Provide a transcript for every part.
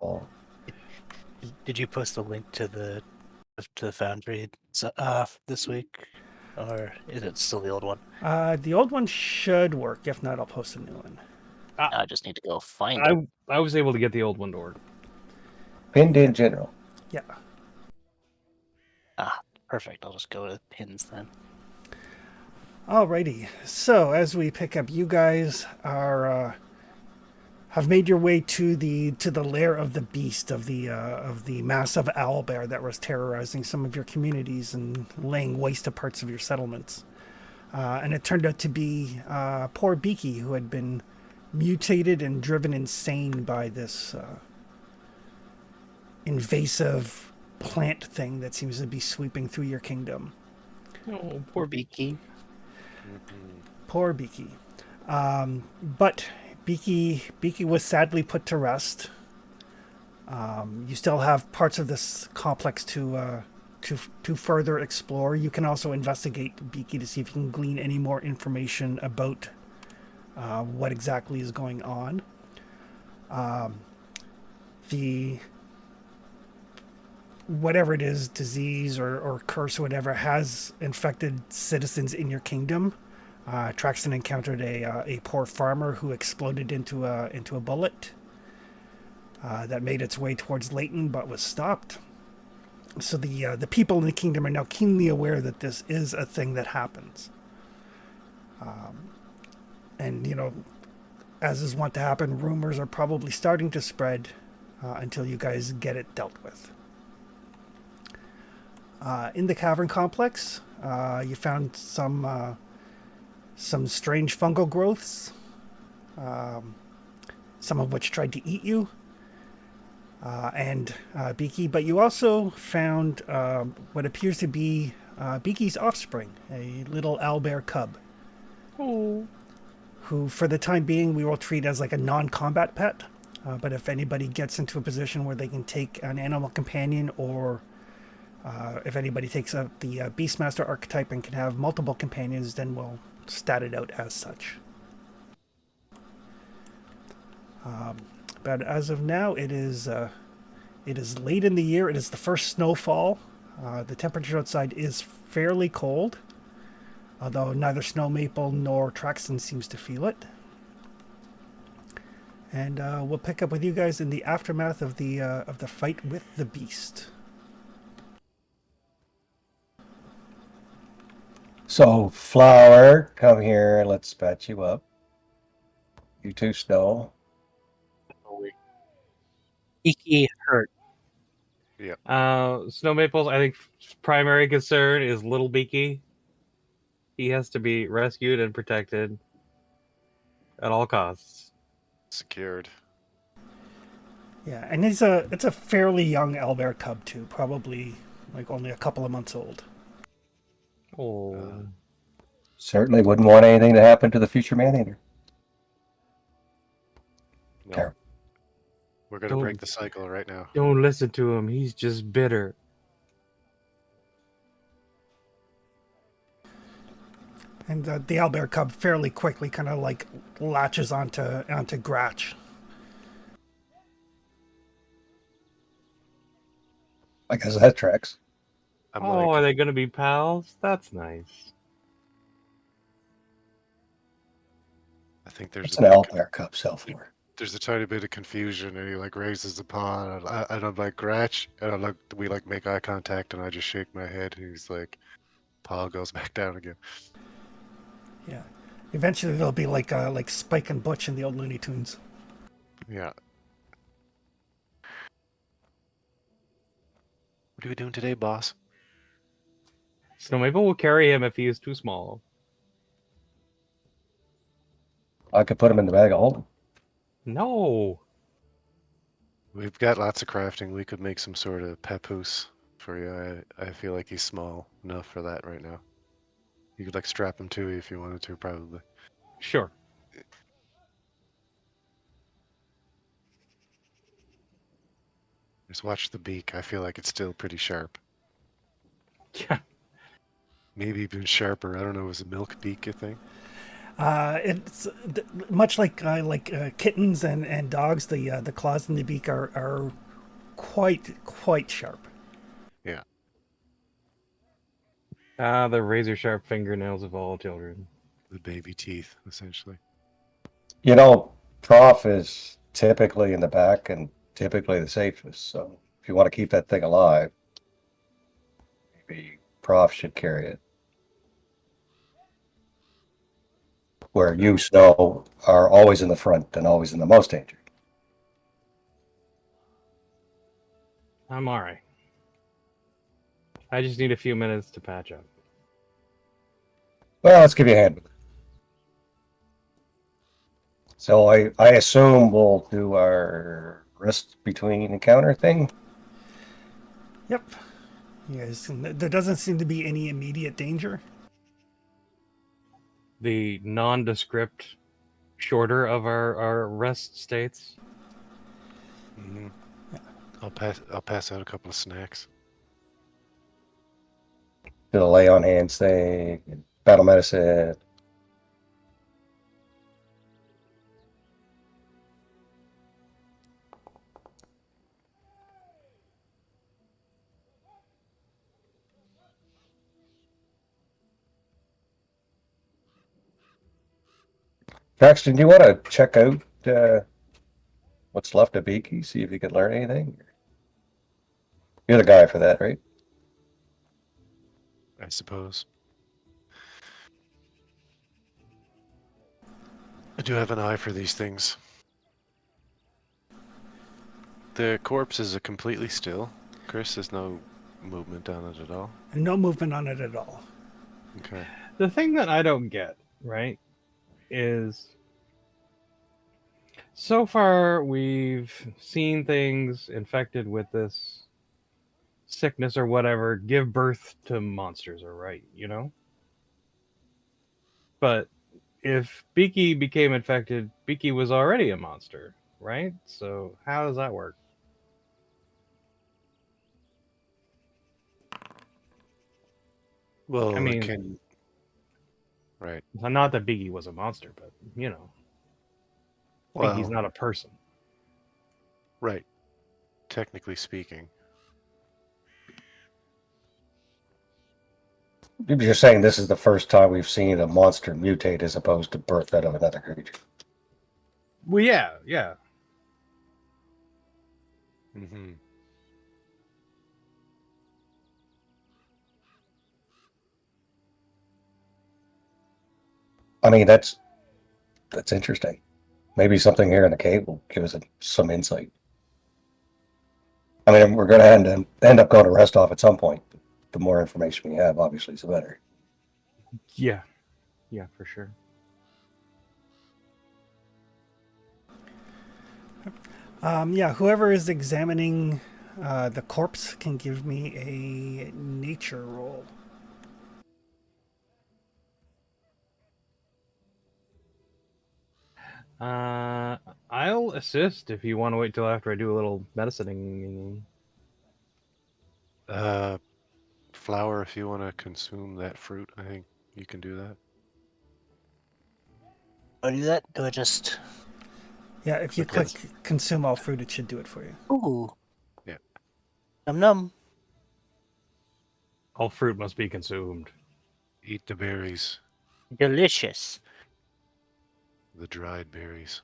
Oh, Did you post the link to the Foundry this week, or is it still the old one? The old one should work. If not, I'll post a new one. I just need to go find it. I was able to get the old one to work. pinned in general. Yeah. Perfect. I'll just go to pins then. Alrighty. So as we pick up, you guys are have made your way to the lair of the beast of the massive owlbear that was terrorizing some of your communities and laying waste to parts of your settlements. And it turned out to be poor Beaky, who had been mutated and driven insane by this invasive plant thing that seems to be sweeping through your kingdom. Oh, poor Beaky. Poor Beaky. But Beaky was sadly put to rest. You still have parts of this complex to further explore. You can also investigate Beaky to see if you can glean any more information about what exactly is going on. The whatever it is, disease or curse or whatever, has infected citizens in your kingdom. Traxton encountered a poor farmer who exploded into a bullet that made its way towards Leighton but was stopped. So the people in the kingdom are now keenly aware that this is a thing that happens. And, as is wont to happen, rumors are probably starting to spread until you guys get it dealt with. In the cavern complex, you found some strange fungal growths, some of which tried to eat you and Beaky, but you also found what appears to be Beaky's offspring, a little owlbear cub. Oh. Who, for the time being, we will treat as like a non-combat pet. But if anybody gets into a position where they can take an animal companion, or if anybody takes up the Beastmaster archetype and can have multiple companions, then we'll stat it out as such. But as of now, it is late in the year. It is the first snowfall. The temperature outside is fairly cold, although neither Snow Maple nor Traxton seems to feel it. And we'll pick up with you guys in the aftermath of the fight with the beast. So, Flower, come here and let's patch you up. You too, Snow. Beaky hurt. Snow Maple's, I think, primary concern is little Beaky. He has to be rescued and protected at all costs. Secured. Yeah, and it's a fairly young owlbear cub too, probably like only a couple of months old. Oh. Certainly wouldn't want anything to happen to the future man-eater. No. Terrible. We're going to break the cycle right now. Don't listen to him. He's just bitter. And the owlbear cub fairly quickly kind of like latches onto Gratch. I guess that tracks. Are they going to be pals? That's nice. I think there's It's an owlbear cub self-war. There's a tiny bit of confusion, and he like raises the paw, and I'm like, Gratch, and we like make eye contact, and I just shake my head, and he's like, paw goes back down again. Yeah, eventually they'll be like Spike and Butch in the old Looney Tunes. Yeah. What are we doing today, boss? Snow Maple will carry him if he is too small. I could put him in the bag of holding. No. We've got lots of crafting. We could make some sort of papoose for you. I feel like he's small enough for that right now. You could like strap him to you if you wanted to, probably. Sure. Just watch the beak. I feel like it's still pretty sharp. Yeah. Maybe even sharper. I don't know. Is a milk beak a thing? It's much like kittens and dogs. The claws in the beak are quite sharp. Yeah. Ah, the razor sharp fingernails of all children. The baby teeth, essentially. You know, Prof is typically in the back and typically the safest. So if you want to keep that thing alive, maybe Prof should carry it. Where you, Snow, are always in the front and always in the most danger. I'm alright. I just need a few minutes to patch up. Well, let's give you a hand. So I assume we'll do our rest between encounter thing. Yep. Yes, there doesn't seem to be any immediate danger. The nondescript shorter of our rest states. Hmm. I'll pass out a couple of snacks. Do the lay on hands thing, battle medicine. Jackson, do you want to check out what's left of Beaky? See if you can learn anything. You're the guy for that, right? I suppose. I do have an eye for these things. The corpse is completely still. Chris, there's no movement on it at all. No movement on it at all. Okay. The thing that I don't get, right, is so far we've seen things infected with this sickness or whatever give birth to monsters, or right, you know? But if Beaky became infected, Beaky was already a monster, right? So how does that work? I Well, it mean, can. Right. not that Beaky was a monster, but you know, Beaky's Well, not a person. right. Technically speaking. You're just saying this is the first time we've seen a monster mutate as opposed to birth out of another creature. Well, yeah. Hmm. I mean, that's interesting. Maybe something here in the cave will give us some insight. I mean, we're going to end up going to rest off at some point. The more information we have, obviously, the better. Yeah, for sure. Yeah, whoever is examining the corpse can give me a nature roll. I'll assist if you want to wait till after I do a little medicining. Flower, if you want to consume that fruit, I think you can do that. Do I do that? Do I just? Yeah, if you Okay. click consume all fruit, it should do it for you. Ooh. Yeah. Num num. All fruit must be consumed. Eat the berries, Delicious. the dried berries.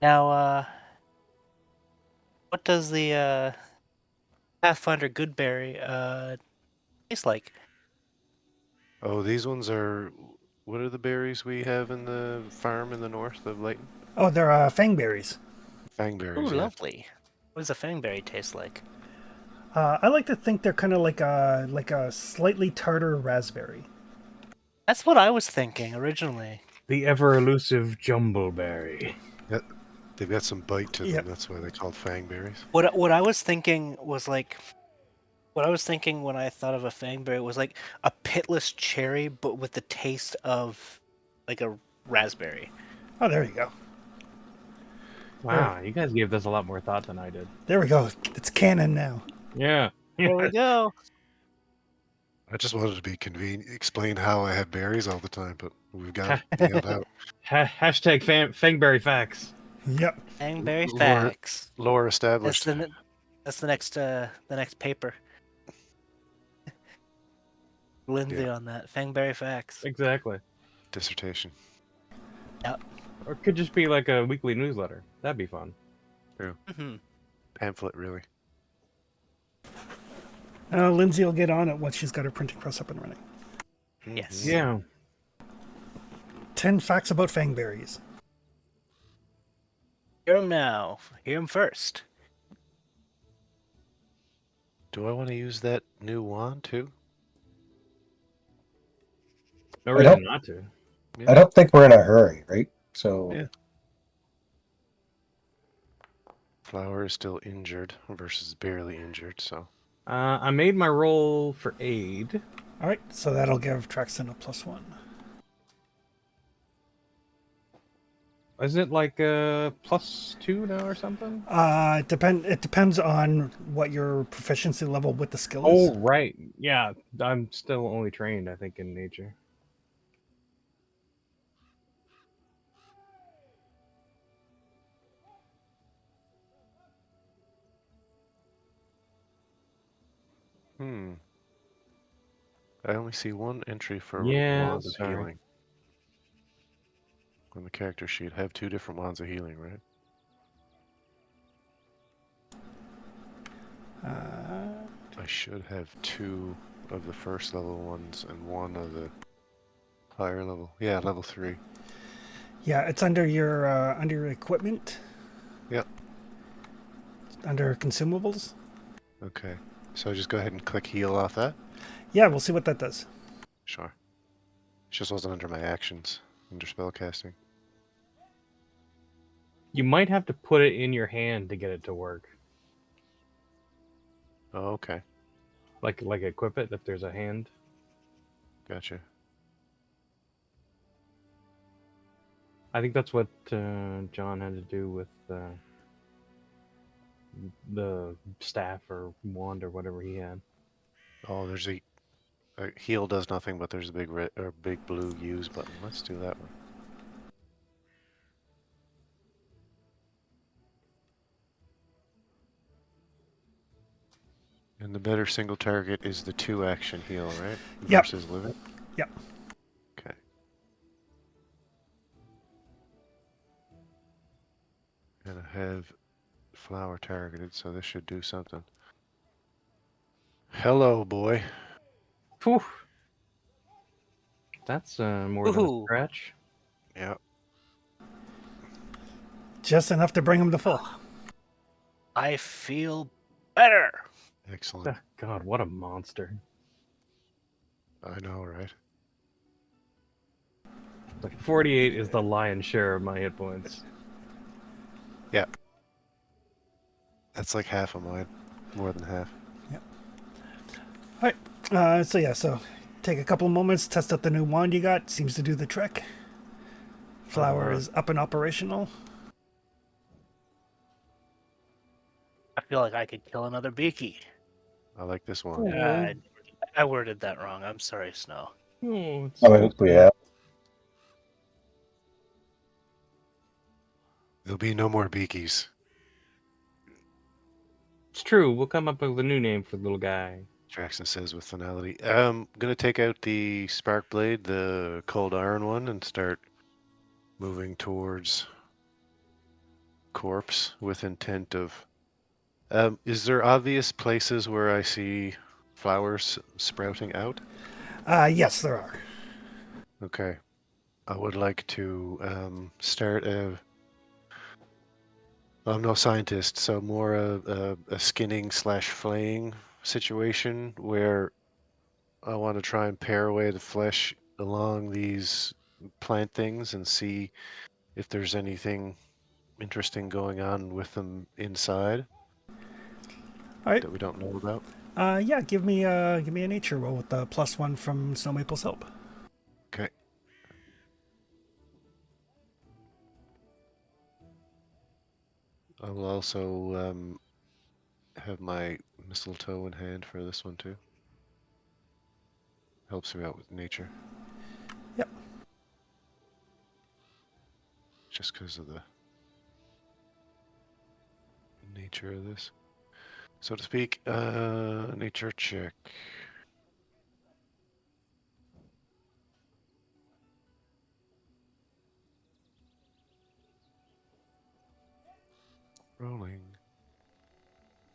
Now, what does the Pathfinder Goodberry taste like? Oh, these ones are. What are the berries we have in the farm in the north of Layton? Oh, they're fangberries. Ooh, Fangberries, yeah. lovely. What does a fangberry taste like? I like to think they're kind of like a slightly tartar raspberry. That's what I was thinking originally. The ever elusive jumbleberry. They've got some bite to them. Yep. That's why they're called fangberries. What I was thinking was like, what I was thinking when I thought of a fangberry was like a pitless cherry, but with the taste of like a raspberry. Oh, there you go. Wow, you guys gave this a lot more thought than I did. There we go. It's canon now. Yeah. There we go. I just wanted to be convenient, explain how I have berries all the time, but we've got it nailed out. Hashtag Fangberry facts. Yep. Fangberry Lore, facts. lore That's established. that's the next paper. Lindsay on that. Fangberry facts. Exactly. Dissertation. Yep. Or it could just be like a weekly newsletter. That'd be fun. Hmm. Pamphlet, really. Lindsay will get on it once she's got her printing press up and running. Yes. Yeah. 10 facts about fangberries. Hear him now. Hear him first. Do I want to use that new wand too? No I reason don't- not to. I don't think we're in a hurry, right? So Yeah. Flower is still injured versus barely injured, so I made my roll for aid. All right, so that'll give Traxton a +1. Is it like a +2 now or something? It depends on what your proficiency level with the skill is. Oh, right. Yeah, I'm still only trained, I think, in nature. I only see one entry for Yeah, wands of sorry. healing on the character sheet. I have 2 different wands of healing, right? I should have 2 of the first level ones and 1 of the higher level. Yeah, level 3. Yeah, it's under your equipment. Yep. Under consumables. Okay. So just go ahead and click heal off that? Yeah, we'll see what that does. Sure. It just wasn't under my actions, under spellcasting. You might have to put it in your hand to get it to work. Oh, okay. Like equip it if there's a hand. Gotcha. I think that's what John had to do with the staff or wand or whatever he had. Oh, there's a heal does nothing, but there's a big red or big blue use button. Let's do that one. And the better single target is the 2 action heal, right? Yep. Versus living? Yep. Okay. And I have flower targeted, so this should do something. Hello, boy. Whew. That's more than a Woohoo. scratch. Yeah. Just enough to bring him to full. I feel better. Excellent. God, what a monster. I know, right? Like 48 is the lion's share of my hit points. Yeah. That's like half of mine. More than half. All right. So take a couple of moments, test out the new wand you got. Seems to do the trick. Flower is up and operational. I feel like I could kill another beaky. I like this one. I worded that wrong. I'm sorry, Snow. Oh, it's I mean, we have. There'll be no more beakies. true. We'll come up with a new name for the little guy. Jackson says with finality. I'm gonna take out the spark blade, the cold iron one, and start moving towards corpse with intent of. Is there obvious places where I see flowers sprouting out? Yes, there are. Okay. I would like to start a. I'm no scientist, so more a skinning slash flaying situation where I want to try and pare away the flesh along these plant things and see if there's anything interesting going on with them inside All right. that we don't know about. Yeah, give me a nature roll with the +1 from Snow Maple's help. Okay. I will also have my mistletoe in hand for this one too. helps me out with nature. Yep. Just because of the nature of this, so to speak. Nature check. Rolling.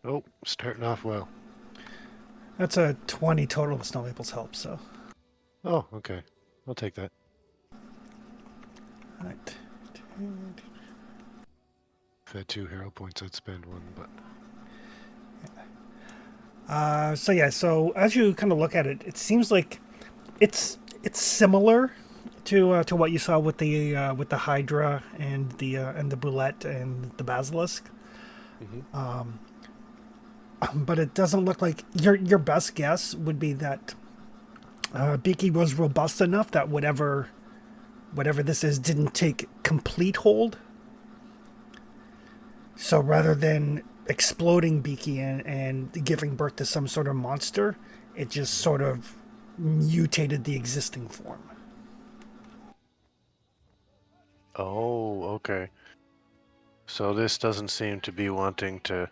Oh, starting off well. That's a 20 total with Snow Maple's help, so. Oh, okay. I'll take that. All right. If I had 2 hero points, I'd spend 1, but So yeah, so as you kind of look at it, it seems like it's similar to what you saw with the Hydra and the Boulette and the Basilisk, but it doesn't look like your best guess would be that Beaky was robust enough that whatever this is didn't take complete hold. So rather than exploding Beaky and giving birth to some sort of monster, it just sort of mutated the existing form. oh, okay. So this doesn't seem to be wanting to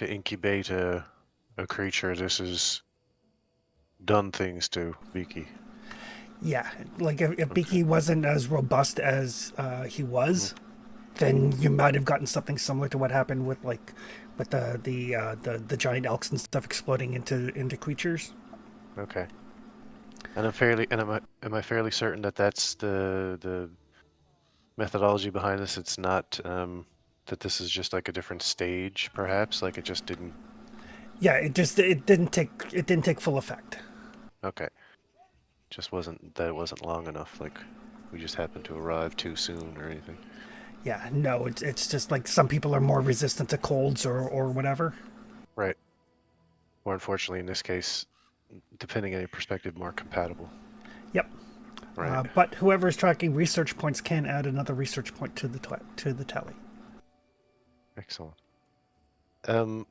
incubate a creature. This is done things to Beaky. Yeah, like if Okay. Beaky wasn't as robust as he was, then you might have gotten something similar to what happened with the giant elks and stuff exploding into creatures. Okay. And am I fairly certain that that's the methodology behind this? It's not that this is just like a different stage, perhaps. Like it just didn't. Yeah, it didn't take full effect. Okay. Just wasn't that it wasn't long enough. Like we just happened to arrive too soon or anything. Yeah, no, it's just like some people are more resistant to colds or whatever. Right. Or unfortunately, in this case, depending on your perspective, more compatible. Yep. Right. But whoever is tracking research points can add another research point to the tally. Excellent. And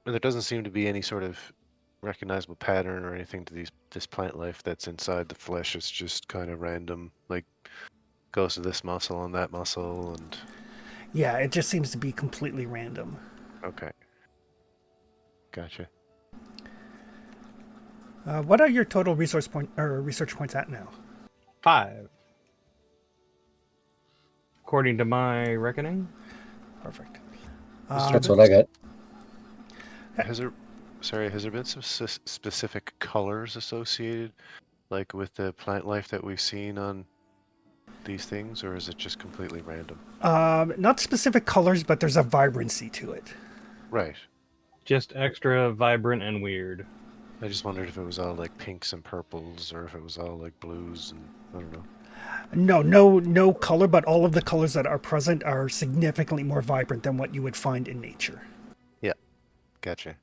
there doesn't seem to be any sort of recognizable pattern or anything to this plant life that's inside the flesh. It's just kind of random, like goes to this muscle and that muscle, and Yeah, it just seems to be completely random. okay, gotcha. What are your total resource point or research points at now? 5. According to my reckoning. Perfect. That's what I got. Has there, sorry, has there been some specific colors associated, like with the plant life that we've seen on these things, or is it just completely random? Not specific colors, but there's a vibrancy to it. Right. Just extra vibrant and weird. I just wondered if it was all like pinks and purples, or if it was all like blues and I don't know. No color, but all of the colors that are present are significantly more vibrant than what you would find in nature. Yeah, gotcha.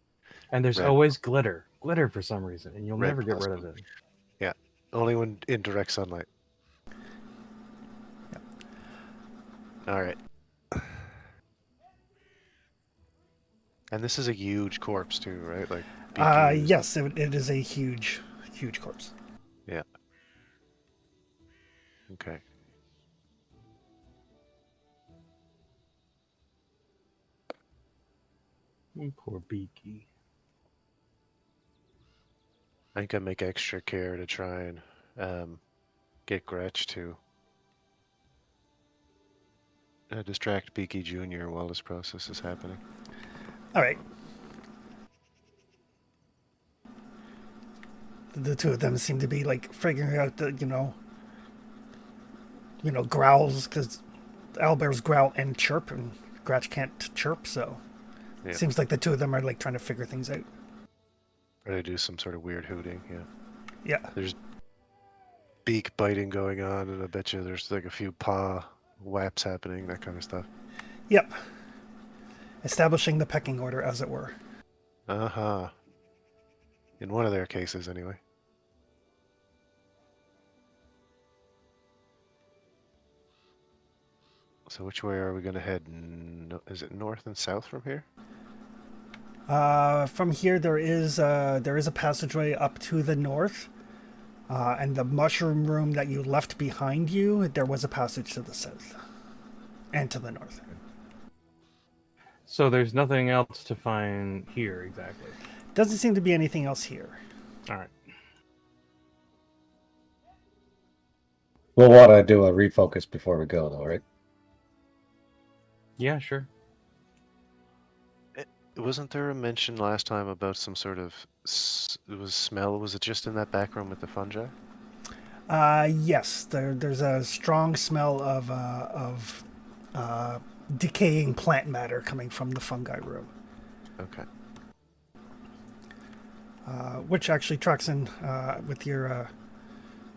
And there's Red. always glitter. Glitter for some reason, and you'll Red never get rid plasma. of it. Yeah, only when in direct sunlight. All right. And this is a huge corpse too, right? Like Beaky is. Yes, it is a huge corpse. Yeah. Okay. Poor Beaky. I think I make extra care to try and get Gretch to distract Beaky Jr. while this process is happening. All right. The two of them seem to be like figuring out the growls, because owlbears growl and chirp, and Gratch can't chirp, so Yeah. seems like the two of them are like trying to figure things out. Or they do some sort of weird hooting, yeah. Yeah. There's beak biting going on, and I bet you there's like a few paw whaps happening, that kind of stuff. Yep. Establishing the pecking order, as it were. Uh-huh. In one of their cases, anyway. So which way are we going to head? No, is it north and south from here? From here, there is a passageway up to the north, and the mushroom room that you left behind you. There was a passage to the south and to the north. So there's nothing else to find here exactly. Doesn't seem to be anything else here. All right. We'll want to do a refocus before we go, though, right? Yeah, sure. Wasn't there a mention last time about some sort of it was smell? Was it just in that back room with the fungi? Yes, there's a strong smell of decaying plant matter coming from the fungi room, Okay. which actually tracks in with your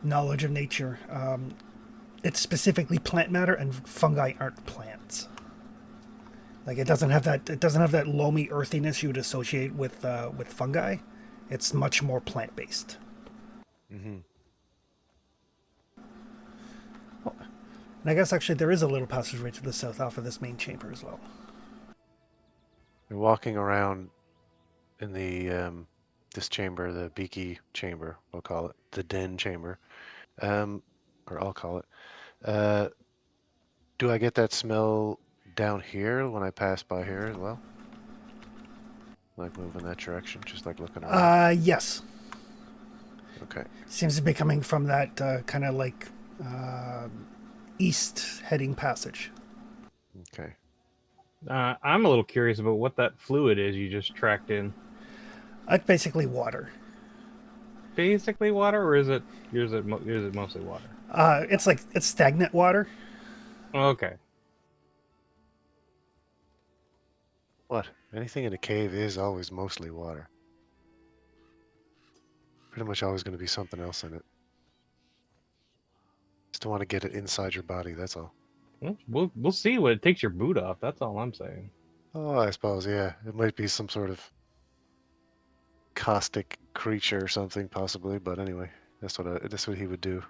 knowledge of nature. It's specifically plant matter, and fungi aren't plants. Like it doesn't have that loamy earthiness you would associate with fungi. It's much more plant based. Mm-hmm. And I guess actually there is a little passageway to the south off of this main chamber as well. We're walking around in the this chamber, the beaky chamber, we'll call it, the den chamber, or I'll call it. Do I get that smell down here when I pass by here as well? Like move in that direction, just like looking around. Yes. Okay. Seems to be coming from that kind of like east heading passage. Okay. I'm a little curious about what that fluid is you just tracked in. It's basically water. Basically water, or is it mostly water? It's stagnant water. Okay. What? Anything in a cave is always mostly water. Pretty much always going to be something else in it. Just don't want to get it inside your body, that's all. Well, we'll see what it takes your boot off. That's all I'm saying. Oh, I suppose, yeah. It might be some sort of caustic creature or something, possibly, but anyway, that's what he would do.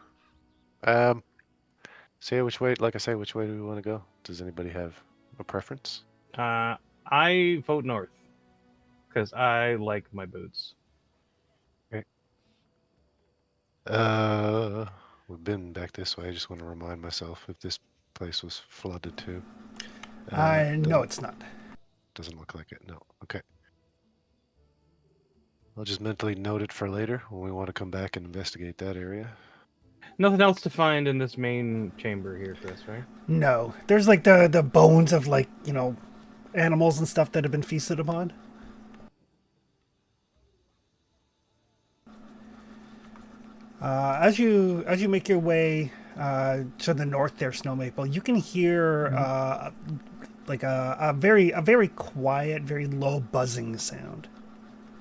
So yeah, which way, like I say, which way do we want to go? Does anybody have a preference? I vote north because I like my boots. Okay. We've been back this way. I just want to remind myself if this place was flooded too. No, it's not. Doesn't look like it. No. Okay. I'll just mentally note it for later when we want to come back and investigate that area. Nothing else to find in this main chamber here, Chris, right? No, there's like the bones of like animals and stuff that have been feasted upon. As you make your way to the north, there, Snow Maple, you can hear like a very quiet, very low buzzing sound.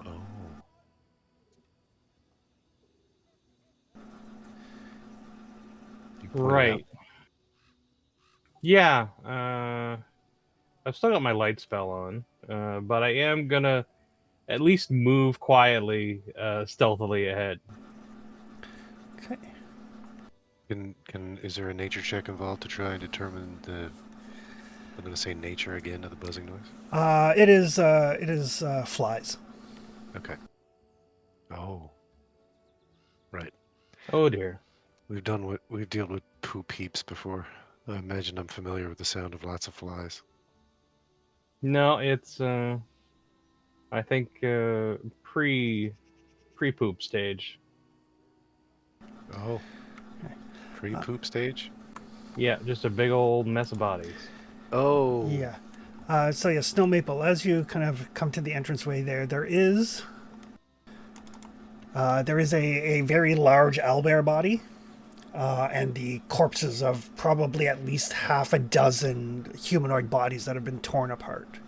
Oh. You point it out? Right. Yeah. I've still got my light spell on, but I am gonna at least move quietly, stealthily ahead. Okay. Is there a nature check involved to try and determine the, I'm going to say nature again of the buzzing noise? It is flies. Okay. Oh. Right. Oh dear. We've dealt with poop heaps before. I imagine I'm familiar with the sound of lots of flies. No, it's I think pre poop stage. Oh. Pre-poop stage? Yeah, just a big old mess of bodies. Oh. Yeah. So yeah, Snow Maple, as you kind of come to the entranceway there is a very large owlbear body, and the corpses of probably at least half a dozen humanoid bodies that have been torn apart.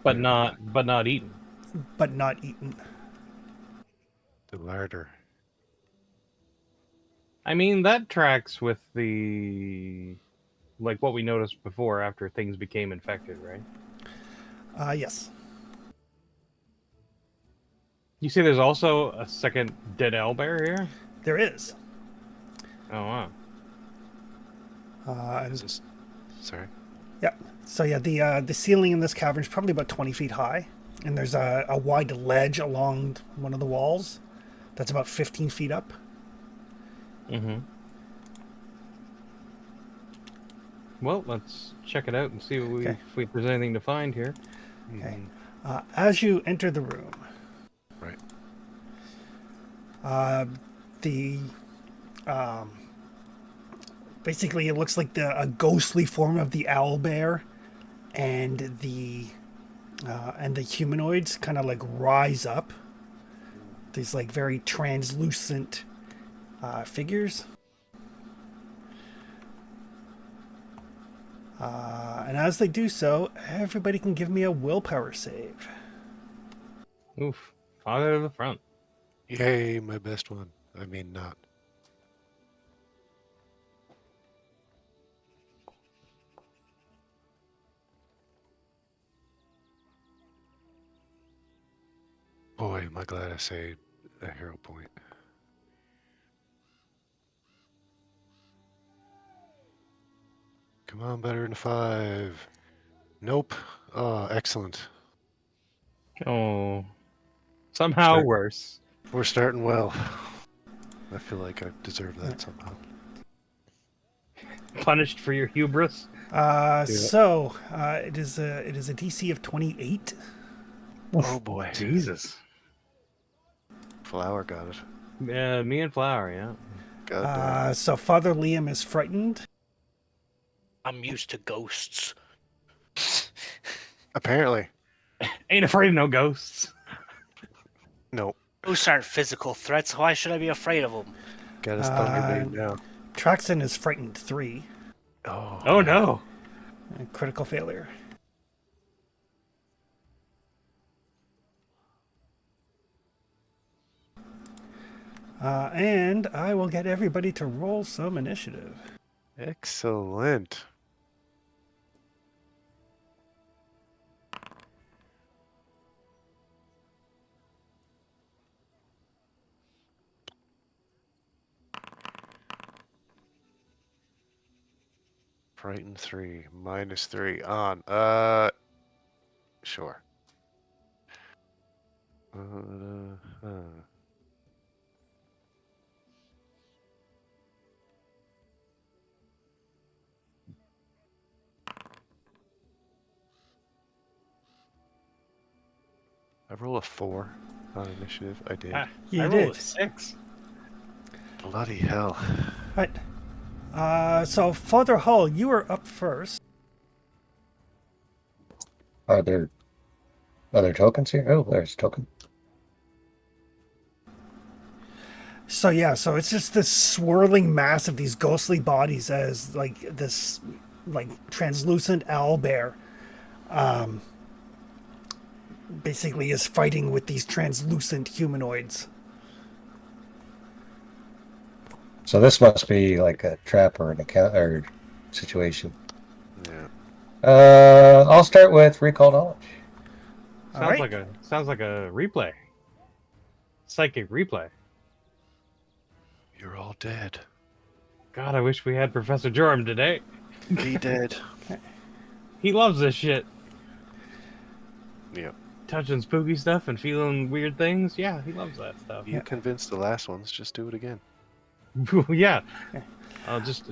But not eaten. But not eaten. The larder. I mean, that tracks with what we noticed before after things became infected, right? Yes. You see there's also a second dead owlbear here? There is. Oh, wow. Is this... Sorry. Yeah. So yeah, the ceiling in this cavern is probably about 20 feet high, and there's a wide ledge along one of the walls that's about 15 feet up. Mm-hmm. Well, let's check it out and see what Okay. if there's anything to find here. Okay. Mhm. As you enter the room, Right. the basically it looks like a ghostly form of the owl bear and the humanoids kind of like rise up. These like very translucent figures. And as they do so, everybody can give me a willpower save. Oof. Fog out of the front. Yay, my best one. I mean, not. Boy, am I glad I saved a hero point. Come on, better than 5. Nope. Oh, excellent. Oh. Somehow Start. worse. We're starting well. I feel like I deserve that somehow. Punished for your hubris. It is a DC of 28. Oh boy. Jesus. Flower got it. Yeah, me and Flower, yeah. God damn. So Father Liam is frightened. I'm used to ghosts. Apparently. Ain't afraid of no ghosts. Nope. Ghosts aren't physical threats. Why should I be afraid of them? Got his thunder made now. Traxon is frightened 3. Oh man. no. Critical failure. And I will get everybody to roll some initiative. Excellent. Frightened 3, -3 on. Sure. I roll a 4 on initiative. I did. You I rolled did. a 6. Bloody hell. Right. So Father Hull, you are up first. Are there other tokens here? Oh, there's a token. So yeah, so it's just this swirling mass of these ghostly bodies as like this like translucent owl bear basically is fighting with these translucent humanoids. So this must be like a trap or an account or situation. Yeah. I'll start with recall knowledge. All Sounds right. like a replay. Psychic replay. You're all dead. God, I wish we had Professor Joram today. Be dead. He loves this shit. Yeah. Touching spooky stuff and feeling weird things. Yeah, he loves that stuff. You convinced the last ones. Just do it again. Yeah. I'll just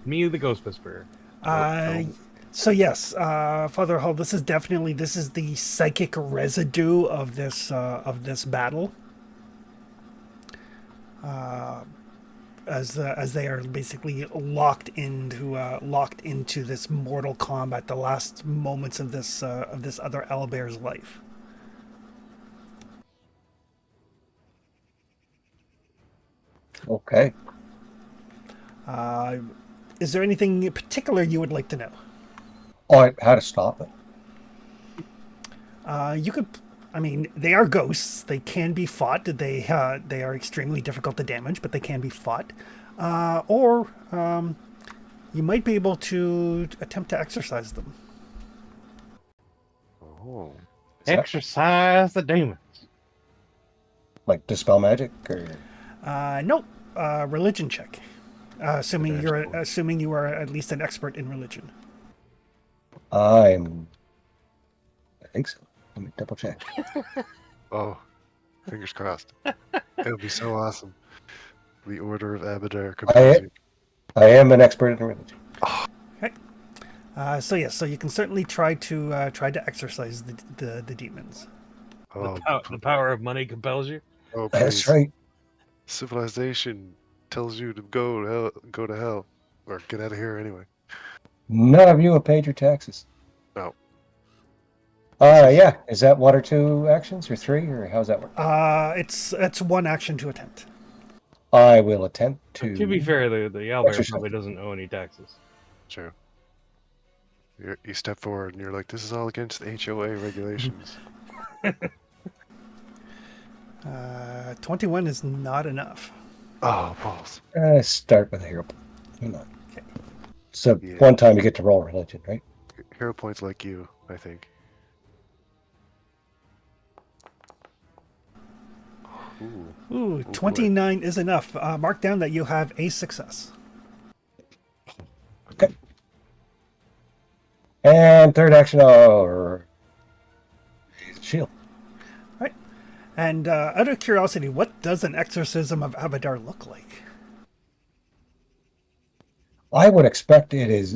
me, the Ghost Whisperer. So yes, Father Hull, this is the psychic residue of this battle. As they are basically locked into this mortal combat, the last moments of this other owlbear's life. Okay. Is there anything in particular you would like to know? Oh, how to stop it? You could. I mean, they are ghosts. They can be fought. They are extremely difficult to damage, but they can be fought. Or you might be able to attempt to exorcise them. Oh. Exercise the demons. Like dispel magic or Nope. Religion check. Assuming Advantage point. assuming you are at least an expert in religion. I think so. Let me double check. Oh, fingers crossed. It would be so awesome. The Order of Abadar compels you. I am an expert in religion. Okay. So yes, so you can certainly try to exorcise the demons. Oh, The power of money compels you. oh, That's please. right. Civilization tells you to go to hell, or get out of here anyway. None of you have paid your taxes. No. This is- Yeah. Is that 1 or 2 actions or 3 or how's that work? It's one action to attempt. I will attempt To be to. fair, the owlbear Exercise. probably doesn't owe any taxes. True. You step forward and you're like, this is all against the HOA regulations. 21 is not enough. Oh, balls. Start with a hero point. Hang on. Okay. So Yeah. one time you get to roll religion, right? Hero points like you, I think. Ooh. Ooh, boy. 29 is enough. Mark down that you have a success. Okay. And third action, or shield. Right. And out of curiosity, what does an exorcism of Abadar look like? I would expect it is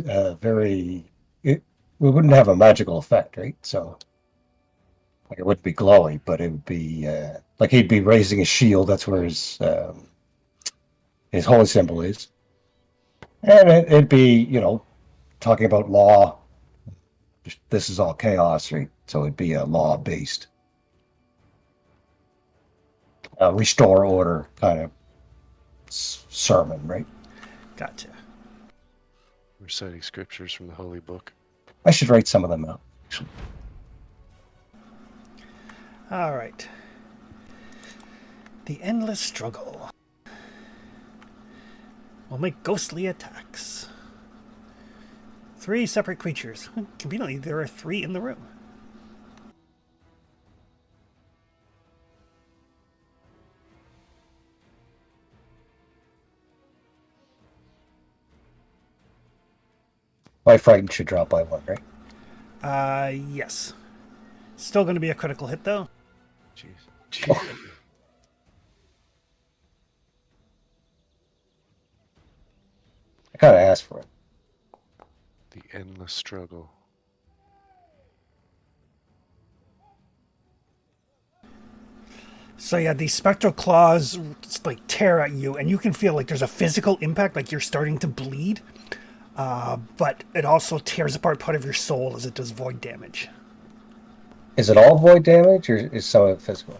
we wouldn't have a magical effect, right? So, like, it wouldn't be glowy, but it would be like he'd be raising his shield. That's where his holy symbol is, and it'd be talking about law. This is all chaos, right? So it'd be a law-based, restore order kind of sermon, right? Gotcha. Reciting scriptures from the Holy Book. I should write some of them out. Actually. All right. The endless struggle. We'll make ghostly attacks. 3 separate creatures. Conveniently, there are 3 in the room. My frightened should drop by 1, right? Yes. Still going to be a critical hit, though. Jeez. I kind of asked for it. The endless struggle. So yeah, these spectral claws like tear at you, and you can feel like there's a physical impact, like you're starting to bleed. But it also tears apart part of your soul as it does void damage. Is it all void damage, or is some of it physical?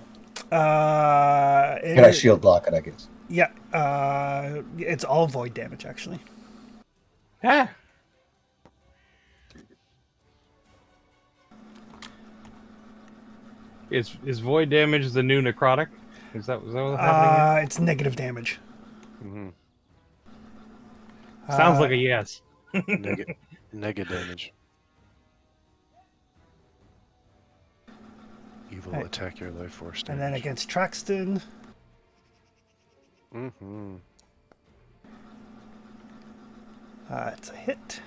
Can I It, shield block it, I guess? yeah, it's all void damage actually. Ah, is void damage the new necrotic? Is that what's happening It's negative damage. Mm-hmm. here? Sounds like a yes. Nega damage. Evil Right. attack your life force damage. And then against Traxton, Mm-hmm. it's a hit.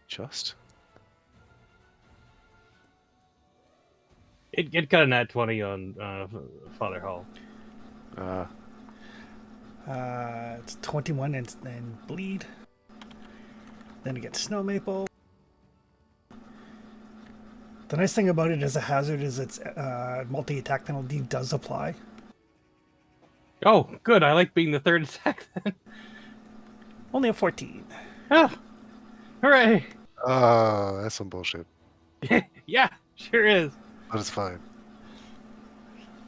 Just? It got a nat 20 on Father Hall. It's 21 and bleed. Then against Snow Maple. The nice thing about it as a hazard is its multi-attack penalty does apply. Oh, good. I like being the third attack then. Only a 14. Ah, hooray! That's some bullshit. Yeah, sure is. But it's fine.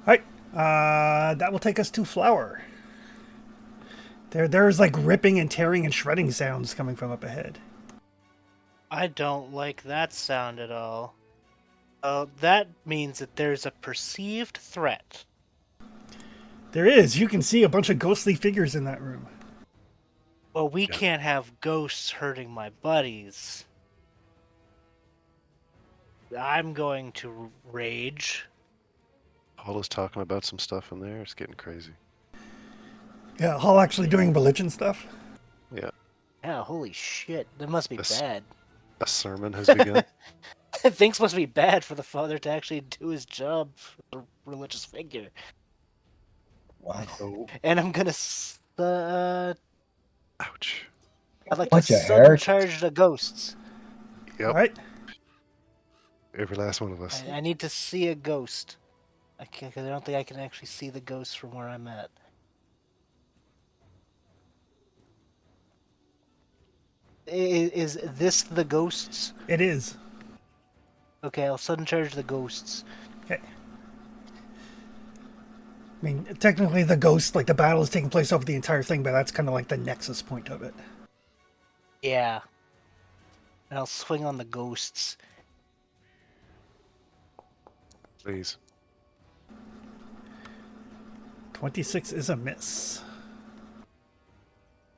Alright, that will take us to Flower. There's like ripping and tearing and shredding sounds coming from up ahead. I don't like that sound at all. That means that there's a perceived threat. There is. You can see a bunch of ghostly figures in that room. Well, we Yeah. can't have ghosts hurting my buddies. I'm going to rage. Paul is talking about some stuff in there. It's getting crazy. Yeah, Hall actually doing religion stuff. Yeah. Yeah, holy shit. That must be This- bad. A sermon has begun. Things must be bad for the father to actually do his job for a religious figure. Wow. Oh, And I'm gonna ouch. I'd like to Bunch of sudden heretics. charge the ghosts. Yep. All right. Every last one of us. I need to see a ghost. I don't think I can actually see the ghost from where I'm at. Is this the ghosts? It is. Okay, I'll sudden charge the ghosts. Okay. I mean, technically, the ghost, like the battle, is taking place over the entire thing, but that's kind of like the nexus point of it. Yeah. And I'll swing on the ghosts. Please. 26 is a miss.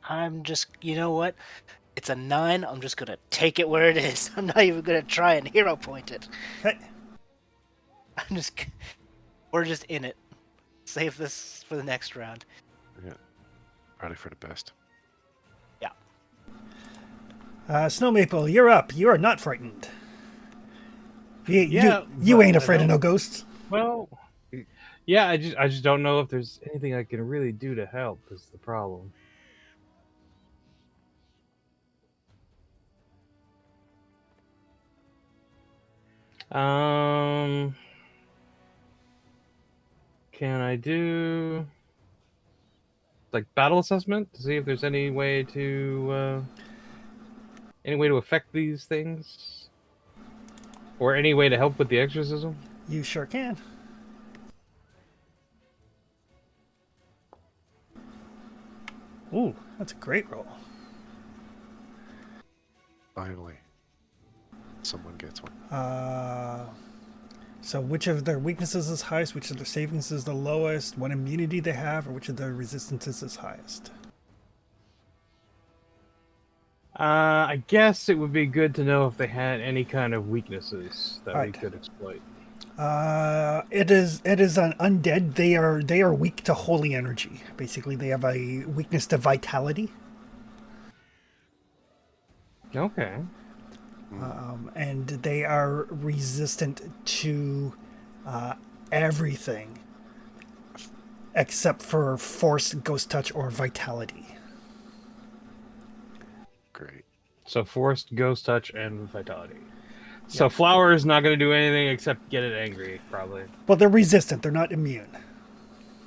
I'm just, you know what? It's a 9. I'm just gonna take it where it is. I'm not even gonna try and hero point it. Okay. I'm just, we're just in it. Save this for the next round. Yeah. Probably for the best. Snow Maple, you're up. You are not frightened. Yeah, You but ain't I afraid of don't- no ghosts. Well, yeah, I just don't know if there's anything I can really do to help. Is the problem? Um, can I do like battle assessment to see if there's any way to affect these things, or any way to help with the exorcism? You sure can. Ooh, that's a great roll. Finally. Someone gets one. So which of their weaknesses is highest, which of their savings is the lowest, what immunity they have, or which of their resistances is highest? I guess it would be good to know if they had any kind of weaknesses that we Alright. could exploit. It is an undead. They are weak to holy energy. Basically, they have a weakness to vitality, Okay. and they are resistant to everything except for force, ghost touch, or vitality. Great. So forced, ghost touch, and vitality. So flower is not going to do anything except get it angry, probably. Well, they're resistant. They're not immune.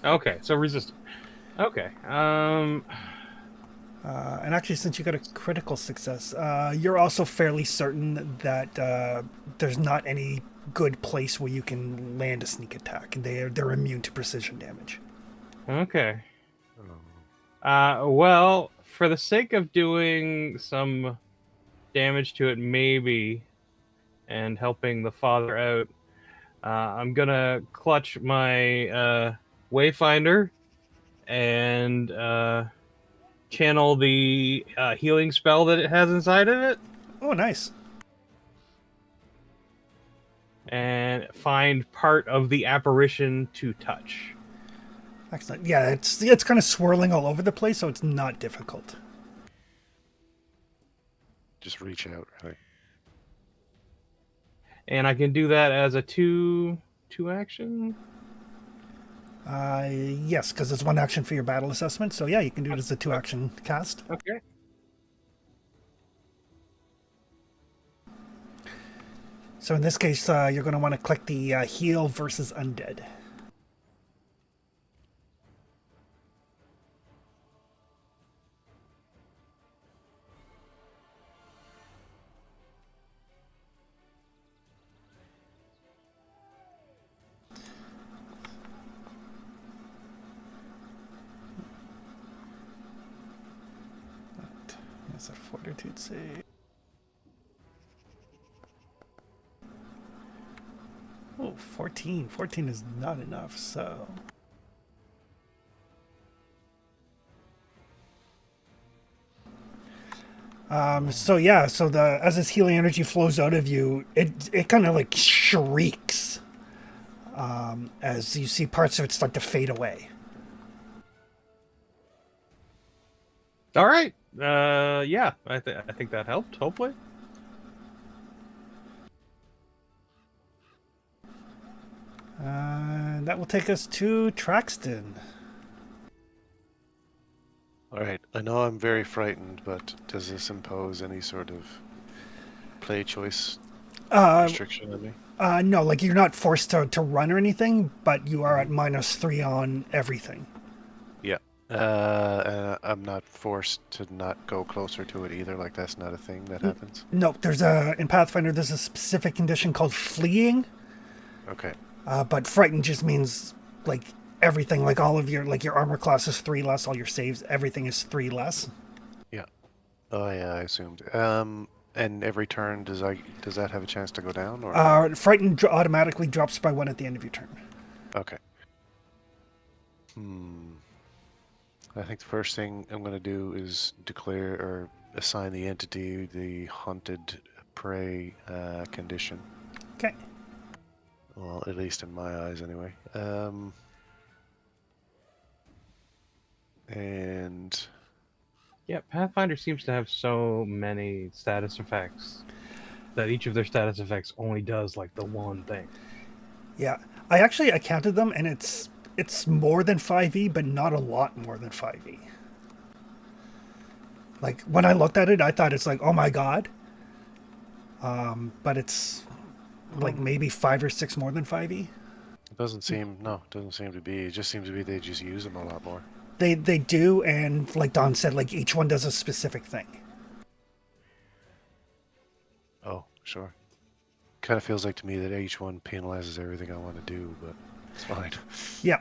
Okay, so resistant. Okay. And actually, since you got a critical success, you're also fairly certain that there's not any good place where you can land a sneak attack. They're immune to precision damage. Okay. Um, Well, for the sake of doing some damage to it, maybe, and helping the father out, I'm gonna clutch my Wayfinder and channel the healing spell that it has inside of it, Oh, nice. and find part of the apparition to touch. Excellent. Yeah, it's kind of swirling all over the place, so it's not difficult. just reach out, really. And I can do that as a two action. Yes, because it's one action for your battle assessment. So yeah, you can do it as a 2-action cast. Okay. So in this case, you're going to want to click the heal versus undead. That's a fortitude save. Oh, 14. 14 is not enough, so... so yeah, so as this healing energy flows out of you, it kind of like shrieks as you see parts of it start to fade away. All right. Yeah, I think that helped. Hopefully. That will take us to Traxton. All right. I know I'm very frightened, but does this impose any sort of play choice Uh, restriction on me? no, like you're not forced to run or anything, but you are at Mhm. -3 on everything. Yeah. I'm not forced to not go closer to it either. Like that's not a thing that happens. No, in Pathfinder there's a specific condition called fleeing, Okay. but frightened just means like everything, like all of your armor class is 3 less, all your saves, everything is 3 less. Yeah. Oh yeah, I assumed. And every turn does that have a chance to go down or no? Frightened automatically drops by 1 at the end of your turn. Okay. Hmm. I think the first thing I'm going to do is declare or assign the entity the hunted prey condition. Okay. Well, at least in my eyes, anyway. And Yeah, Pathfinder seems to have so many status effects that each of their status effects only does like the one thing. Yeah, I counted them, and it's more than 5e, but not a lot more than 5e. Like when I looked at it, I thought it's like, oh my god, but it's like maybe 5 or 6 more than 5e. it doesn't seem, no, it doesn't seem to be. It just seems to be they just use them a lot more. They do, and like Don said, like each one does a specific thing. Oh, sure. Kind of feels like to me that each one penalizes everything I want to do, but it's fine. Yeah,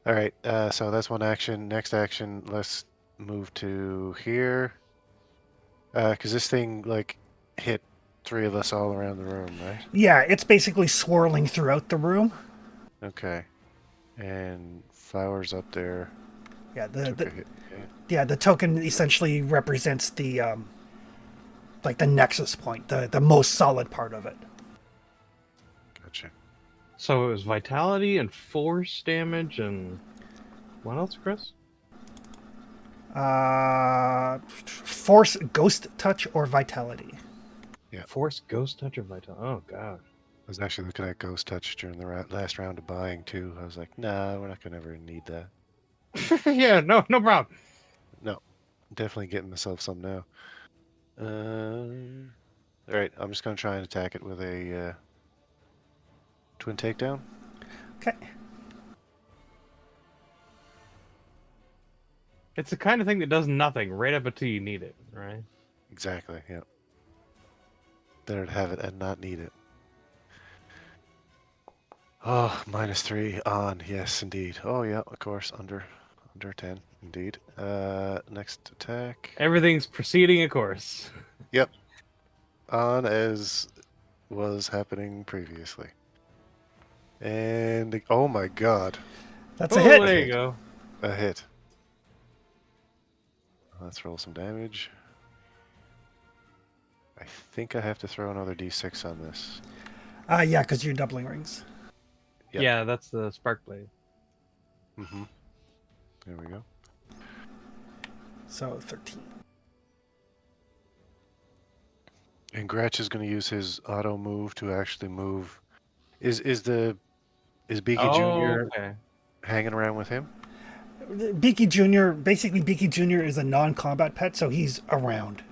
All right. So that's one action. Next action, let's move to here. Because this thing like hit 3 of us all around the room, right? yeah, it's basically swirling throughout the room. Okay. And flowers up there Yeah, took a hit. Okay. the token essentially represents the like the nexus point, the most solid part of it. Gotcha. So it was vitality and force damage and what else, Chris? Force, ghost touch, or vitality. Yeah. Force, ghost touch, or vitality. Oh god. I was actually looking at Ghost Touch during the last round of buying too. I was like, nah, we're not gonna ever need that. Yeah, no problem. No, definitely getting myself some now. All right, I'm just gonna try and attack it with a twin takedown. Okay. It's the kind of thing that does nothing right up until you need it, right? Exactly. Yeah. Better to have it and not need it. Oh, -3 on. Yes, indeed. Oh yeah, of course. Under 10, indeed. Next attack. Everything's proceeding, of course. Yep. On as was happening previously. And oh my god, That's a Oh, hit. there you go. a hit. Let's roll some damage. I think I have to throw another d6 on this. Yeah, because you're doubling rings. Yep. Yeah, that's the spark blade. Mm-hmm. There we go. So 13. And Gretch is going to use his auto move to actually move. Is Beaky Jr. Okay. hanging around with him? Beaky Jr. Basically, Beaky Jr. is a non-combat pet, so he's around.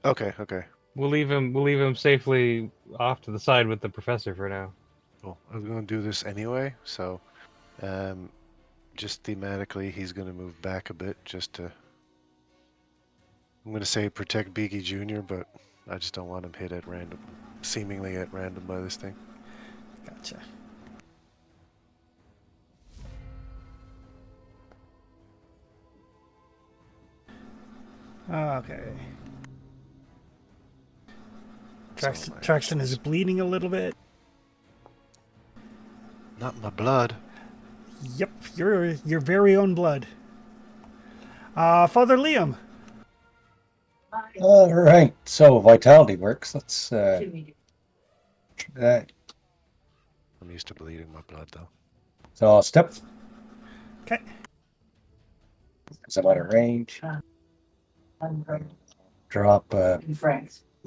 Okay, okay. We'll leave him safely off to the side with the professor for now. Cool. I was going to do this anyway, so just thematically, he's going to move back a bit just to. I'm going to say protect Beaky Jr., but I just don't want him hit at random, seemingly at random by this thing. Gotcha. Okay. Traxton is bleeding a little bit. Not my blood. Yep, your very own blood. Father Liam. All right, so vitality works. Let's try that. I'm used to bleeding my blood though. So I'll step Okay. because I'm out of range. drop a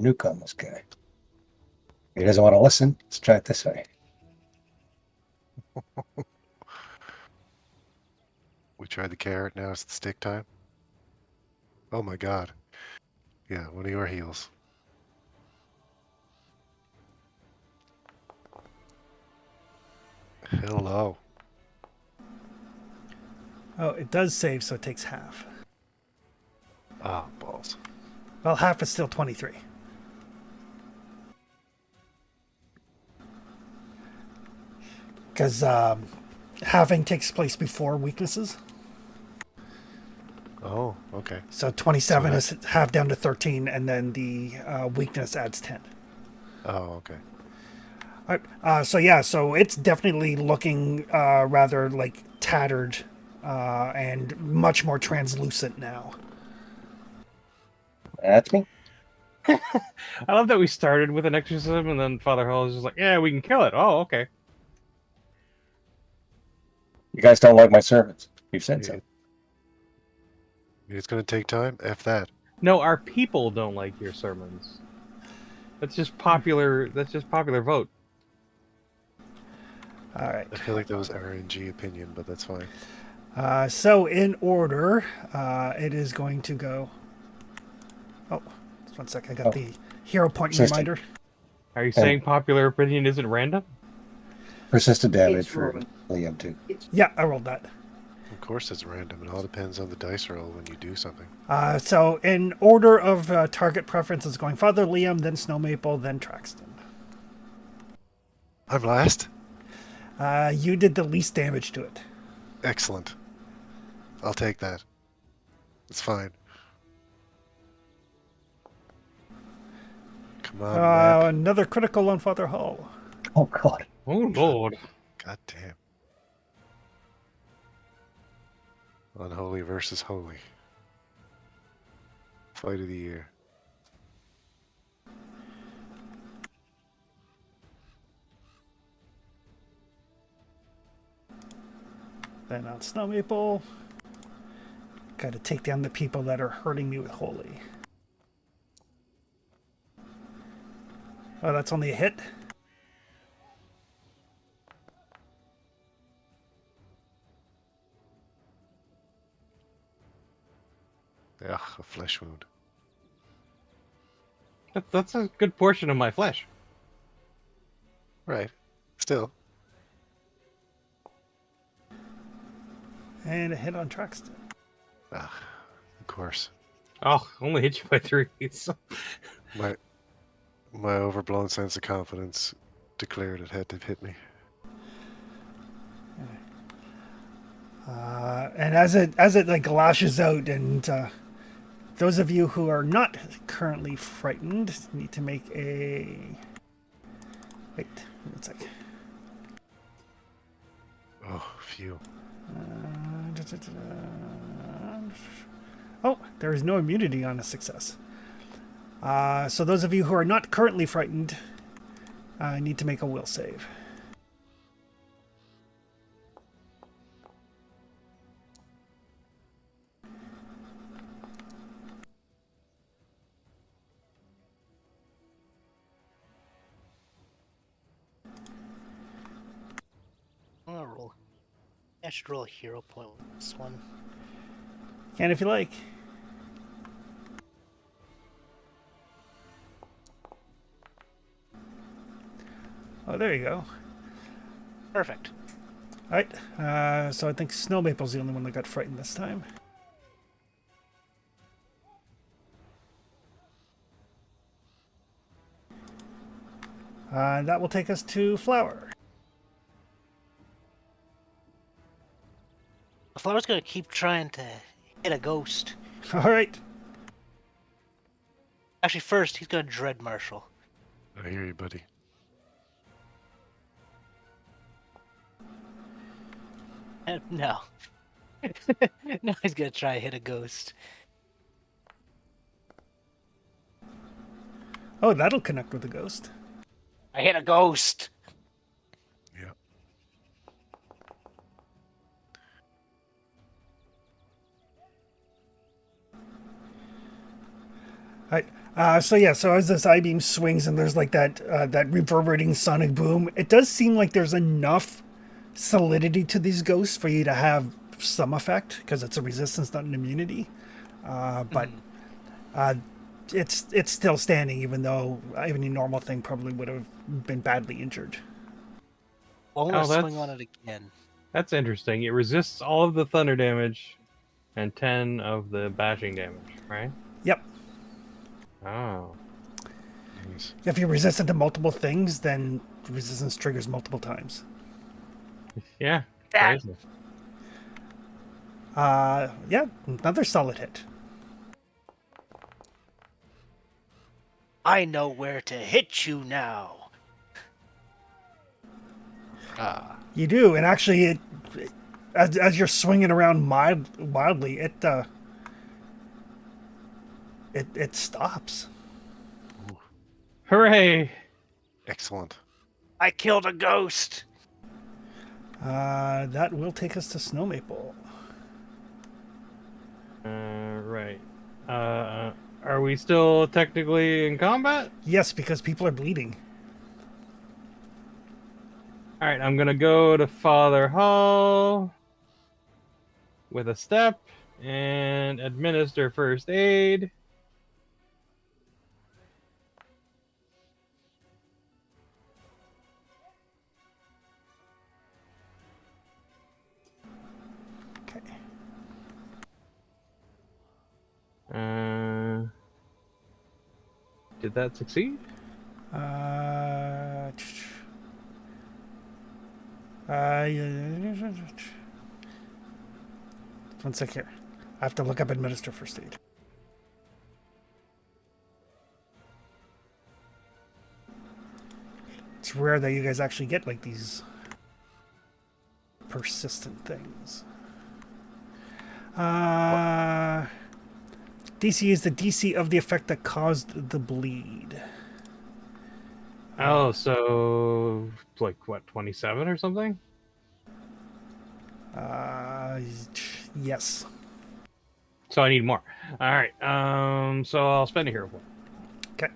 nuke on this guy. He doesn't want to listen. Let's try it this way. We tried the carrot, now it's the stick time. Oh my god. Yeah, one of your heals. Hello. Oh, it does save, so it takes half. Ah, balls. Well, half is still 23. Because halving takes place before weaknesses. Oh, okay. So 27 So is halved down to 13, and then the weakness adds 10. Oh, okay. All right, so it's definitely looking rather like tattered and much more translucent now. That's me. I love that we started with an exorcism and then Father Hall is just like, yeah, we can kill it. Oh, okay. You guys don't like my servants. You've said so. It's gonna take time. F that. No, our people don't like your sermons. That's just popular. That's just popular vote. All right. I feel like that was RNG opinion, but that's fine. So in order, it is going to go. Oh, just 1 sec. I got the hero point Persistent. reminder. Are you saying popular opinion isn't random? Persistent damage for Liam too. Yeah, I rolled that. Of course it's random. It all depends on the dice roll when you do something. So in order of target preference is going Father Liam, then Snow Maple, then Traxton. I'm last? You did the least damage to it. Excellent. I'll take that. It's fine. Come on, map. Another critical on Father Hall. Oh God. Oh Lord! God damn. Unholy versus holy. Fight of the year. Then on Snow Maple. Got to take down the people that are hurting me with holy. Oh, that's only a hit. Ugh, a flesh wound. That's a good portion of my flesh. Right. Still. And a hit on Traxton. Ah, of course. Oh, only hit you by 3. My overblown sense of confidence declared it had to hit me. And as it like lashes out, and those of you who are not currently frightened need to make a. Wait, 1 sec. Oh, phew. Oh, there is no immunity on a success. So those of you who are not currently frightened need to make a will save. I'm gonna roll. I should roll a hero point with this one. Can if you like. Oh, there you go. Perfect. All right. So I think Snow Maple's the only one that got frightened this time. That will take us to Flower. The flower's gonna keep trying to hit a ghost. All right. Actually, first he's gonna dread Marshall. I hear you, buddy. No. No, he's gonna try to hit a ghost. Oh, that'll connect with the ghost. I hit a ghost. Yeah. Right. So as this I-beam swings and there's like that reverberating sonic boom, it does seem like there's enough solidity to these ghosts for you to have some effect because it's a resistance, not an immunity. But it's still standing, even though any normal thing probably would have been badly injured. Won't Oh, swing on it again. That's interesting. It resists all of the thunder damage and 10 of the bashing damage, right? Yep. Oh. Nice. If you're resistant to multiple things, then resistance triggers multiple times. Yeah. That- Crazy. Yeah, another solid hit. I know where to hit you now. Ah. You do, and actually, as you're swinging around wildly, it stops. Ooh, Hooray! excellent. I killed a ghost. That will take us to Snow Maple. Right. Are we still technically in combat? Yes, because people are bleeding. All right, I'm gonna go to Father Hall with a step and administer first aid. Okay. Did that succeed? Uh, one sec here. I have to look up administer first aid. It's rare that you guys actually get like these persistent things. DC is the DC of the effect that caused the bleed. Oh, so like what, 27 or something? Yes. So I need more. All right. So I'll spend a hero point. Okay.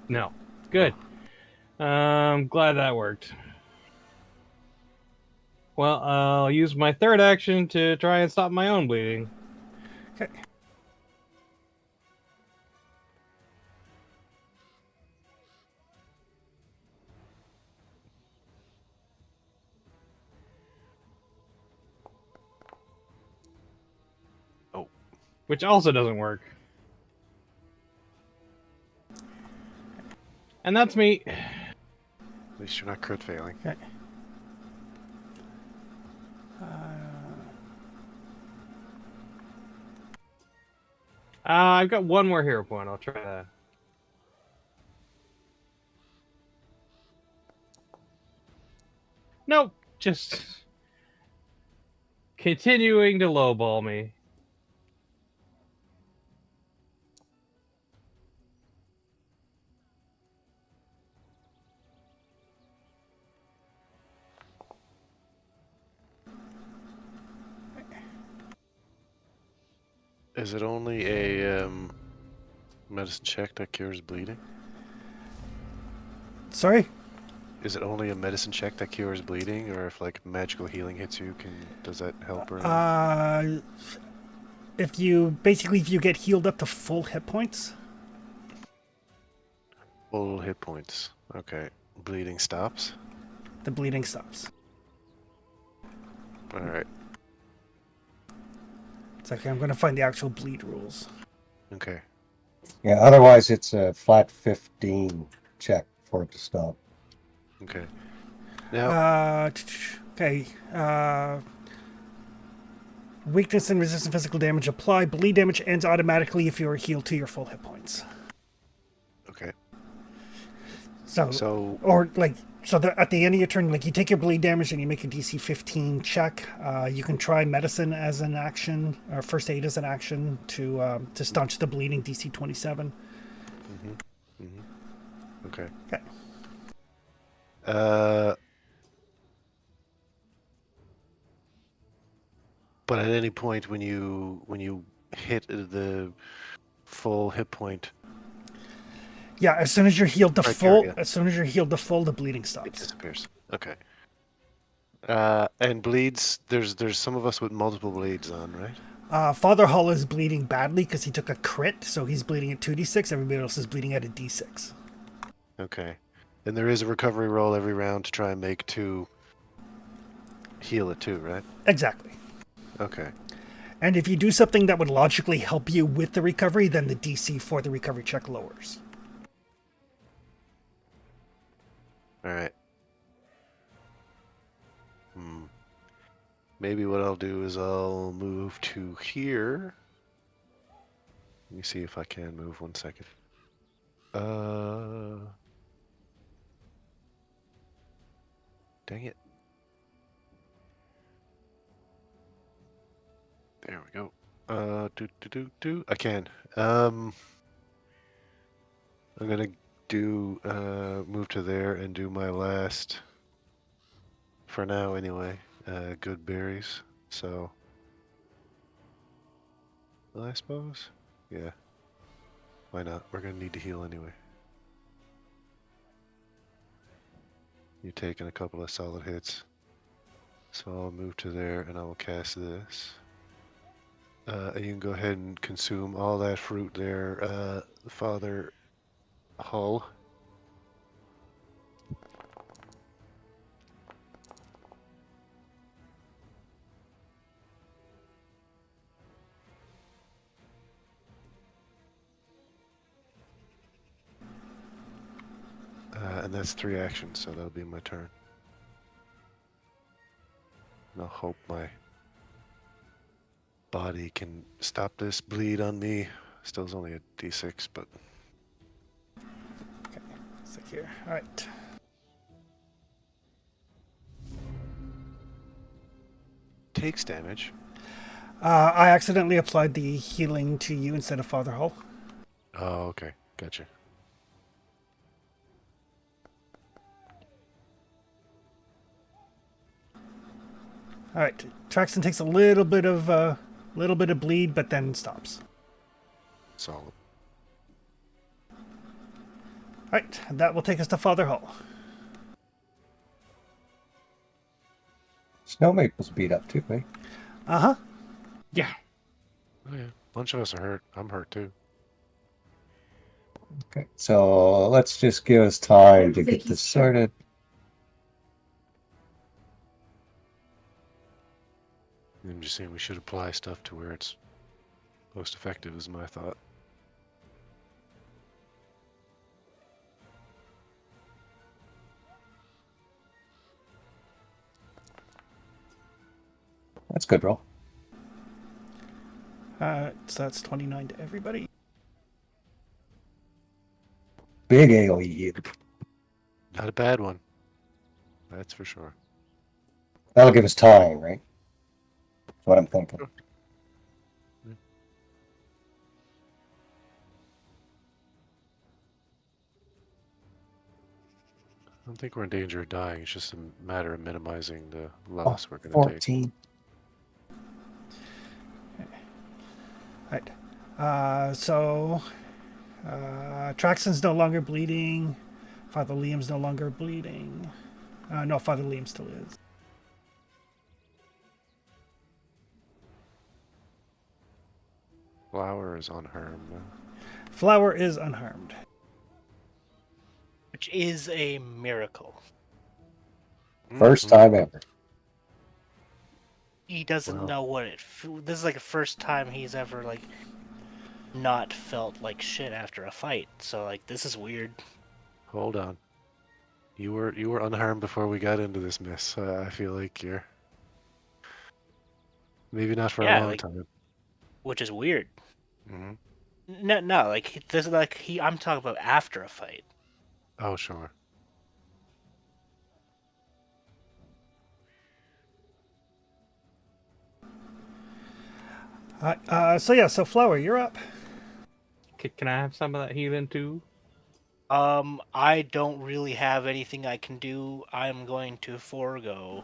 No. Good. Glad that worked. Well, I'll use my third action to try and stop my own bleeding. Okay. Oh, Which also doesn't work. And that's me. at least you're not crit failing. Okay. I've got one more hero point. I'll try that. Nope. Just continuing to lowball me. Is it only a medicine check that cures bleeding? Sorry? Is it only a medicine check that cures bleeding, or if like magical healing hits you, does that help or anything? If you get healed up to full hit points, Full hit points. Okay. Bleeding stops. the bleeding stops. All right. It's okay. I'm going to find the actual bleed rules. Okay. Yeah, otherwise it's a flat 15 check for it to stop. Okay. Now, Okay. Weakness and resistant physical damage apply. Bleed damage ends automatically if you are healed to your full hit points. okay. So at the end of your turn, like you take your bleed damage and you make a DC 15 check. You can try medicine as an action or first aid as an action to staunch the bleeding. DC 27. Okay. Okay. But at any point when you hit the full hit point Yeah, as soon as you're healed to full, criteria, the bleeding it stops. disappears. Okay. And bleeds. There's some of us with multiple bleeds on, right? Father Hull is bleeding badly because he took a crit, so he's bleeding at 2d6. Everybody else is bleeding at a d6. Okay. And there is a recovery roll every round to try and make 2 heal it too, right? Exactly. Okay. And if you do something that would logically help you with the recovery, then the DC for the recovery check lowers. All right. Maybe what I'll do is I'll move to here. Let me see if I can move 1 second. Dang it. There we go. I can. I'm gonna do move to there and do my last. For now, anyway. Good berries. So. Well, I suppose. Yeah. Why not? We're gonna need to heal anyway. You're taking a couple of solid hits. So I'll move to there and I will cast this. You can go ahead and consume all that fruit there, Father Hull. And that's 3 actions, so that'll be my turn. And I'll hope my body can stop this bleed on me. Still is only a d6, but Okay, so here. All right. takes damage. I accidentally applied the healing to you instead of Father Hull. Oh, okay. Gotcha. All right. Traxton takes a little bit of bleed, but then stops. Solid. All right. That will take us to Father Hull. Snowmaple's beat up too, eh? Uh huh. Yeah. Oh, yeah. A bunch of us are hurt. I'm hurt too. Okay, so let's just give us time to get this sorted. I'm just saying we should apply stuff to where it's most effective, is my thought. That's good roll. So that's 29 to everybody. Big AoE. Not a bad one. That's for sure. That'll give us time, right? That's what I'm thinking. I don't think we're in danger of dying. It's just a matter of minimizing the Oh, loss we're going to take. 14. All right. Traxton's no longer bleeding. Father Liam's no longer bleeding. No, Father Liam still is. Flower is unharmed now. Flower is unharmed. Which is a miracle. First Mhm. time ever. He doesn't Wow. know what it. This is like the first time he's ever like not felt like shit after a fight. So like this is weird. Hold on. You were unharmed before we got into this mess. I feel like you're maybe not for a Yeah, long like time. which is weird. Hmm. No, like this is like he. I'm talking about after a fight. Oh, sure. So Flower, you're up. Can I have some of that healing too? I don't really have anything I can do. I'm going to forego.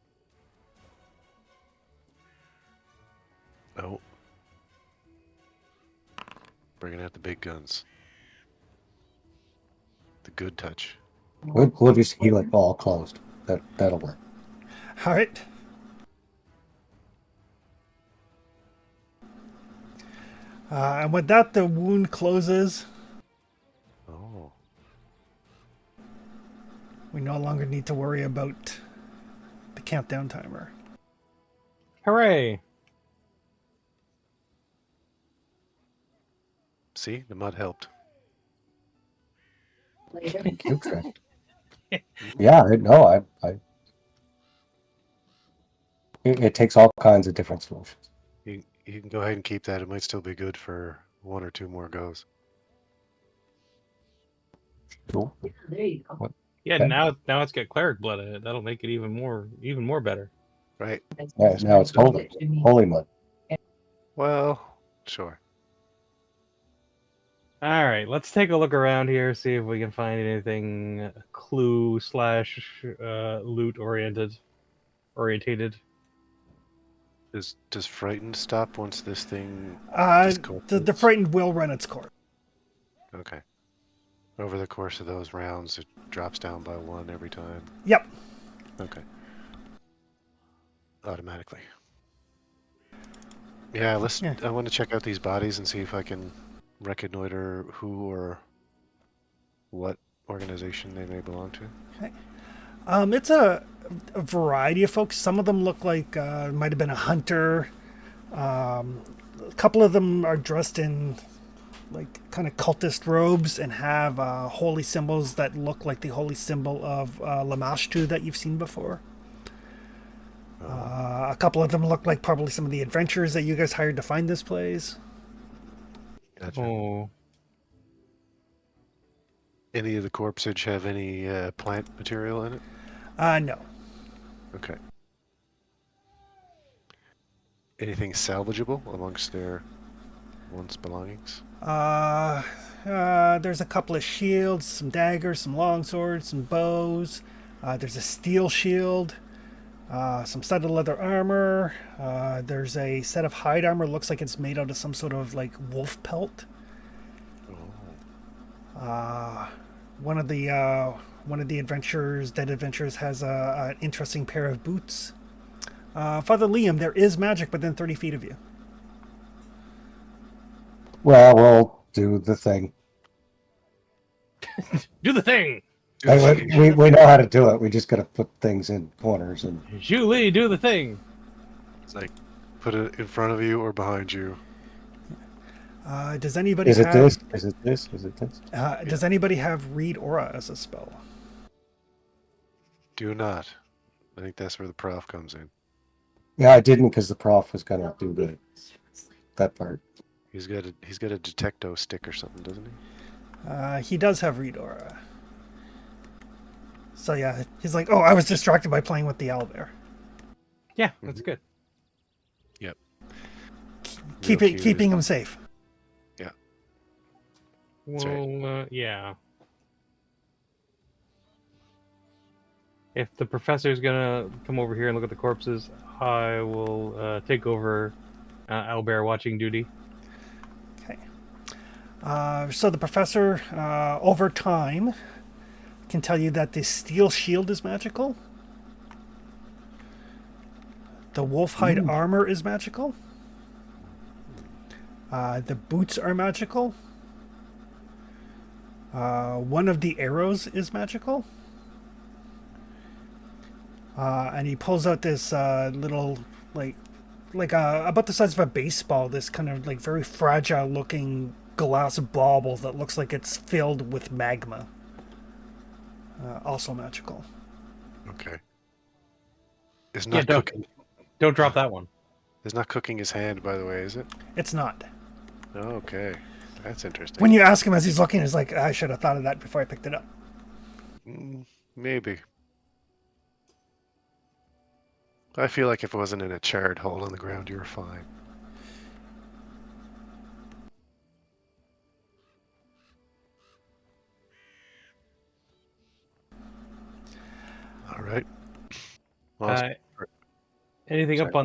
Oh. Bringing out the big guns. The good touch. We'll just heal it all closed. That'll work. All right. And with that, the wound closes. Oh. We no longer need to worry about the countdown timer. Hooray! See, the mud helped. Thank you, Trent. Yeah, it takes all kinds of different solutions. You can go ahead and keep that. It might still be good for 1 or 2 more goes. Cool. Yeah, Okay. now it's got cleric blood in it. That'll make it even more better. Right. Yeah, now it's holy mud. Well, sure. All right, let's take a look around here, see if we can find anything clue slash loot orientated. Does frightened stop once this thing The discords? frightened will run its course. Okay. Over the course of those rounds, it drops down by 1 every time. Yep. Okay. Automatically. Yeah, Yeah. I want to check out these bodies and see if I can reconnoiter who or what organization they may belong to. It's a variety of folks. Some of them look like might have been a hunter. A couple of them are dressed in like kind of cultist robes and have holy symbols that look like the holy symbol of Lamashtu that you've seen before. A couple of them look like probably some of the adventurers that you guys hired to find this place. Gotcha. Oh, Any of the corpsage have any plant material in it? No. Okay. Anything salvageable amongst their once belongings? There's a couple of shields, some daggers, some longswords, some bows. There's a steel shield, some studded leather armor. There's a set of hide armor. Looks like it's made out of some sort of like wolf pelt. Oh. One of the dead adventurers has an interesting pair of boots. Father Liam, there is magic within 30 feet of you. Well, we'll do the thing. do the thing, We know how to do it. We just got to put things in corners and Julie. Do the thing. It's like put it in front of you or behind you. Does anybody is it have? this? Is it this? Is it this? Does anybody have read aura as a spell? Do not. I think that's where the prof comes in. Yeah, I didn't because the prof was gonna do that part. He's got a detecto stick or something, doesn't he? He does have read aura. So yeah, he's like, oh, I was distracted by playing with the owlbear. Yeah, that's good. Yep. Keeping him safe. Yeah. That's right. Well, yeah. If the professor's gonna come over here and look at the corpses, I will take over owlbear watching duty. Okay. So the professor, over time, can tell you that the steel shield is magical. The wolfhide armor is magical. The boots are magical. One of the arrows is magical. And he pulls out this little, like about the size of a baseball, this kind of like very fragile looking glass bauble that looks like it's filled with magma. Also magical. Okay. It's not cooking. Don't drop that one. It's not cooking his hand, by the way, is it? It's not. Okay. That's interesting. When you ask him as he's looking, he's like, I should have thought of that before I picked it up. Maybe. I feel like if it wasn't in a charred hole in the ground, you were fine. All right. Well, Anything Sorry. up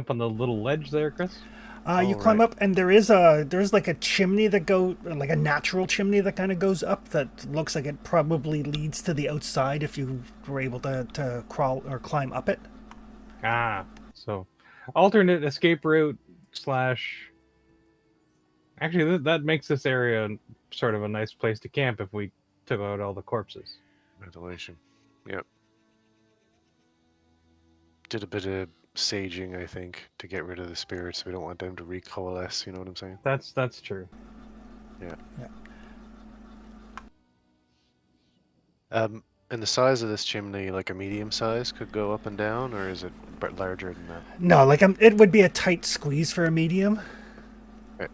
on the little ledge there, Chris? You Oh, climb right. up, and there's like a chimney that like a natural chimney that kind of goes up that looks like it probably leads to the outside if you were able to crawl or climb up it. Ah, so alternate escape route slash. Actually, that makes this area sort of a nice place to camp if we took out all the corpses. Ventilation. Yep. Did a bit of saging, I think, to get rid of the spirits. We don't want them to recoalesce. You know what I'm saying? That's true. Yeah. Yeah. And the size of this chimney, like a medium size, could go up and down, or is it larger than that? No, like it would be a tight squeeze for a medium. Right.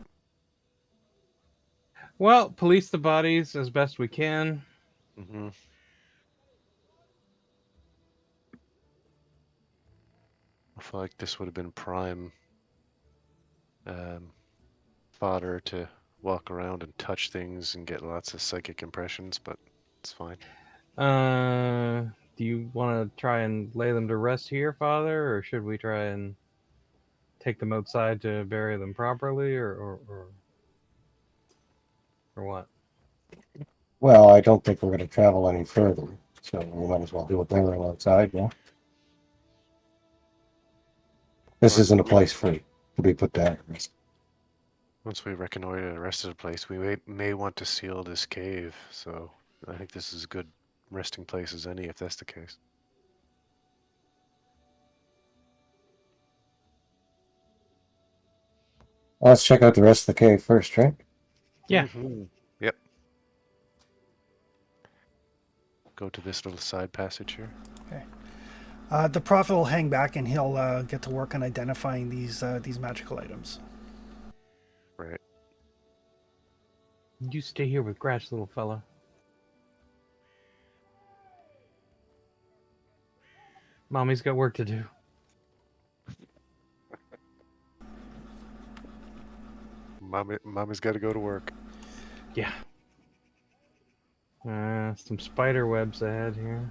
Well, police the bodies as best we can. Mm-hmm. I feel like this would have been prime fodder to walk around and touch things and get lots of psychic impressions, but it's fine. Do you want to try and lay them to rest here, Father, or should we try and take them outside to bury them properly, or what? Well, I don't think we're going to travel any further, so we might as well do it there outside. Yeah, this Once isn't a we, place for to be put down. once we reconnoiter the rest of the place, we may want to seal this cave, so I think this is a good resting place as any if that's the case. Let's check out the rest of the cave first, right? Yeah. Mm-hmm. Yep. Go to this little side passage here. Okay. The prophet will hang back, and he'll get to work on identifying these magical items. Right. You stay here with Gratch, little fella. Mommy's got work to do. Mommy's got to go to work. Yeah. Some spider webs ahead here.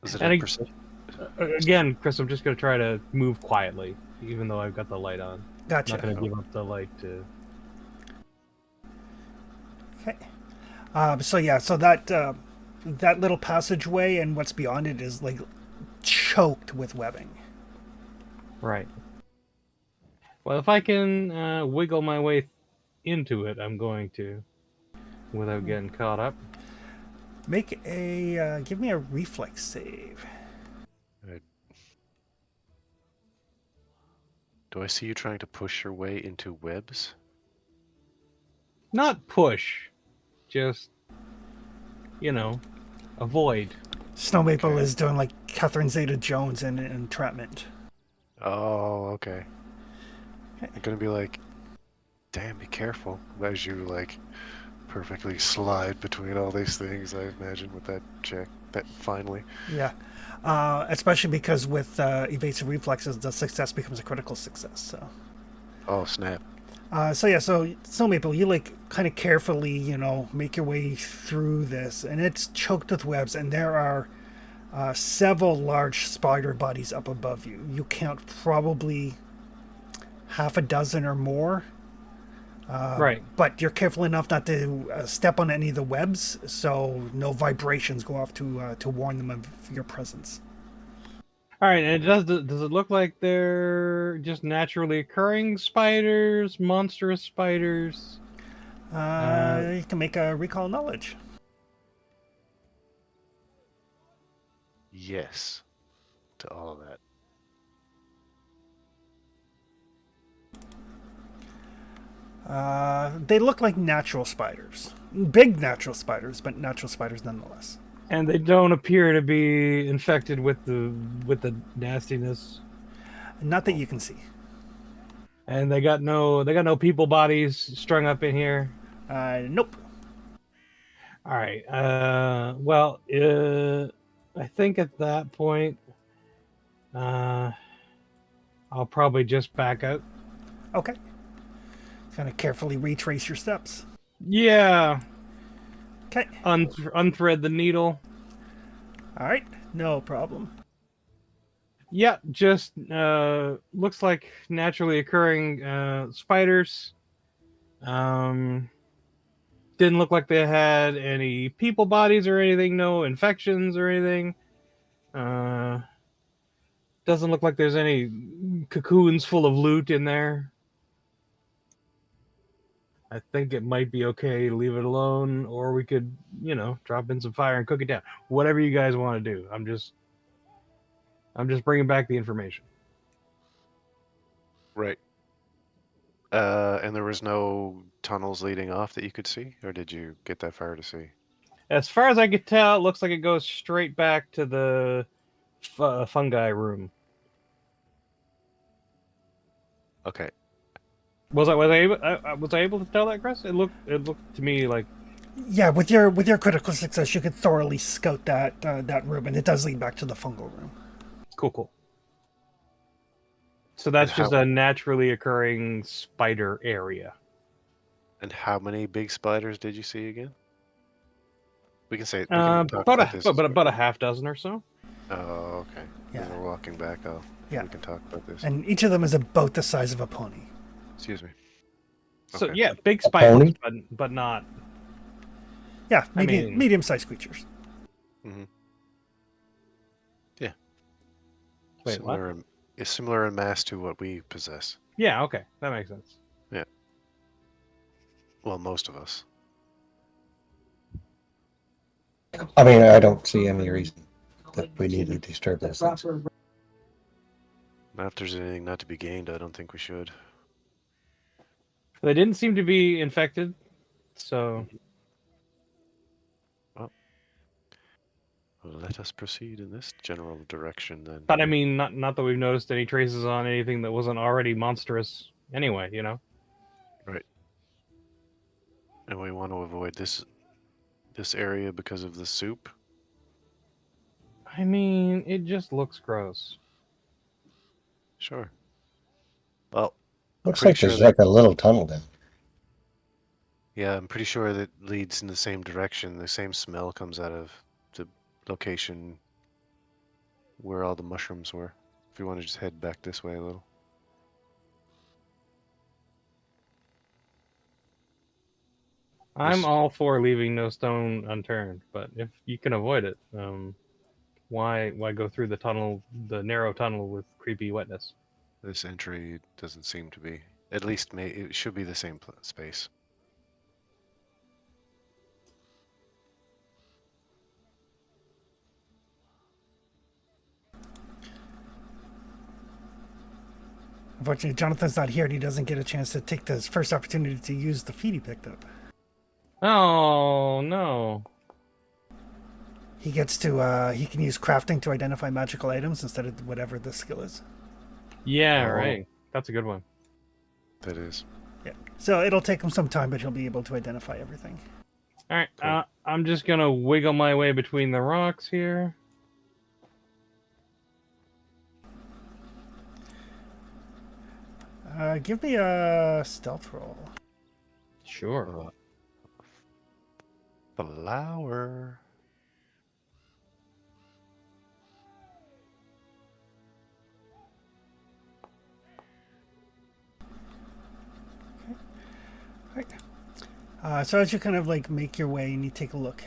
Is it And a I- perception? Again, Chris, I'm just going to try to move quietly, even though I've got the light on. Gotcha. I'm not going to give up the light to... Okay. So that little passageway and what's beyond it is like choked with webbing. Right. Well, if I can wiggle my way into it, I'm going to, without getting caught up. Give me a reflex save. Do I see you trying to push your way into webs? Not push, just, avoid. Snow Maple Okay. is doing like Catherine Zeta-Jones in Entrapment. Oh, okay. I'm gonna be like, damn, be careful as you like perfectly slide between all these things. I imagine with that check, that finally. Yeah. Especially because with evasive reflexes, the success becomes a critical success. So. Oh snap! So Snow Maple, you like kind of carefully, make your way through this, and it's choked with webs, and there are several large spider bodies up above you. You count probably half a dozen or more. Right. But you're careful enough not to step on any of the webs, so no vibrations go off to warn them of your presence. All right, and does it look like they're just naturally occurring spiders, monstrous spiders? You can make a recall knowledge. Yes, to all of that. They look like natural spiders. Big natural spiders, but natural spiders nonetheless. And they don't appear to be infected with the nastiness. Not that you can see. And they got no people bodies strung up in here. Nope. All right. I think at that point, I'll probably just back out. Okay. Kind of carefully retrace your steps. Yeah. Okay. Unthread the needle. All right. No problem. Yeah, just looks like naturally occurring spiders. Didn't look like they had any people bodies or anything, no infections or anything. Doesn't look like there's any cocoons full of loot in there. I think it might be okay to leave it alone, or we could, drop in some fire and cook it down. Whatever you guys want to do. I'm just bringing back the information. Right. And there was no tunnels leading off that you could see, or did you get that far to see? As far as I could tell, it looks like it goes straight back to the fungi room. Okay. Was I able to tell that, Chris? It looked to me like Yeah, with your critical success, you could thoroughly scout that room, and it does lead back to the fungal room. cool. So that's And just how- a naturally occurring spider area. And how many big spiders did you see again? We can say we can talk About about this. about a half dozen or so. Oh, okay. As Yeah. we're walking back, Yeah. we can talk about this. And each of them is about the size of a pony. Excuse me. So Okay. yeah, big pony? spiders, but not. Yeah, I mean- medium-sized creatures. Mm-hmm. Yeah. Wait, what? Is similar in mass to what we possess. Yeah, okay, that makes sense. Well, most of us. I mean, I don't see any reason that we need to disturb this. Not if there's anything not to be gained, I don't think we should. They didn't seem to be infected, so Well, let us proceed in this general direction then. but I mean, not that we've noticed any traces on anything that wasn't already monstrous anyway. Right. And we want to avoid this area because of the soup. I mean, it just looks gross. Sure. Well, Looks pretty like sure there's that- like a little tunnel down. yeah, I'm pretty sure that leads in the same direction. The same smell comes out of the location where all the mushrooms were. If you want to just head back this way a little. I'm Yes. all for leaving no stone unturned, but if you can avoid it, why go through the narrow tunnel with creepy wetness? This entry doesn't seem to be. At least it should be the same space. Unfortunately, Jonathan's not here, and he doesn't get a chance to take this first opportunity to use the feed he picked up. Oh no! He gets to he can use crafting to identify magical items instead of whatever the skill is. Yeah, Oh. right. That's a good one. That is. Yeah. So it'll take him some time, but he'll be able to identify everything. All right, Cool. I'm just gonna wiggle my way between the rocks here. Give me a stealth roll. Sure. Flower. So as you kind of like make your way and you take a look,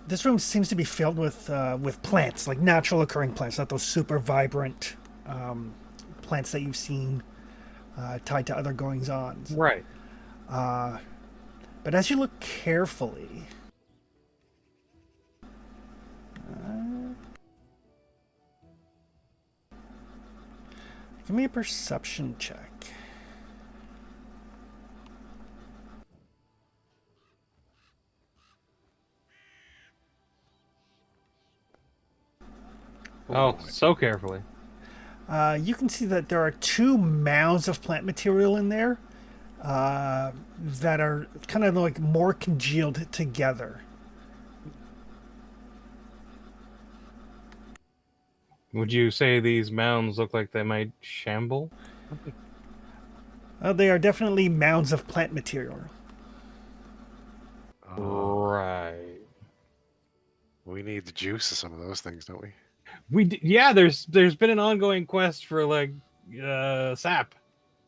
this room seems to be filled with plants, like natural occurring plants, not those super vibrant plants that you've seen tied to other goings on. Right. But as you look carefully, give me a perception check. Oh, so carefully. You can see that there are two mounds of plant material in there that are kind of like more congealed together. Would you say these mounds look like they might shamble? They are definitely mounds of plant material. Oh, Right. we need the juice of some of those things, don't we? Yeah, there's been an ongoing quest for like sap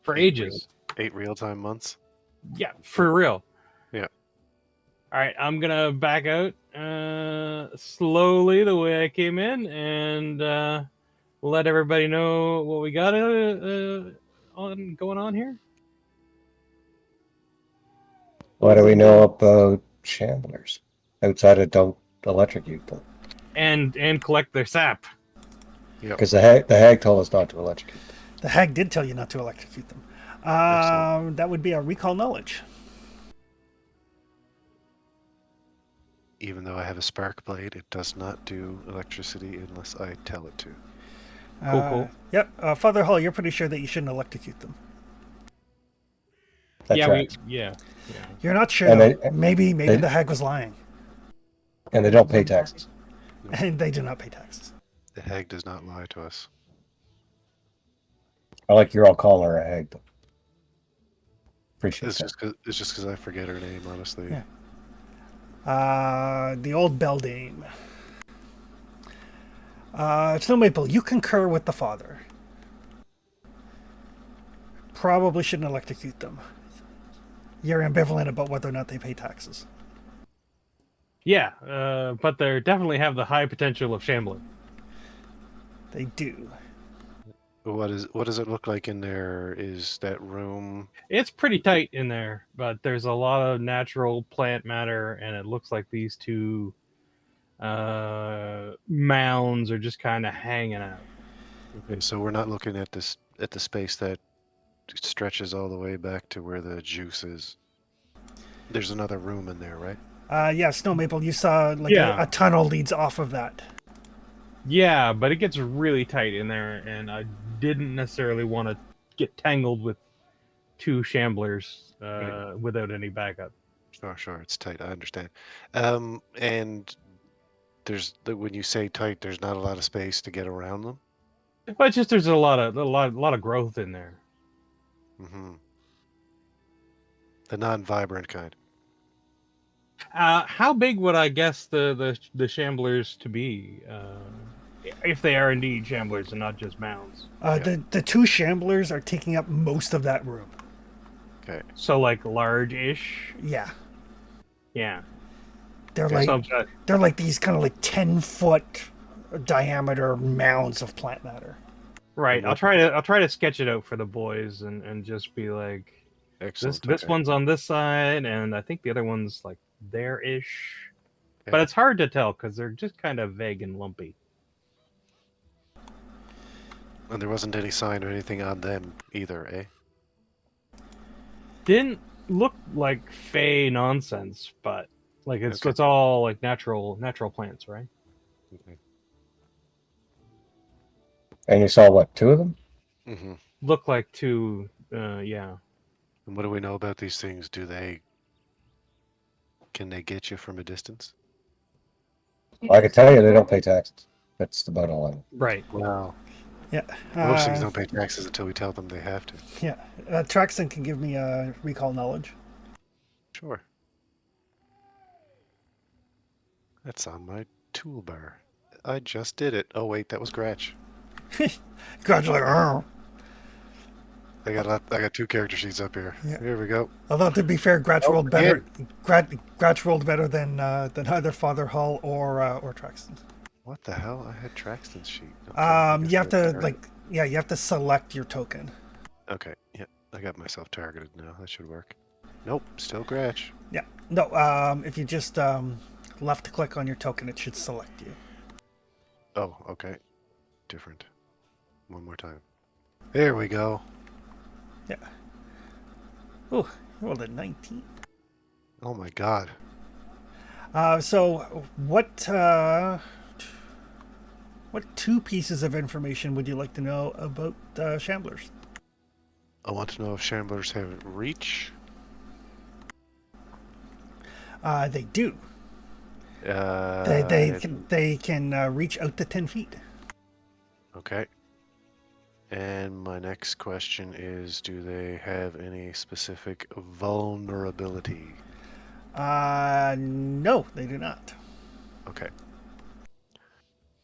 for 8 real, ages. 8 real-time months. Yeah, for real. Yeah. All right, I'm gonna back out slowly the way I came in, and let everybody know what we got on going on here. What do we know about shamblers? Outside of don't electrocute them. And collect their sap. Yep. Because the hag told us not to electrocute them. The hag did tell you not to electrocute them. Excellent. That would be a recall knowledge. Even though I have a spark blade, it does not do electricity unless I tell it to. Cool. Yep. Father Hall, you're pretty sure that you shouldn't electrocute them. That Yeah, tracks. yeah. You're not sure. And Though. they- Maybe they- the hag was lying, And they don't pay taxes. and they do not pay taxes. The hag does not lie to us. I like you're all calling her a hag. But appreciate It's that. just because I forget her name, honestly. Yeah. The old beldame. Snow Maple, you concur with the father. Probably shouldn't electrocute them. You're ambivalent about whether or not they pay taxes. Yeah, but they definitely have the high potential of shambling. They do. What does it look like in there? Is that room? It's pretty tight in there, but there's a lot of natural plant matter, and it looks like these two mounds are just kind of hanging out. Okay, so we're not looking at the space that stretches all the way back to where the juice is. There's another room in there, right? Yeah, Snow Maple, you saw like Yeah. a tunnel leads off of that. Yeah, but it gets really tight in there, and I didn't necessarily want to get tangled with two shamblers without any backup. Sure, it's tight. I understand. And when you say tight, there's not a lot of space to get around them. But it's just there's a lot of growth in there. Mm-hmm. The non-vibrant kind. How big would I guess the shamblers to be, if they are indeed shamblers and not just mounds? The two shamblers are taking up most of that room. Okay. So like large-ish. Yeah, Yeah. they're Okay. like they're like these kind of like 10-foot diameter mounds of plant matter. Right. I'll try to sketch it out for the boys and just be like, Excellent. this okay. one's on this side, and I think the other one's like there-ish. Okay. But it's hard to tell because they're just kind of vague and lumpy. And there wasn't any sign or anything on them either, eh? Didn't look like fey nonsense, but like it's Okay. all like natural plants, right? Okay. And you saw what, 2 of them? Mm-hmm. Look like two, yeah. And what do we know about these things? Can they get you from a distance? Well, I can tell you they don't pay taxes. That's about all I know. Right. Wow. Yeah. Most things don't pay taxes until we tell them they have to. Yeah. Traxon can give me a recall knowledge. Sure. That's on my toolbar. I just did it. Oh wait, that was Gratch. God's like, oh. I got 2 character sheets up here. Yeah. Here we go. Although to be fair, Gratch Oh, rolled better. Gratch rolled better than either Father Hull or Traxton. What the hell? I had Traxton's sheet. Okay, I guess You have that's to right. you have to select your token. Okay, yeah, I got myself targeted now. That should work. Nope, still Gratch. Yeah. No. If you just left click on your token, it should select you. Oh, okay. Different. One more time. There we go. Yeah. Oh, you rolled a 19. Oh my god. So what 2 pieces of information would you like to know about Shamblers? I want to know if Shamblers have reach. They do. Uh, They can reach out to 10 feet. Okay. And my next question is, do they have any specific vulnerability? No, they do not. Okay.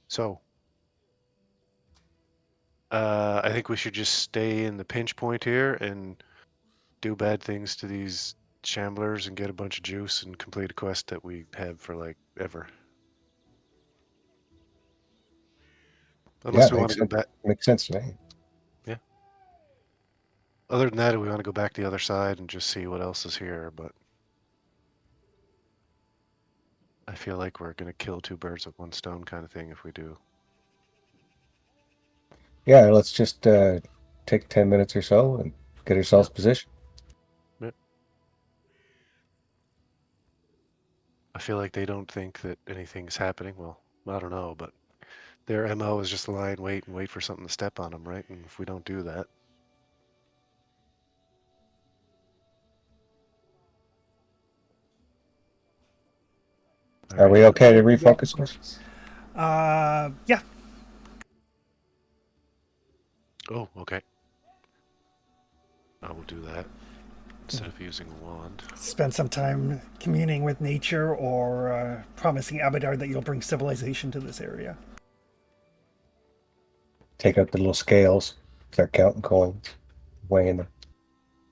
So, I think we should just stay in the pinch point here and do bad things to these shamblers and get a bunch of juice and complete a quest that we have for like ever. Unless we want to go back. Makes sense to me. Yeah. Other than that, we want to go back the other side and just see what else is here, but I feel like we're going to kill two birds with one stone kind of thing if we do. Yeah, let's just take 10 minutes or so and get ourselves positioned. I feel like they don't think that anything's happening. Well, I don't know, but their MO is just lie in wait and wait for something to step on them, right? And if we don't do that, Are we okay to refocus? Yeah. Oh, okay. I will do that instead of using a wand. Spend some time communing with nature or promising Abadar that you'll bring civilization to this area. Take out the little scales, start counting coins, weighing them.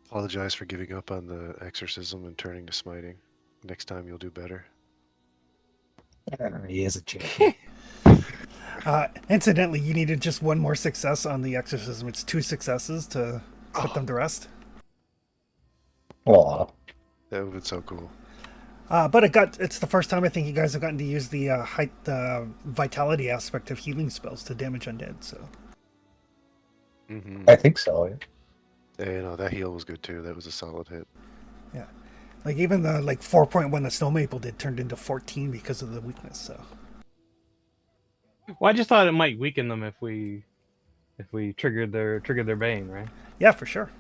Apologize for giving up on the exorcism and turning to smiting. Next time you'll do better. He is a champion. Incidentally, you needed just one more success on the exorcism. It's 2 successes to put them to rest. Aw. That would have been so cool. But it's the first time I think you guys have gotten to use the vitality aspect of healing spells to damage undead. So I think so. Yeah. Yeah, no, that heal was good too. That was a solid hit. yeah, like even the 4.1 that Snow Maple did turned into 14 because of the weakness. So Well, I just thought it might weaken them if we triggered their bane, right? yeah, for sure.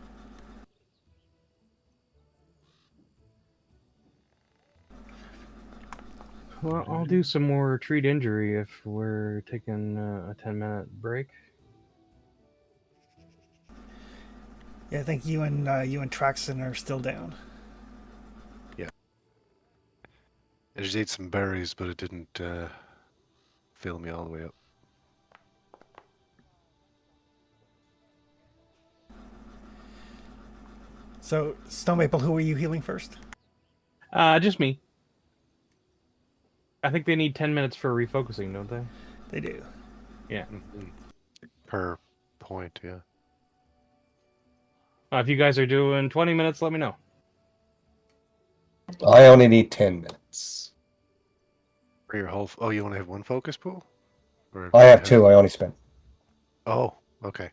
Well, I'll do some more treat injury if we're taking a 10-minute break. Yeah, I think you and Traxon are still down. Yeah. I just ate some berries, but it didn't fill me all the way up. So Snow Maple, who are you healing first? Just me. I think they need 10 minutes for refocusing, don't they? They do. Yeah. Per point, yeah. If you guys are doing 20 minutes, let me know. I only need 10 minutes. For your whole... Oh, you only have one focus pool? Or I have 2. I only spent. Oh, okay.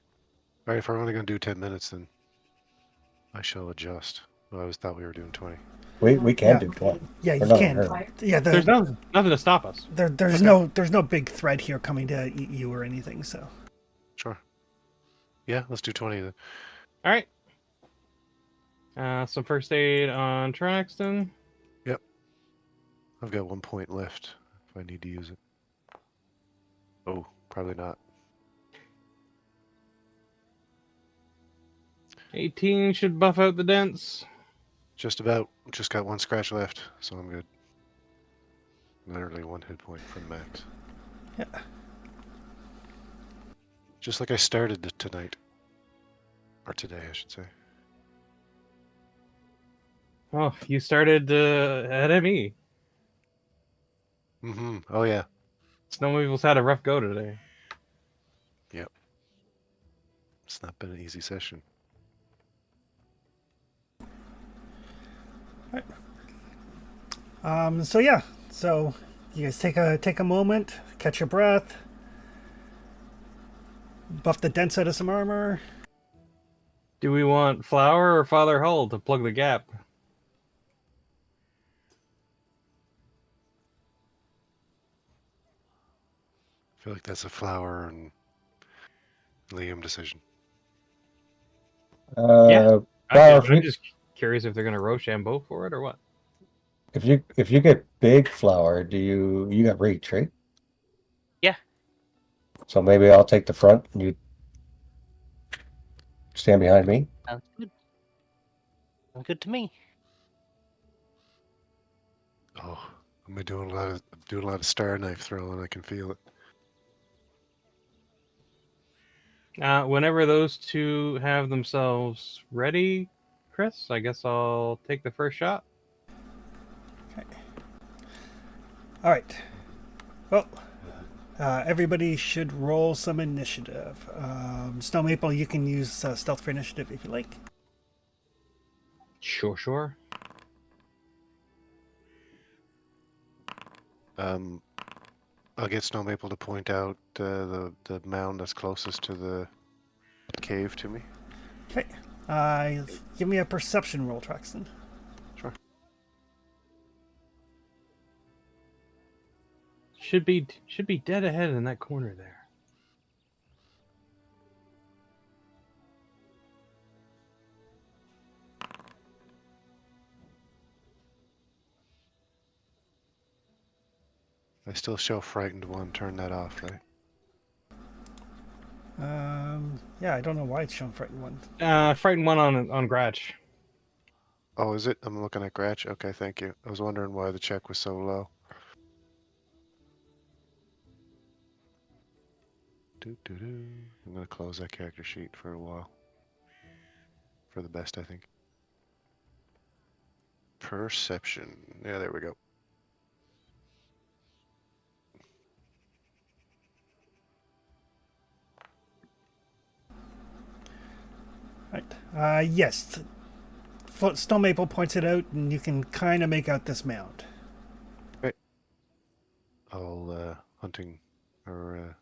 Alright, if we're only going to do 10 minutes, then I shall adjust. I always thought we were doing 20. We can do 20. Yeah, you not can. hurt. Yeah, There's nothing to stop us. there's no big threat here coming to eat you or anything. So Sure. Yeah, let's do 20 then. All right. Some first aid on Traxton. Yep. I've got 1 point left if I need to use it. Oh, probably not. 18 should buff out the dents. Just about. Just got 1 scratch left, so I'm good. Literally 1 hit point from max. yeah. Just like I started tonight. Or today, I should say. Oh, you started ahead of me. Oh, yeah. Snow Maple's had a rough go today. Yep. It's not been an easy session. So yeah. So you guys take a moment, catch your breath, buff the dents out of some armor. Do we want Flower or Father Hull to plug the gap? I feel like that's a Flower and Liam decision. Yeah. Well, I'm just curious if they're going to Rochambeau for it or what. if you get big flower, you got reach, right? Yeah. So maybe I'll take the front and you stand behind me. Sounds good. Sounds good to me. Oh, I'm doing a lot of star knife throwing. I can feel it. Whenever those two have themselves ready, Chris, I guess I'll take the first shot. All right. Well, everybody should roll some initiative. Snow Maple, you can use stealth for initiative if you like. Sure. I'll get Snow Maple to point out the mound that's closest to the cave to me. Okay. Give me a perception roll, Traxton. Sure. Should be dead ahead in that corner there. I still show frightened one. Turn that off, right? Yeah, I don't know why it's showing frightened one. Frightened one on Gratch. Oh, is it? I'm looking at Gratch. Okay, thank you. I was wondering why the check was so low. I'm gonna close that character sheet for a while. For the best, I think. Perception. Yeah, there we go. Right. Yes. Snow Maple points it out, and you can kind of make out this mound. Okay. I'll hunting or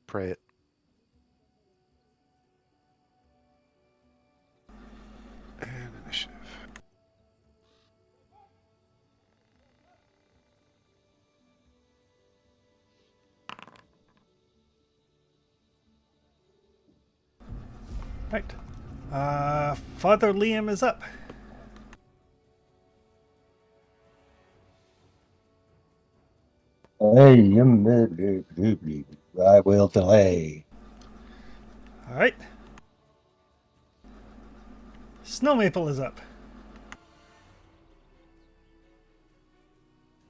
pray it. And initiative. Right. Father Liam is up. I will delay. All right. Snow Maple is up.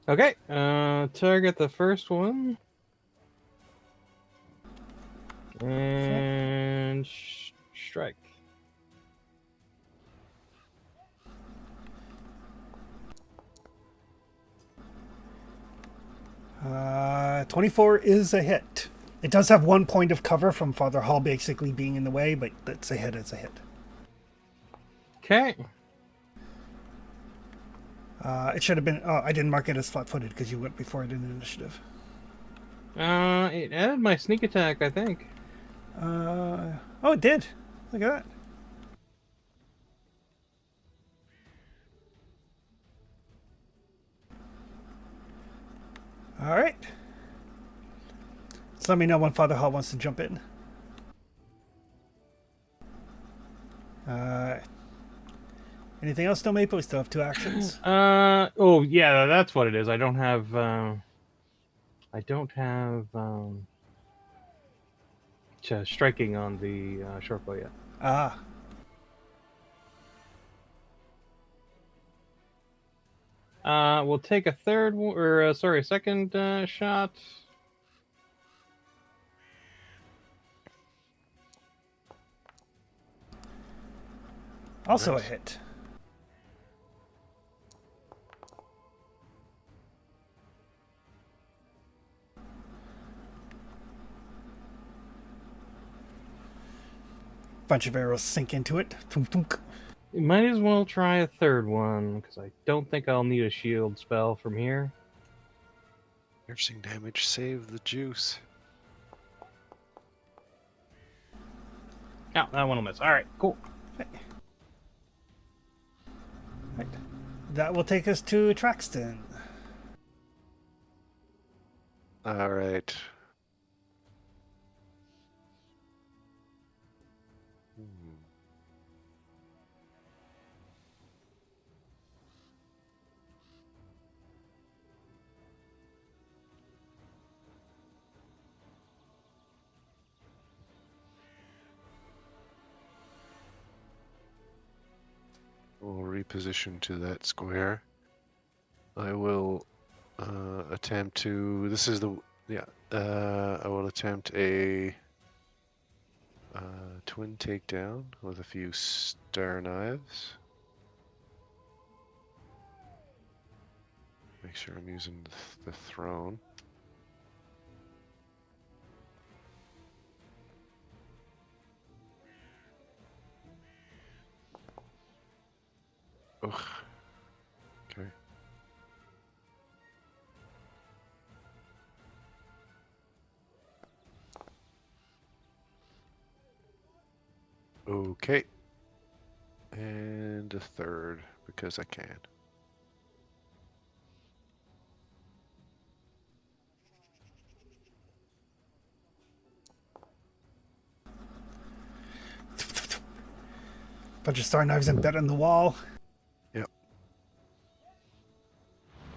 Okay. Target the first one. And strike. Uh, 24 is a hit. It does have 1 point of cover from Father Hall basically being in the way, but that's a hit. It's a hit. Okay. It should have been. Oh, I didn't mark it as flat-footed because you went before it in initiative. It added my sneak attack, I think. Oh, it did. Look at that. All right. So let me know when Father Hall wants to jump in. Anything else, Snow Maple? We still have 2 actions. Oh yeah, that's what it is. I don't have striking on the short bow yet. Ah. We'll take a second shot. Also Nice. a hit. Bunch of arrows sink into it. Thunk, thunk. You might as well try a third one because I don't think I'll need a shield spell from here. Piercing damage. Save the juice. Oh, that one will miss. All right, cool. Right. That will take us to Traxton. All right. We'll reposition to that square. I will attempt to. This is the. Yeah. I will attempt a Twin takedown with a few star knives. Make sure I'm using the throne. Ugh. Okay. Okay. And a third, because I can. Bunch of star knives embedded in the wall. Yep.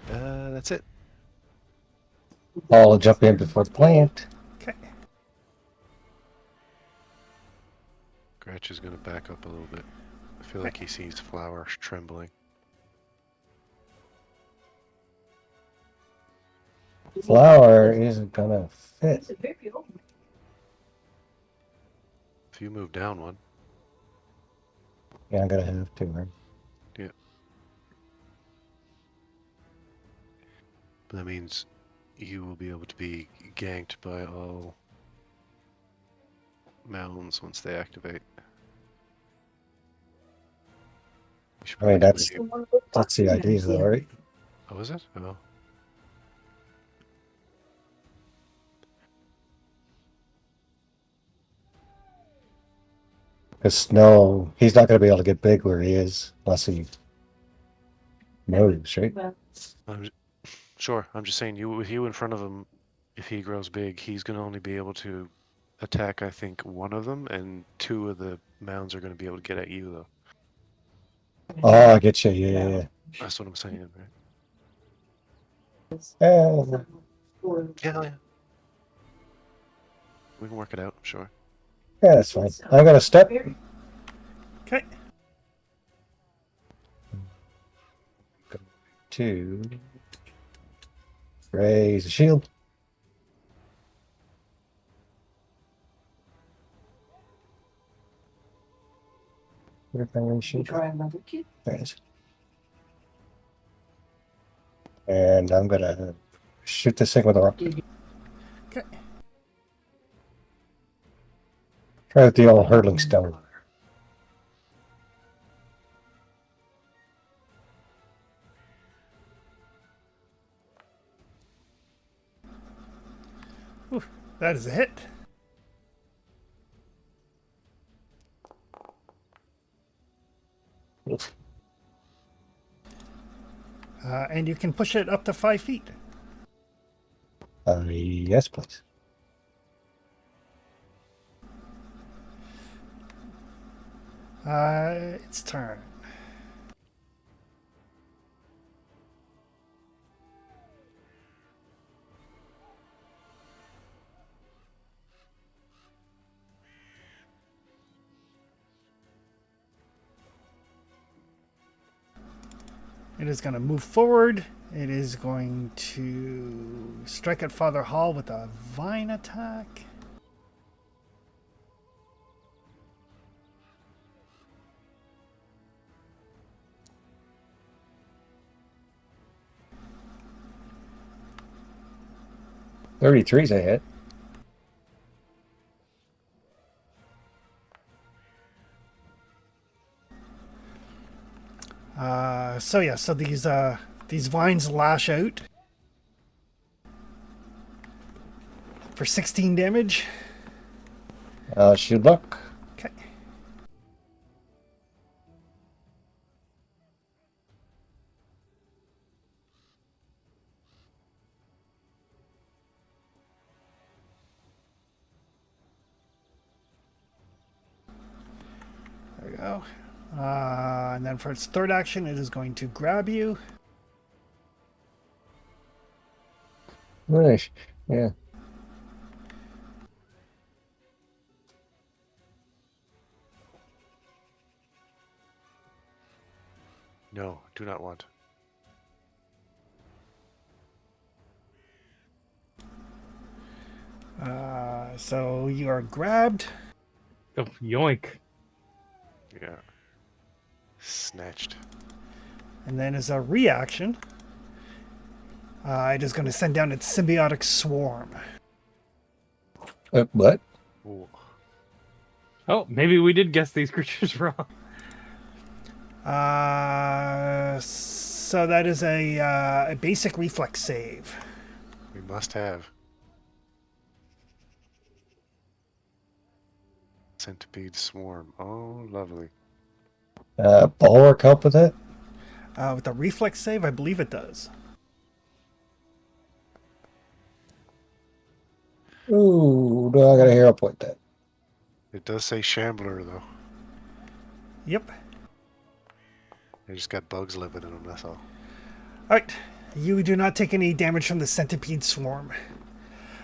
That's it. I'll jump in before the plant. Okay. Gretch is going to back up a little bit. I feel Okay. like he sees flowers trembling. Flower isn't gonna fit. If you move down one, Yeah, I'm gonna have to. Right? that means you will be able to be ganked by all mounds once they activate. You should I mean, probably come in here. that's the idea, though, right? Oh, is it? Oh. Because Snow, he's not gonna be able to get big where he is unless he moves, right? Sure, I'm just saying, with you in front of him, if he grows big, he's going to only be able to attack, I think, one of them, and two of the mounds are going to be able to get at you, though. Oh, I get you. Yeah. That's what I'm saying, right? Yeah. Yeah. We can work it out, I'm sure. Yeah, that's fine. I'm gonna step. Okay. To raise a shield. Where'd my raise shield go? There it is. And I'm gonna shoot this thing with a rock. Okay. Try with the old hurtling stone. That is a hit. And you can push it up to 5 feet. Yes, please. Its turn. It is going to move forward. It is going to strike at Father Hall with a vine attack. $33's a hit. So these vines lash out for 16 damage. Shield luck. Okay. There we go. And then for its third action, it is going to grab you. Nice. Yeah. No, do not want. So you are grabbed. Oh, yoink. Yeah. Snatched. And then as a reaction, it is going to send down its symbiotic swarm. What? Ooh. Oh, maybe we did guess these creatures wrong. So that is a basic reflex save. We must have. Centipede swarm. Oh, lovely. Bulwark help with it? With the reflex save, I believe it does. Ooh, no, I got a hero point then. It does say shambler, though. Yep. They just got bugs living in them, that's all. Alright. You do not take any damage from the centipede swarm.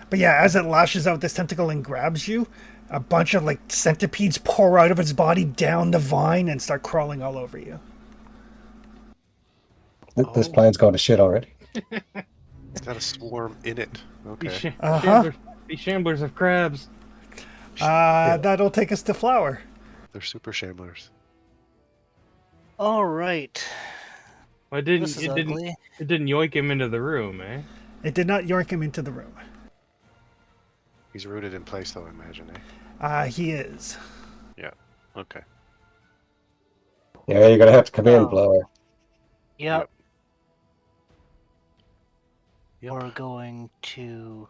But yeah, as it lashes out this tentacle and grabs you, a bunch of like centipedes pour out of its body down the vine and start crawling all over you. This Oh. plan's going to shit already. It's got a swarm in it. These, Okay. shamblers, these shamblers have crabs. That'll take us to Flower. They're super shamblers. All right. Well, it didn't. This is It didn't. ugly. It didn't yoink him into the room, eh? It did not yoink him into the room. He's rooted in place, though, I imagine, eh? He is. Yeah. Okay. Yeah, you're going to have to come in, Oh. Blower. Yep. Yep. We're going to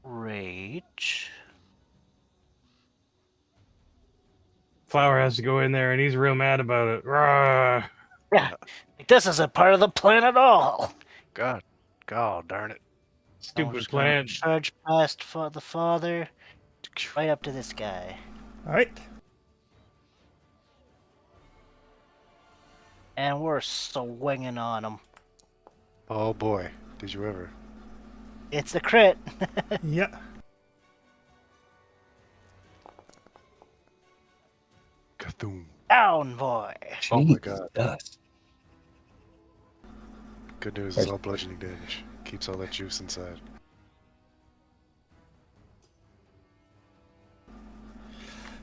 rage. Flower has to go in there, and he's real mad about it. Rawr. Yeah. This isn't part of the plan at all. God. God darn it. I'm Stupid just gonna plan. Charge past for the father, right up to this guy. Alright. And we're swinging on him. Oh boy. Did you ever? It's a crit. Yeah. Kathum. Down, boy. Oh my Jesus, God. dust. Good news is all bludgeoning damage. Keeps all that juice inside.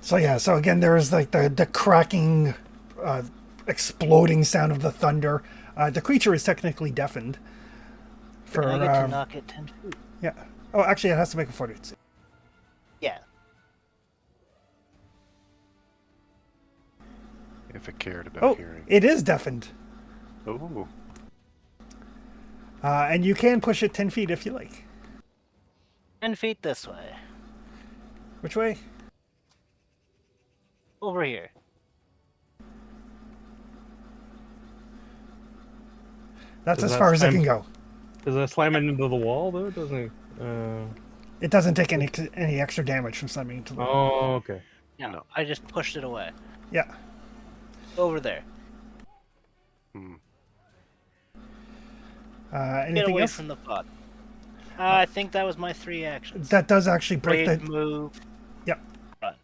So yeah, so again, there is like the cracking, exploding sound of the thunder. The creature is technically deafened. For I get to knock it 10 feet. yeah. Oh, actually, it has to make a fortitude save. Yeah. If it cared about Oh, hearing. it is deafened. Oh. And you can push it 10 feet if you like. 10 feet this way. Which way? Over here. That's Does as that far as it slam- can go. Does that slam it into the wall though? Doesn't it? It doesn't take any extra damage from slamming into the wall. Oh, okay. No, No. I just pushed it away. Yeah. Over there. Hmm. Get Anything away else? from the pot. I think that was my 3 actions. That does actually break Raid, the... move. Yep.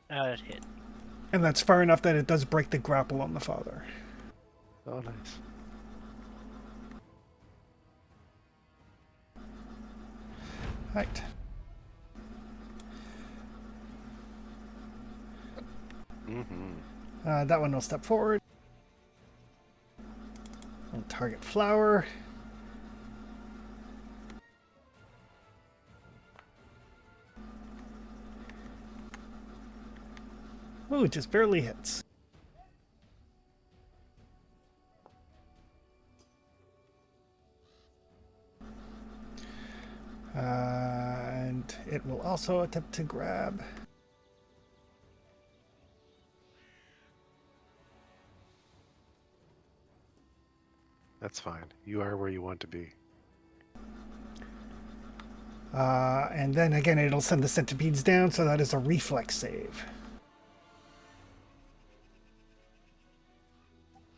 Hit. And that's far enough that it does break the grapple on the father. Oh, nice. Right. Mm-hmm. That one will step forward. And target Flower. Ooh, it just barely hits. And it will also attempt to grab. That's fine. You are where you want to be. And then again, it'll send the centipedes down, so that is a reflex save.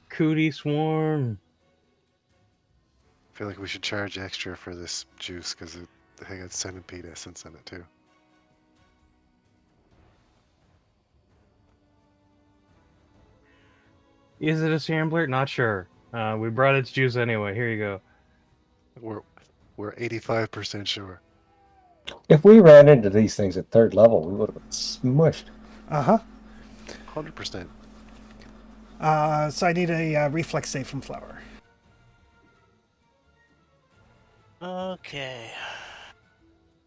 Cootie swarm. I feel like we should charge extra for this juice because it got centipede essence in it too. Is it a shambler? Not sure. We brought its juice anyway. Here you go. We're 85% sure. If we ran into these things at 3rd level, we would have been smushed. Uh-huh. 100%. So I need a reflex save from Flower. Okay.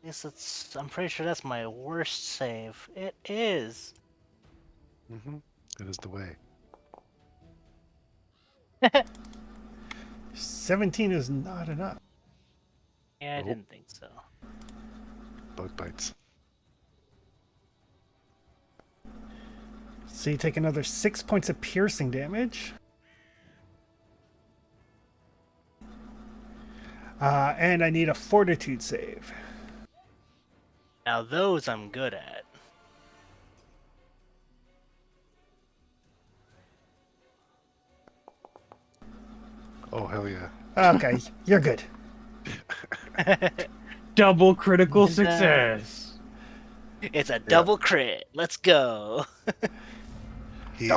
Guess it's. I'm pretty sure that's my worst save. It is. Mm-hmm. It is the way. 17 is not enough. Yeah, I Oh. didn't think so. Bug bites. So you take another 6 points of piercing damage. And I need a fortitude save. Now those I'm good at. Oh, hell yeah. Okay, you're good. Double critical And, success. It's a double crit. Let's go. He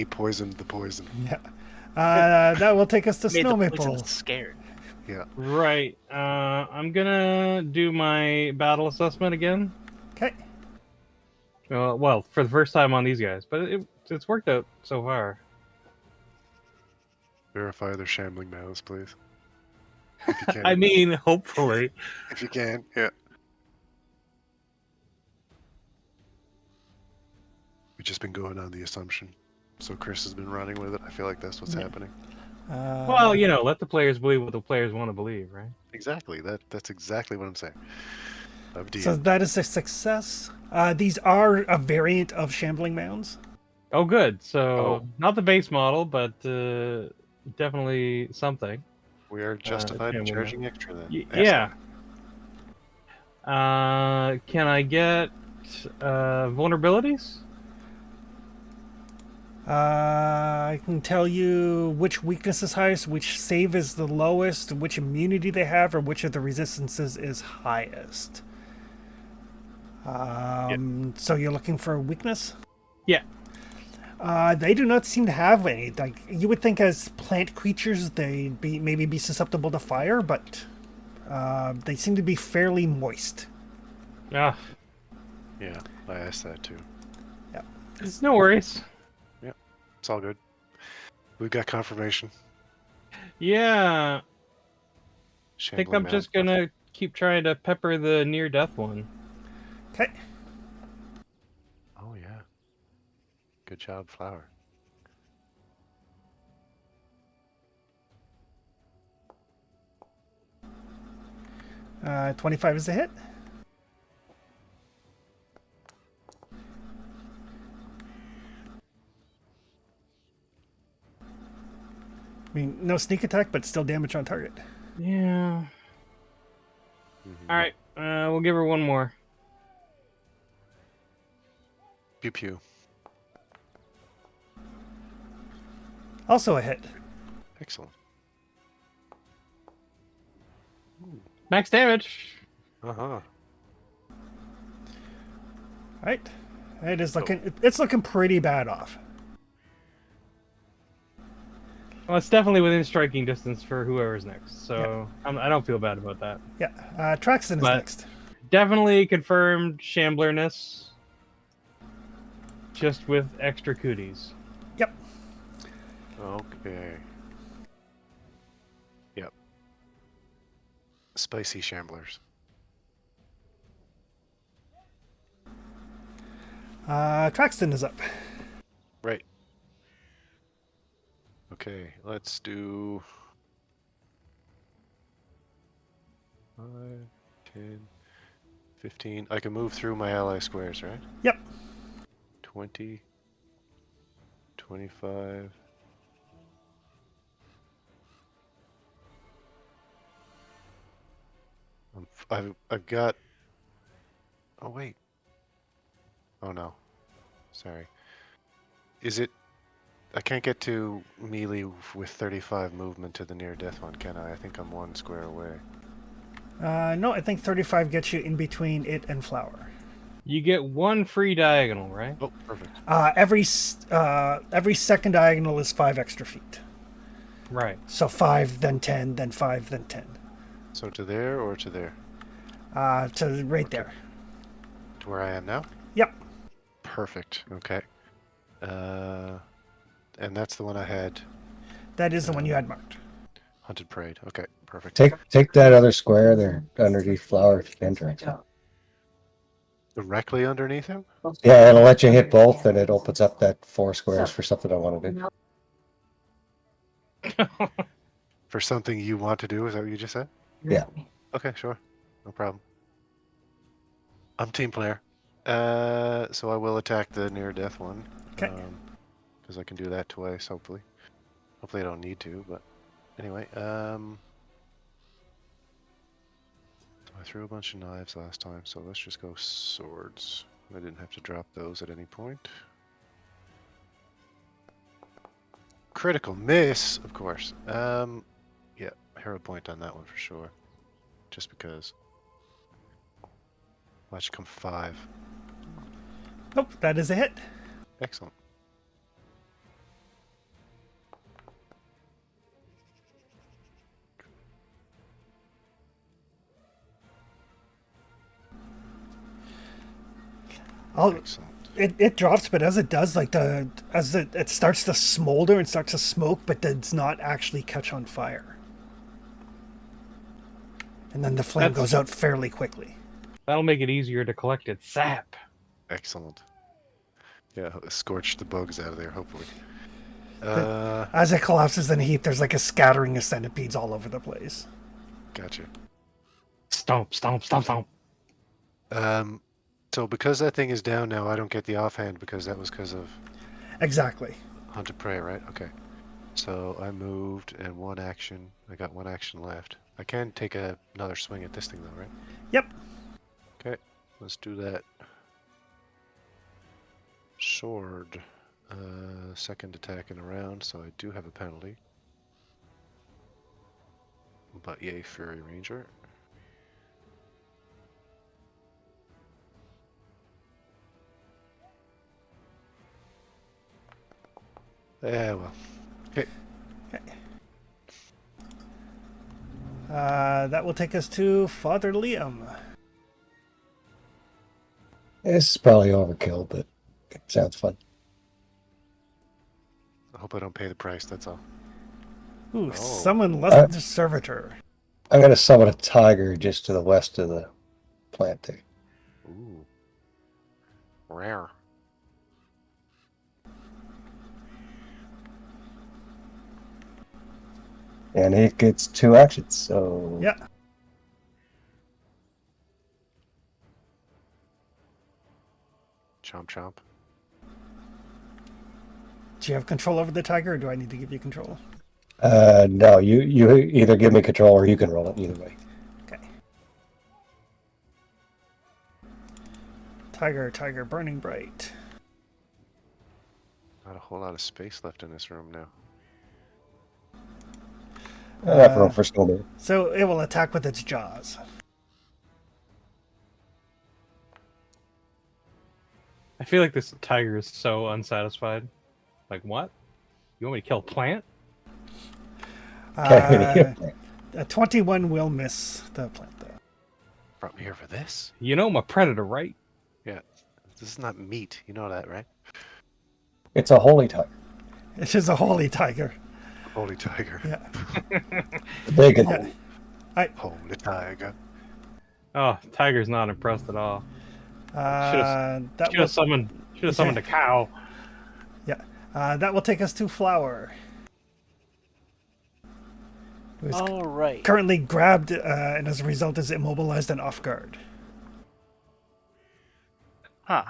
poisoned the poison. Yeah. That will take us to Made Snow the poison Maple. scared. Yeah. Right. I'm gonna do my battle assessment again. Okay. Well, for the first time on these guys, but it's worked out so far. Verify their shambling mouths, please. If you can. I mean, hopefully. If you can, yeah. We've just been going on the assumption. So Chris has been running with it. I feel like that's what's happening. Well, let the players believe what the players want to believe, right? Exactly. That's exactly what I'm saying. So that is a success. These are a variant of Shambling Mounds. Oh, good. So Oh. not the base model, but definitely something. We are justified in shambling charging extra then. Yeah. Can I get vulnerabilities? I can tell you which weakness is highest, which save is the lowest, which immunity they have, or which of the resistances is highest. So you're looking for a weakness? Yeah. They do not seem to have any. Like you would think, as plant creatures, they'd maybe be susceptible to fire, but they seem to be fairly moist. Ah, Yeah, I asked that too. Yeah. no worries. It's all good. We've got confirmation. Yeah. I think Shambling I'm Mound. just gonna keep trying to pepper the near-death one. Okay. Oh yeah. Good job, Flower. Uh, 25 is a hit. I mean, no sneak attack, but still damage on target. Yeah. Mhm. All right. We'll give her one more. Pew pew. Also a hit. Excellent. Max damage. Uh-huh. Right. It is looking. It's looking pretty bad off. Well, it's definitely within striking distance for whoever's next, so I don't feel bad about that. Yeah. Traxton is But- next. Definitely confirmed shamblerness, just with extra cooties. Yep. Okay. Yep. Spicy shamblers. Traxton is up. Right. Okay, let's do 5, 10, 15. I can move through my ally squares, right? Yep. 20, 25. I've got. Oh wait. Oh no. Sorry. Is it? I can't get to melee with 35 movement to the near death one, can I? I think I'm 1 square away. No, I think 35 gets you in between it and Flower. You get one free diagonal, right? Oh, perfect. Every second diagonal is 5 extra feet. Right. So 5, then 10, then 5, then 10. So to there or to there? To right Okay. there. To where I am now? Yep. Perfect. Okay. And that's the one I had That is the one you had marked. hunted prayed. Okay, perfect. Take that other square there underneath flower if you can, Drake. Directly underneath him? Yeah, it'll let you hit both, and it opens up that 4 squares for something I want to do. For something you want to do, is that what you just said? Yeah. Okay, sure. No problem. I'm team player. So I will attack the near death one. Okay. Because I can do that twice, hopefully. Hopefully I don't need to, but anyway, so I threw a bunch of knives last time, so let's just go swords. I didn't have to drop those at any point. Critical miss, of course. Yeah, hero point on that one for sure. Just because. Watch come 5. Oh, that is a hit. Excellent. Excellent. It drops, but as it does, like it starts to smolder and starts to smoke, but does not actually catch on fire. And then the flame goes out fairly quickly. That'll make it easier to collect its sap. Excellent. Yeah, scorch the bugs out of there, hopefully. As it collapses in a heap, there's like a scattering of centipedes all over the place. Gotcha. Stomp, stomp, stomp, stomp. So because that thing is down now, I don't get the offhand because that was because of Exactly. Hunt and Prey, right? Okay. So I moved and one action. I got one action left. I can take another swing at this thing though, right? Yep. Okay, let's do that. Sword. Second attack in a round, so I do have a penalty. But yay, Fury Ranger. Yeah, well. Okay. That will take us to Father Liam. This is probably overkill, but it sounds fun. I hope I don't pay the price, that's all. Ooh, Oh. summon Lesser Servitor. I'm going to summon a tiger just to the west of the plant there. Ooh. Rare. And it gets 2 actions, so... Yeah. Chomp chomp. Do you have control over the tiger, or do I need to give you control? No, you either give me control or you can roll it, either way. Okay. Tiger, burning bright. Not a whole lot of space left in this room now. Enough room for snowman. So it will attack with its jaws. I feel like this tiger is so unsatisfied. Like, what? You want me to kill a plant? Okay. A 21 will miss the plant, though. Brought me here for this? You know I'm a predator, right? Yeah. This is not meat. You know that, right? It's a holy tiger. It is a holy tiger. Holy tiger. Yeah. Big and Yeah. Holy tiger. Oh, tiger's not impressed at all. That Should will have summoned a cow. that will take us to Flower. Who is All right. currently grabbed and as a result is immobilized and off guard. Huh.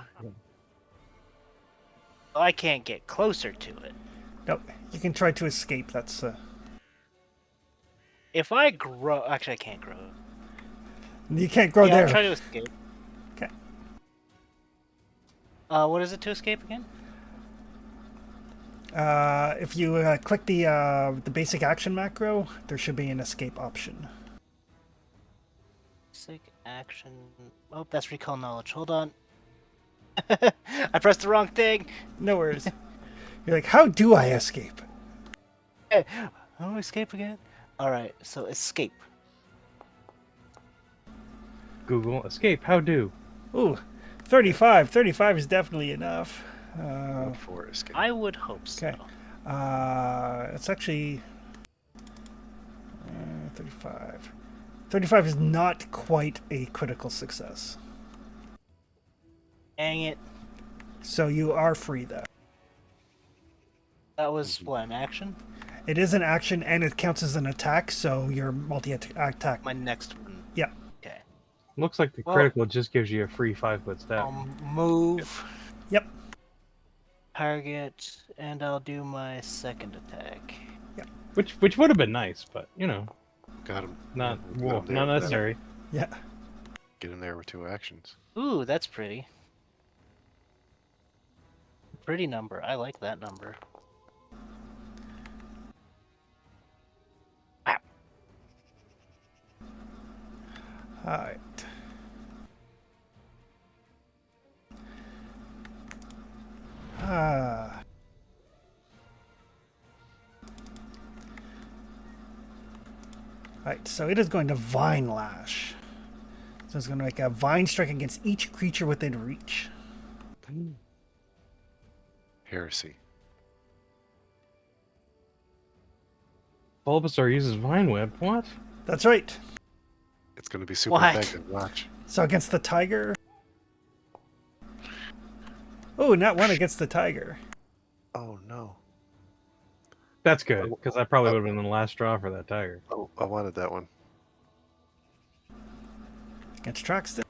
Well, I can't get closer to it. Nope. You can try to escape. That's If I grow... Actually, I can't grow. you can't grow Yeah, there. I'll try to escape. Okay. What is it to escape again? If you click the basic action macro, there should be an escape option. Basic action... Oh, that's recall knowledge. Hold on. I pressed the wrong thing. No worries. You're like, how do I escape? How do I escape again? Alright, so escape. Google escape. How do? Ooh, 35. 35 is definitely enough. What for escape? I would hope so. Okay. It's actually 35. 35 is not quite a critical success. Dang it. So you are free there. That was what, an action? It is an action and it counts as an attack, so you're multi-attack. My next one. Yeah. Okay. Looks like the Well- critical just gives you a free 5-foot step. I'll move, Yep. target, and I'll do my second attack. Which would have been nice, but you know, Got him. not Got well, him there not with that. necessary. Yeah. Get in there with 2 actions. Ooh, that's pretty. Pretty number. I like that number. All right. Ah. Right, so it is going to Vine Lash. So it's going to make a Vine strike against each creature within reach. Heresy. Bulbasaur uses Vine Whip. What? That's right. It's going to be super What? effective. Watch. So against the tiger. Oh, not one against the tiger. Oh no. That's good because I probably would have been the last straw for that tiger. Oh, I wanted that one. Against Traxton.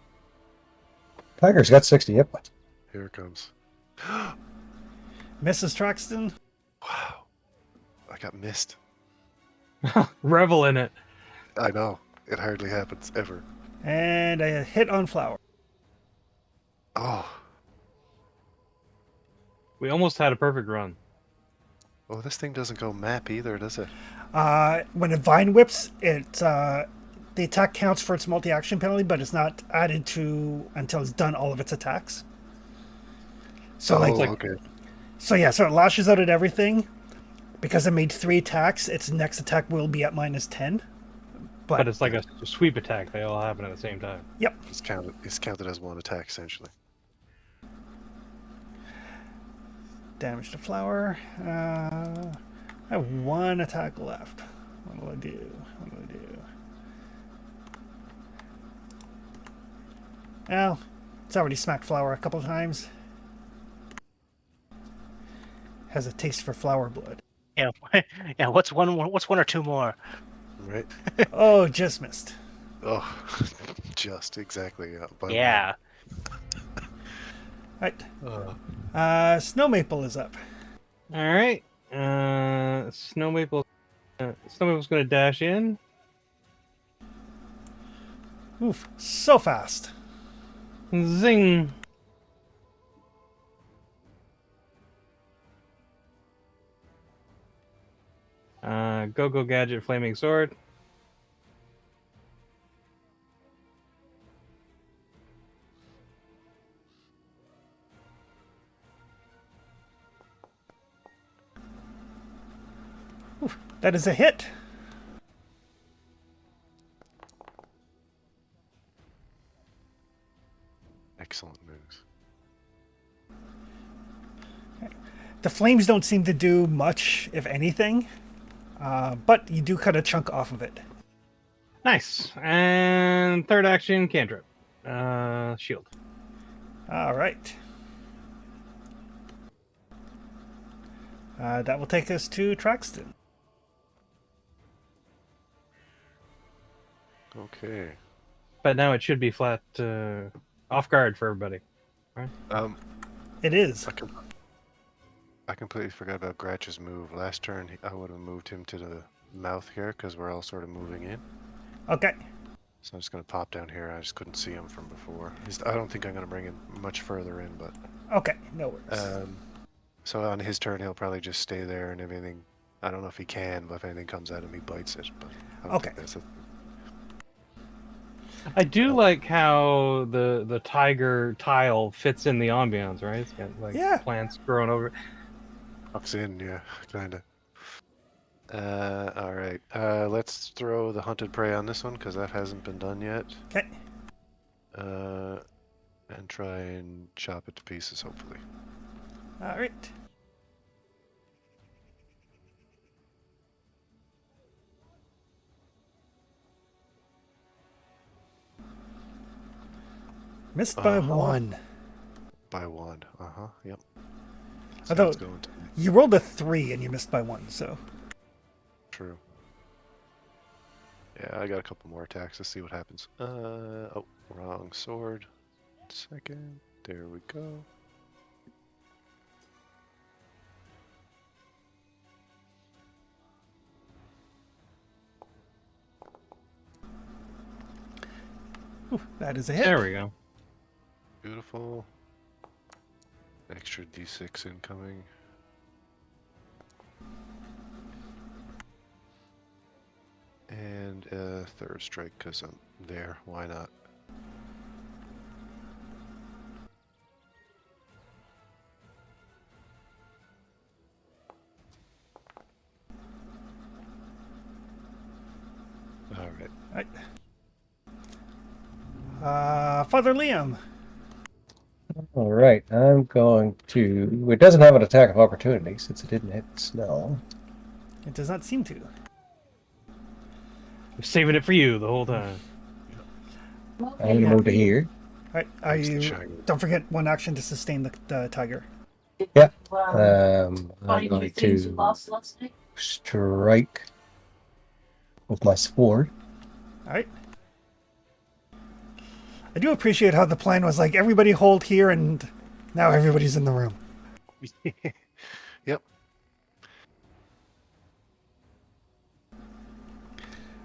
Tiger's got 60 hit points. Here it comes. Mrs. Traxton. Wow. I got missed. Revel in it. I know. It hardly happens ever. And a hit on Flower. Oh. We almost had a perfect run. Oh, this thing doesn't go map either, does it? When it Vine Whips, the attack counts for its multi-action penalty, but it's not added to until it's done all of its attacks. So oh, like, okay. so it lashes out at everything. Because it made 3 attacks, its next attack will be at -10. But it's like a sweep attack. They all happen at the same time. Yep. It's counted as 1 attack essentially. Damage to Flower. I have 1 attack left. What do I do? Well, it's already smacked Flower a couple times. Has a taste for flower blood. Yeah, yeah. What's one or two more? Right? Oh, just missed. Oh, just exactly. By Yeah. Right. one. Snow Maple is up. All right. Snow Maple's gonna dash in. Oof, so fast. Zing. Go Gadget Flaming Sword. That is a hit. Excellent moves. The flames don't seem to do much, if anything, but you do cut a chunk off of it. Nice. And third action, cantrip. Shield. All right. That will take us to Traxton. Okay. But now it should be flat off guard for everybody. It is. I completely forgot about Gratch's move. Last turn, I would have moved him to the mouth here because we're all sort of moving in. Okay. So I'm just going to pop down here. I just couldn't see him from before. I don't think I'm going to bring him much further in, but... Okay, no worries. So on his turn, he'll probably just stay there and everything. I don't know if he can, but if anything comes at him, he bites it. But I don't Okay. think that's it. I do like how the tiger tile fits in the ambiance, right? It's got like Yeah. plants growing over it. Tucks in, yeah, kind of. All right. Let's throw the hunted prey on this one because that hasn't been done yet. Okay. and try and chop it to pieces, hopefully. All right. Missed by Uh-huh. 1. By 1. Yep. Although- Sounds going to be You rolled a 3 and you missed by 1, so. true. Yeah, I got a couple more attacks. Let's see what happens. Oh, wrong sword. Second. There we go. Ooh, that is a hit. There we go. Beautiful. Extra d6 incoming. And a third strike because I'm there. Why not? All right. Father Liam. All right, I'm going to. It doesn't have an attack of opportunity since it didn't hit snow. It does not seem to. I'm saving it for you the whole time. I'm going to move to here. All right. Thanks to Shaggy. Don't forget one action to sustain the tiger. Yeah. I'm going to strike with my sword. All right. I do appreciate how the plan was like everybody hold here, and now everybody's in the room. Yep.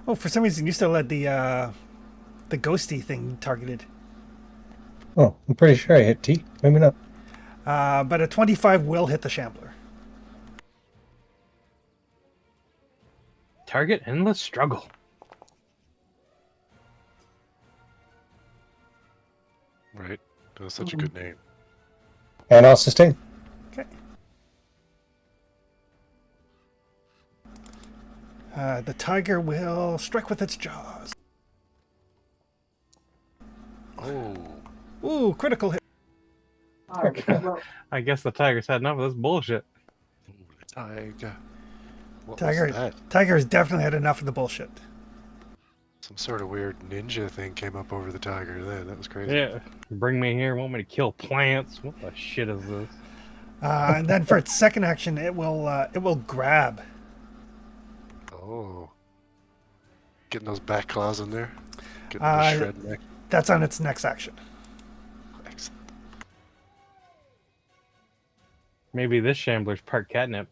Oh, for some reason you still had the ghosty thing targeted. Oh, I'm pretty sure I hit T. Maybe not. But a 25 will hit the shambler. Target endless struggle. Right. That was such a good name. And I'll sustain. Okay. The tiger will strike with its jaws. Oh. Ooh, critical hit. I guess the tiger's had enough of this bullshit. Tiger. What Tiger. was that? Tiger has definitely had enough of the bullshit. Some sort of weird ninja thing came up over the tiger there. That was crazy. Yeah. Bring me here, want me to kill plants. What the shit is this? And then for its second action, it will grab. Oh. Getting those back claws in there. Getting Uh, the shred neck. That's on its next action. Excellent. Maybe this shambler's part catnip.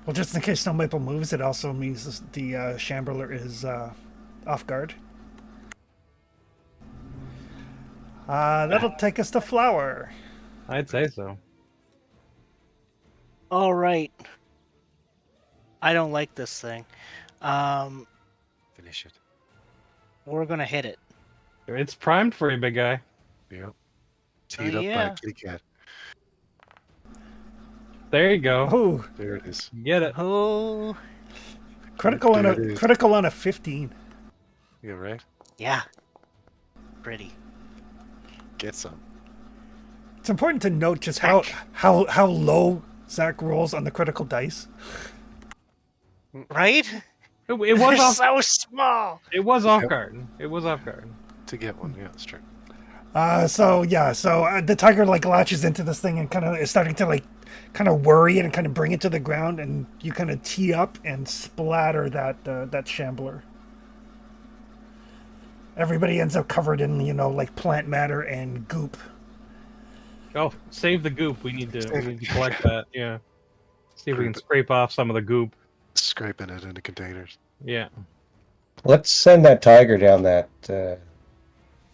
Well, just in case Snow Maple moves, it also means the shambler is off guard. That'll take us to Flower. I'd say so. All right. I don't like this thing. Finish it. We're gonna hit it. It's primed for you, big guy. Yep. Teed up by yeah. a kitty cat. There you go. Oh, There it is. Get it. Oh, critical on There it is. a 15. Yeah, right? yeah. Pretty. Get some. It's important to note just how low Zach rolls on the critical dice. Right? It They're was off. so small. It was off Yep. guard. It was off guard. To get one, yeah, that's true. So the tiger like latches into this thing and kind of is starting to like kind of worry it and kind of bring it to the ground, and you kind of tee up and splatter that shambler. Everybody ends up covered in like plant matter and goop. Oh, save the goop. We need to collect that. Yeah. See if we can scrape off some of the goop. Scraping it into containers. Yeah. Let's send that tiger down that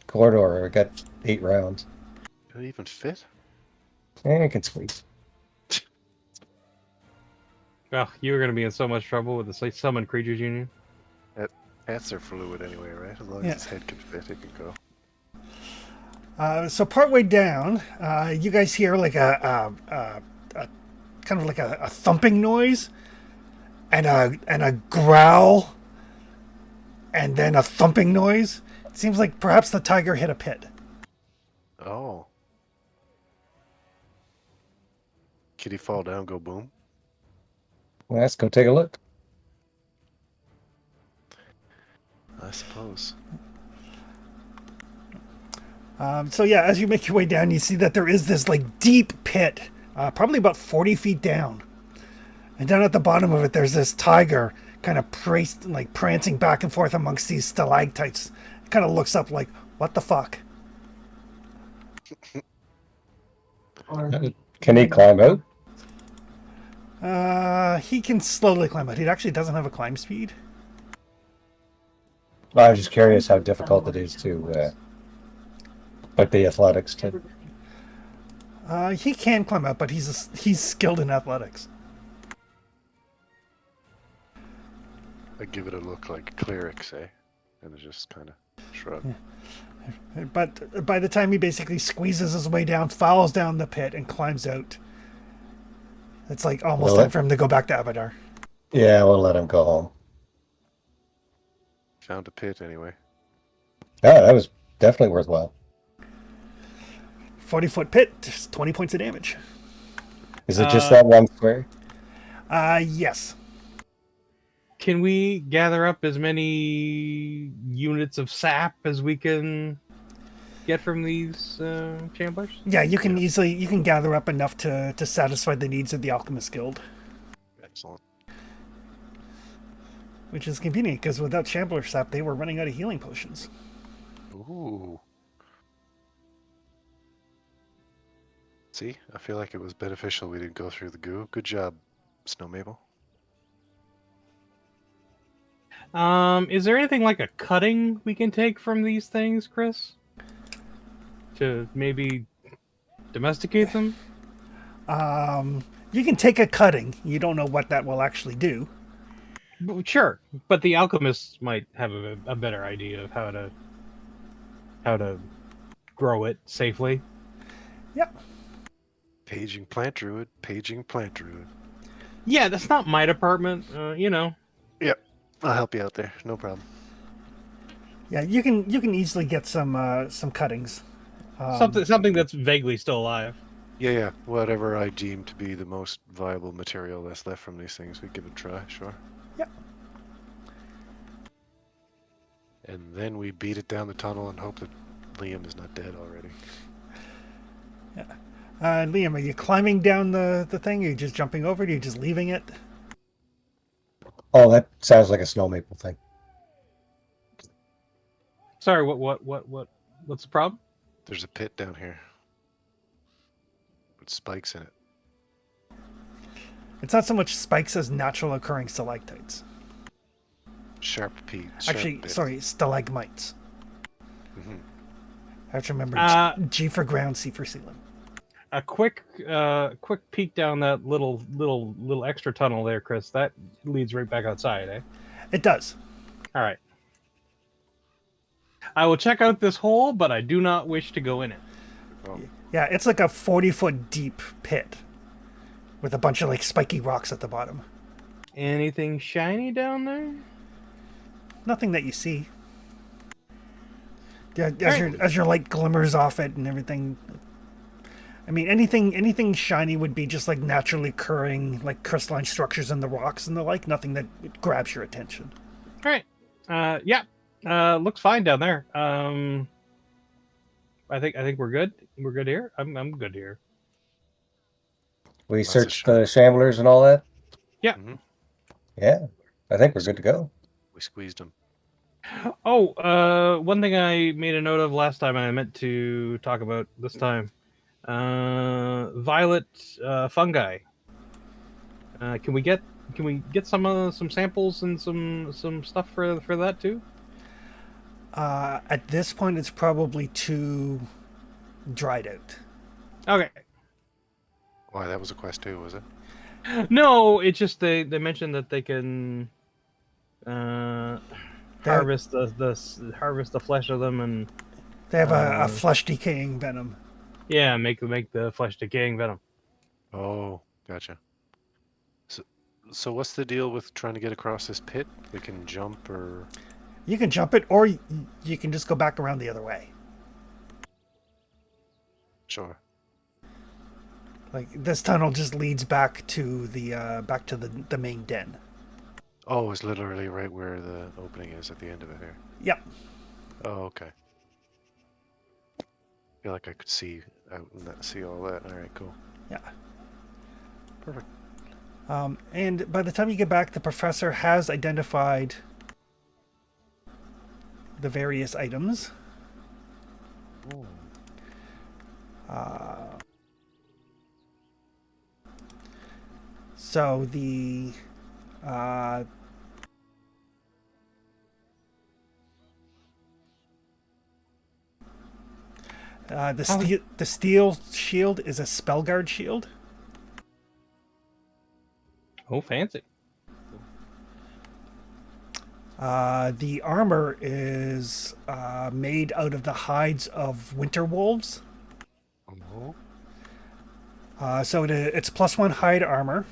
corridor. We got 8 rounds. Did it even fit? It can squeeze. Oh, you're going to be in so much trouble with the Summon Creatures Union. Cats are fluid anyway, right? As long Yeah. as its head can fit, it can go. So partway down, you guys hear like a kind of like a thumping noise, and a growl, and then a thumping noise. It seems like perhaps the tiger hit a pit. Oh. Kitty fall down, go boom. Well, let's go take a look. I suppose. So yeah, as you make your way down, you see that there is this like deep pit, probably about 40 feet down. And down at the bottom of it, there's this tiger kind of prancing back and forth amongst these stalactites. It kind of looks up like, what the fuck? Can he climb out? He can slowly climb out. He actually doesn't have a climb speed. I was just curious how difficult it is to, like the athletics to. He can climb out, but he's skilled in athletics. I give it a look like cleric, say, and it just kind of shrug. But by the time he basically squeezes his way down, falls down the pit, and climbs out, it's like almost Well, time for him to go back to Abadar. Yeah, we'll let him go home. Found a pit anyway. Yeah, that was definitely worthwhile. 40-foot pit, just 20 points of damage. Is it just that one square? Yes. Can we gather up as many units of sap as we can get from these chamblers? Yeah, you can gather up enough to satisfy the needs of the Alchemist Guild. Excellent. Which is convenient, because without Shambler Sap, they were running out of healing potions. Ooh. See, I feel like it was beneficial we didn't go through the goo. Good job, Snow Mabel. Is there anything like a cutting we can take from these things, Chris? To maybe domesticate them? You can take a cutting. You don't know what that will actually do. Sure, but the alchemists might have a better idea of how to grow it safely. Yep. Paging plant druid, paging plant druid. Yeah, that's not my department. You know. Yep, I'll help you out there. No problem. Yeah, you can easily get some cuttings. Something that's vaguely still alive. Yeah. Whatever I deem to be the most viable material that's left from these things, we give it a try, sure. Yep. And then we beat it down the tunnel and hope that Liam is not dead already. Yeah. Liam, are you climbing down the thing? Are you just jumping over it? Are you just leaving it? Oh, that sounds like a Snow Maple thing. Sorry, what's the problem? There's a pit down here with spikes in it. It's not so much spikes as natural occurring stalactites. Sharp peak. Actually, sorry, stalagmites. Mm-hmm. I have to remember G for ground, C for ceiling. A quick peek down that little extra tunnel there, Chris. That leads right back outside, eh? It does. All right. I will check out this hole, but I do not wish to go in it. Oh. Yeah, it's like a 40-foot deep pit with a bunch of like spiky rocks at the bottom. Anything shiny down there? Nothing that you see. Yeah, as your light glimmers off it and everything. I mean, anything shiny would be just like naturally occurring like crystalline structures in the rocks and the like. Nothing that grabs your attention. All right. Yeah. Looks fine down there. I think we're good. We're good here. I'm good here. We Lots of searched the shamblers and all that. Yeah. Mm-hmm. Yeah, I think we're good to go. We squeezed him. Oh, one thing I made a note of last time, and I meant to talk about this time. Violet fungi. Can we get some samples and some stuff for that too? At this point, it's probably too dried out. Okay. Why, that was a quest too, was it? No, it's just they mentioned that they can harvest the flesh of them and They have a flesh decaying venom. yeah, make the flesh decaying venom. Oh, gotcha. So what's the deal with trying to get across this pit? We can jump or... You can jump it, or you can just go back around the other way. Sure. Like this tunnel just leads back to the main den. Oh, it's literally right where the opening is at the end of it here. Yep. Oh, okay. Feel like I could see out and see all that. All right, cool. Yeah. Perfect. And by the time you get back, the professor has identified the various items. Ooh. So the the steel shield is a spellguard shield. Oh, fancy. The armor is made out of the hides of winter wolves. Oh. So it's +1 hide armor.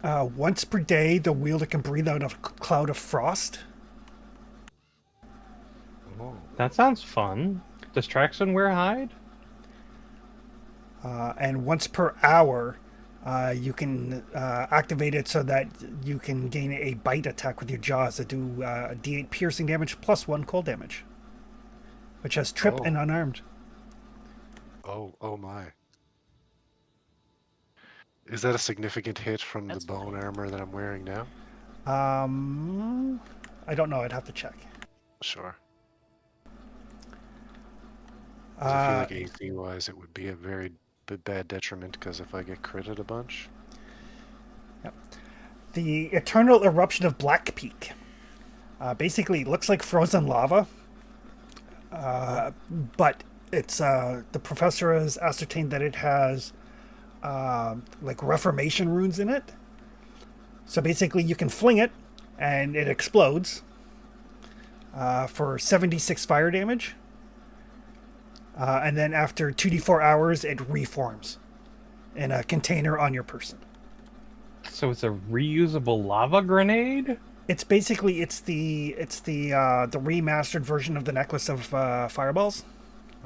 Once per day, the wielder can breathe out a cloud of frost. Oh. That sounds fun. Does Traxon wear hide? And once per hour, you can activate it so that you can gain a bite attack with your jaws that do d8 piercing damage +1 cold damage, which has trip and unarmed. Oh my. Is that a significant hit from That's the bone armor that I'm wearing now? I don't know. I'd have to check. Sure. 'Cause I feel like AC wise, it would be a very bad detriment because if I get critted a bunch. The Eternal Eruption of Black Peak. Basically, it looks like frozen lava, but it's the professor has ascertained that it has like Reformation runes in it. So basically, you can fling it, and it explodes for 76 fire damage. And then after 2d4 hours, it reforms in a container on your person. So it's a reusable lava grenade? It's basically the remastered version of the necklace of fireballs.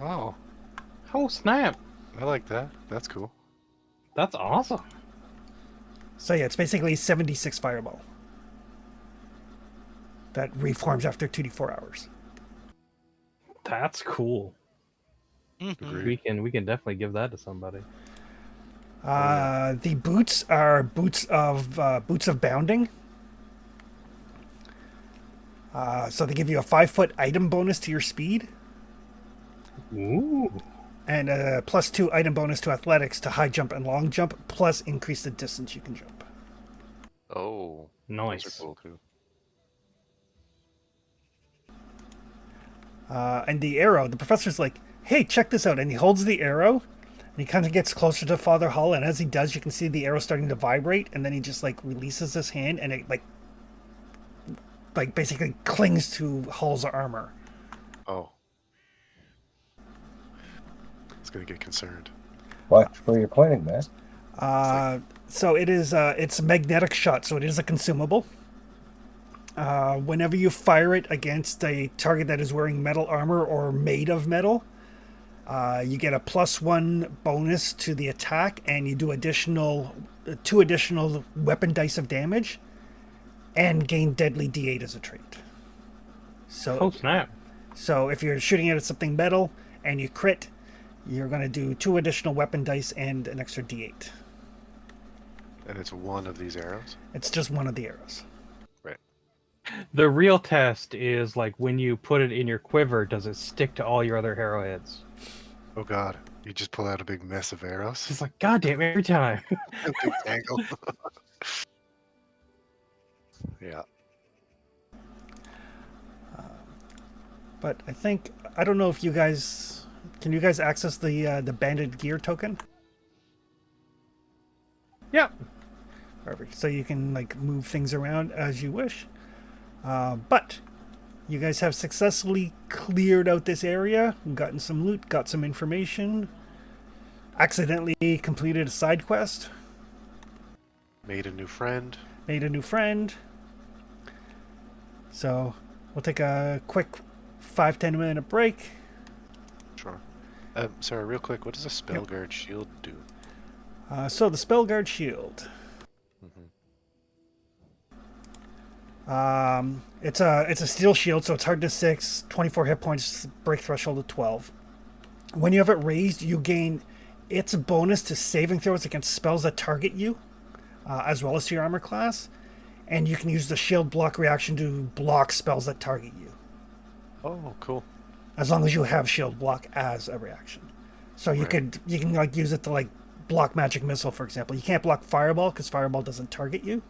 Oh, Oh, snap. I like that. That's cool. That's awesome. So yeah, it's basically 76 fireball that reforms after 2d4 hours. That's cool. Agreed. We can definitely give that to somebody. The boots are boots of bounding. So they give you a 5-foot item bonus to your speed Ooh. and a +2 item bonus to athletics to high jump and long jump, plus increase the distance you can jump. Oh, Nice. those are cool too. And the arrow, the professor's like, "Hey, check this out!" And he holds the arrow, and he kind of gets closer to Father Hull. And as he does, you can see the arrow starting to vibrate. And then he just like releases his hand, and it like basically clings to Hull's armor. Oh. It's gonna get concerned. Watch where you're pointing, man. So it is it's a magnetic shot, so it is a consumable. Whenever you fire it against a target that is wearing metal armor or made of metal, you get a +1 bonus to the attack, and you do 2 additional weapon dice of damage, and gain deadly D8 as a trait. Oh, snap. So if you're shooting at something metal and you crit, you're going to do 2 additional weapon dice and an extra D8. And it's one of these arrows? It's just one of the arrows. Right. The real test is like when you put it in your quiver, does it stick to all your other arrowheads? Oh god. You just pull out a big mess of arrows? It's like, goddamn, every time. A big tangle. Yeah. But I don't know if you guys can you guys access the banded gear token? Yep. Perfect. So you can like move things around as you wish. But you guys have successfully cleared out this area, gotten some loot, got some information, accidentally completed a side quest, Made a new friend. made a new friend. So We'll take a quick 5-10 minute break. Sure. Sorry, real quick, what does a spell guard shield do? So the spell guard shield. It's a steel shield, so it's hard to 6, 24 hit points, break threshold of 12. When you have it raised, you gain its bonus to saving throws against spells that target you, as well as to your armor class, and you can use the shield block reaction to block spells that target you, Oh, cool. as long as you have shield block as a reaction. So you Right. you can like use it to like block magic missile, for example. You can't block fireball because fireball doesn't target you.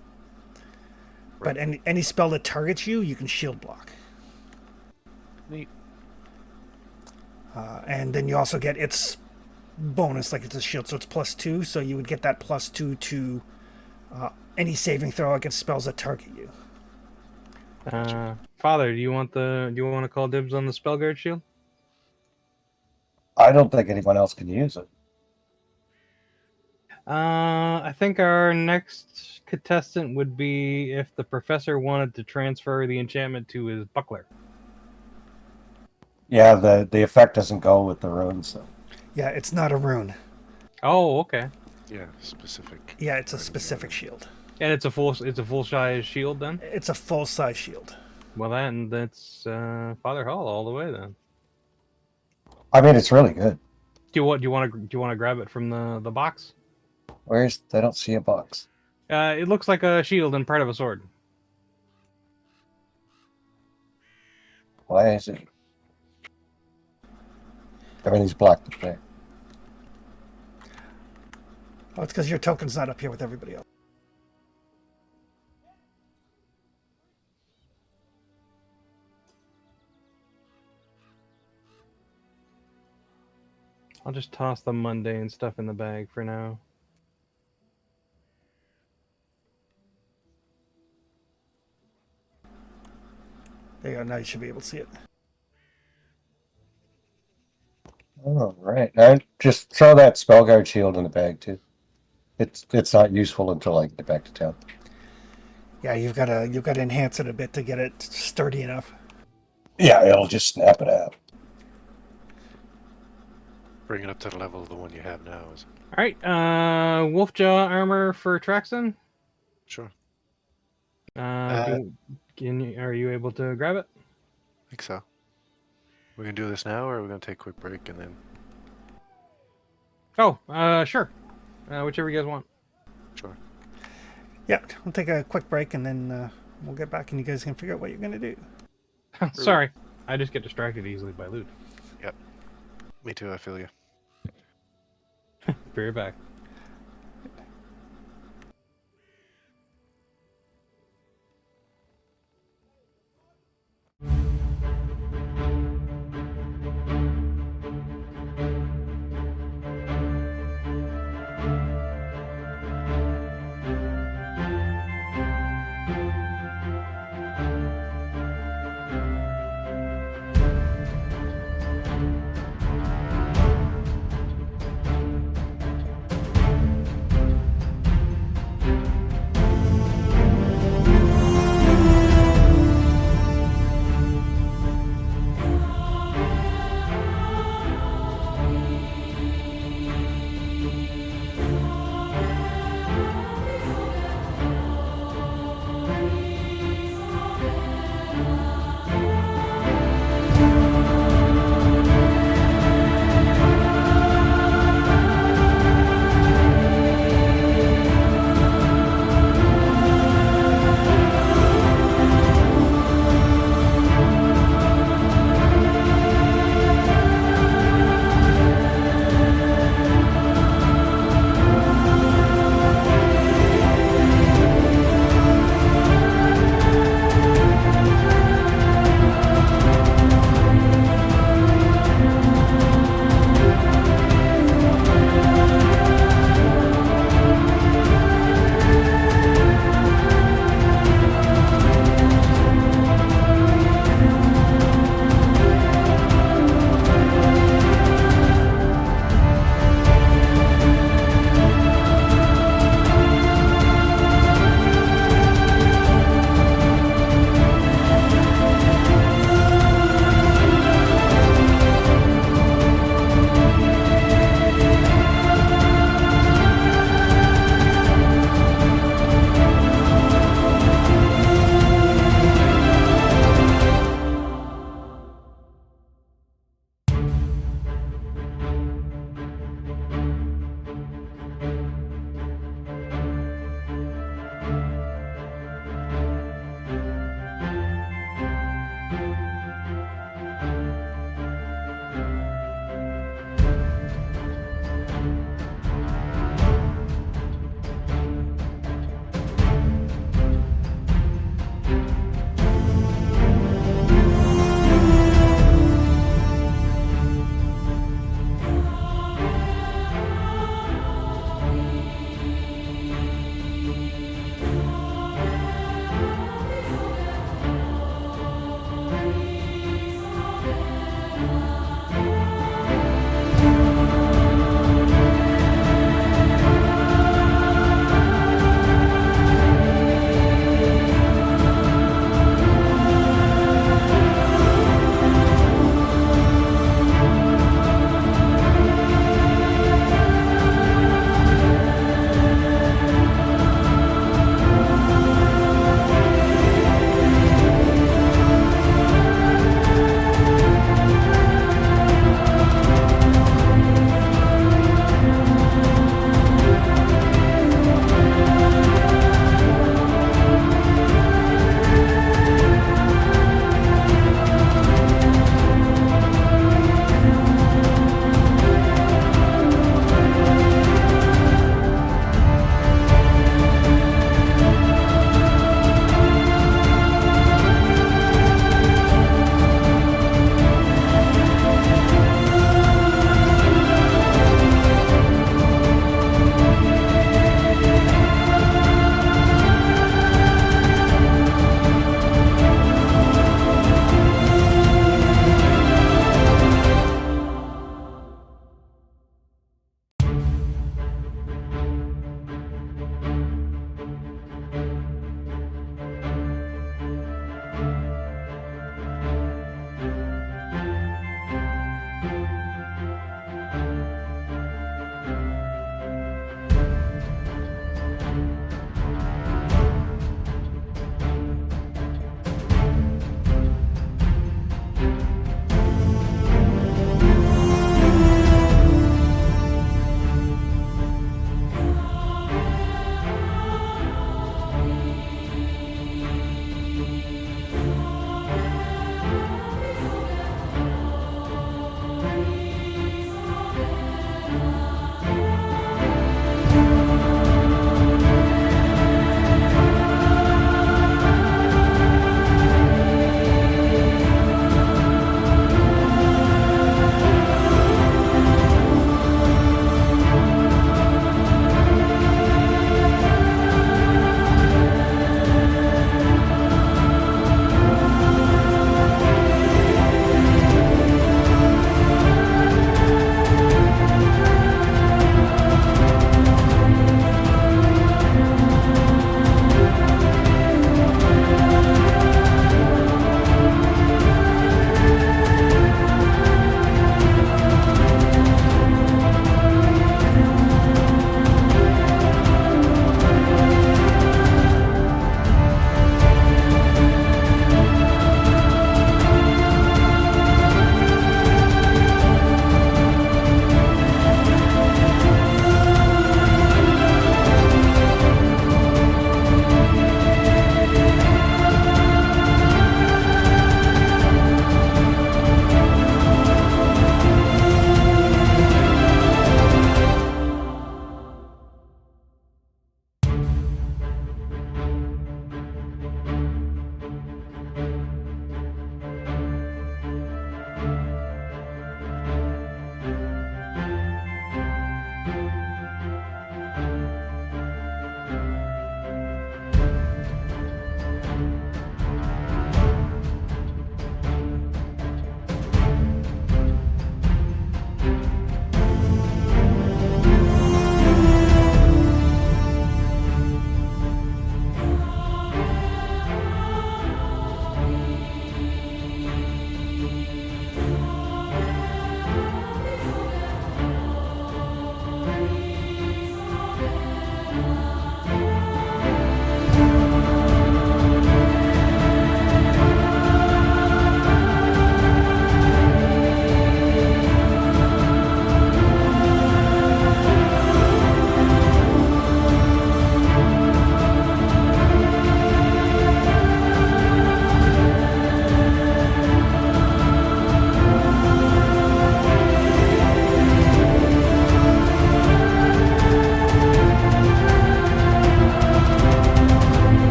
But any spell that targets you, you can shield block. Neat. And then you also get its bonus, like it's a shield, so it's +2. So you would get that +2 to any saving throw against spells that target you. Father, do you want to call dibs on the spell guard shield? I don't think anyone else can use it. I think our next contestant would be if the professor wanted to transfer the enchantment to his buckler. Yeah, the effect doesn't go with the runes, so. Yeah, it's not a rune. Oh, okay. Yeah, specific. Yeah, it's a Already specific got it. shield. And it's a full size shield then. It's a full size shield. Well, then that's Father Hall all the way then. I mean, it's really good. Do you want to grab it from the box? Where's I don't see a box. It looks like a shield and part of a sword. Why is it? Everything's blocked there. Oh, it's because your token's not up here with everybody else. I'll just toss the mundane stuff in the bag for now. There you go. Now you should be able to see it. Oh, right. I just throw that spellguard shield in the bag too. It's not useful until I get back to town. Yeah, you've got to enhance it a bit to get it sturdy enough. Yeah, it'll just snap it out. Bring it up to the level of the one you have now. Is All right, Wolfjaw armor for Traxon. sure. Are you able to grab it? I think so. We're gonna do this now, or are we gonna take a quick break and then? Oh, sure. Whichever you guys want. Sure. Yeah, we'll take a quick break and then we'll get back and you guys can figure out what you're going to do. Sorry, I just get distracted easily by loot. Yep. Me too. I feel you. Be right back.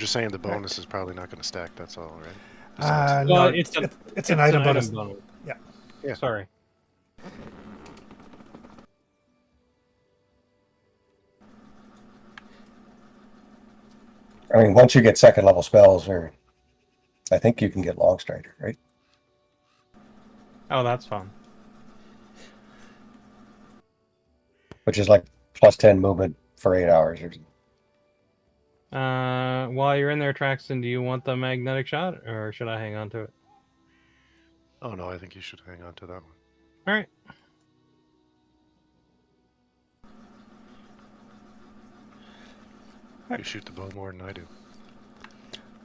just saying the bonus is probably not going to stack. That's all, right? No, Well, it's an item bonus. Yeah. Yeah. Sorry. I mean, once you get second level spells, or I think you can get long strider, right? Oh, that's fun. Which is like plus 10 movement for 8 hours. Or While you're in there, Traxton, do you want the magnetic shot, or should I hang on to it? Oh no, I think you should hang on to that one. All right. You shoot the bow more than I do.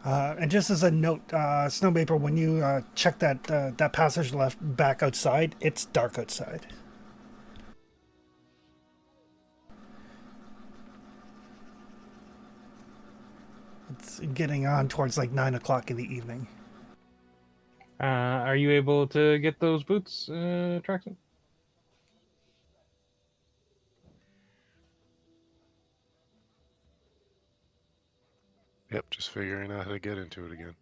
And just as a note, Snowmaper, when you check that passage left back outside, it's dark outside. It's getting on towards like 9 o'clock in the evening. Are you able to get those boots, Traxton? Yep, just figuring out how to get into it again.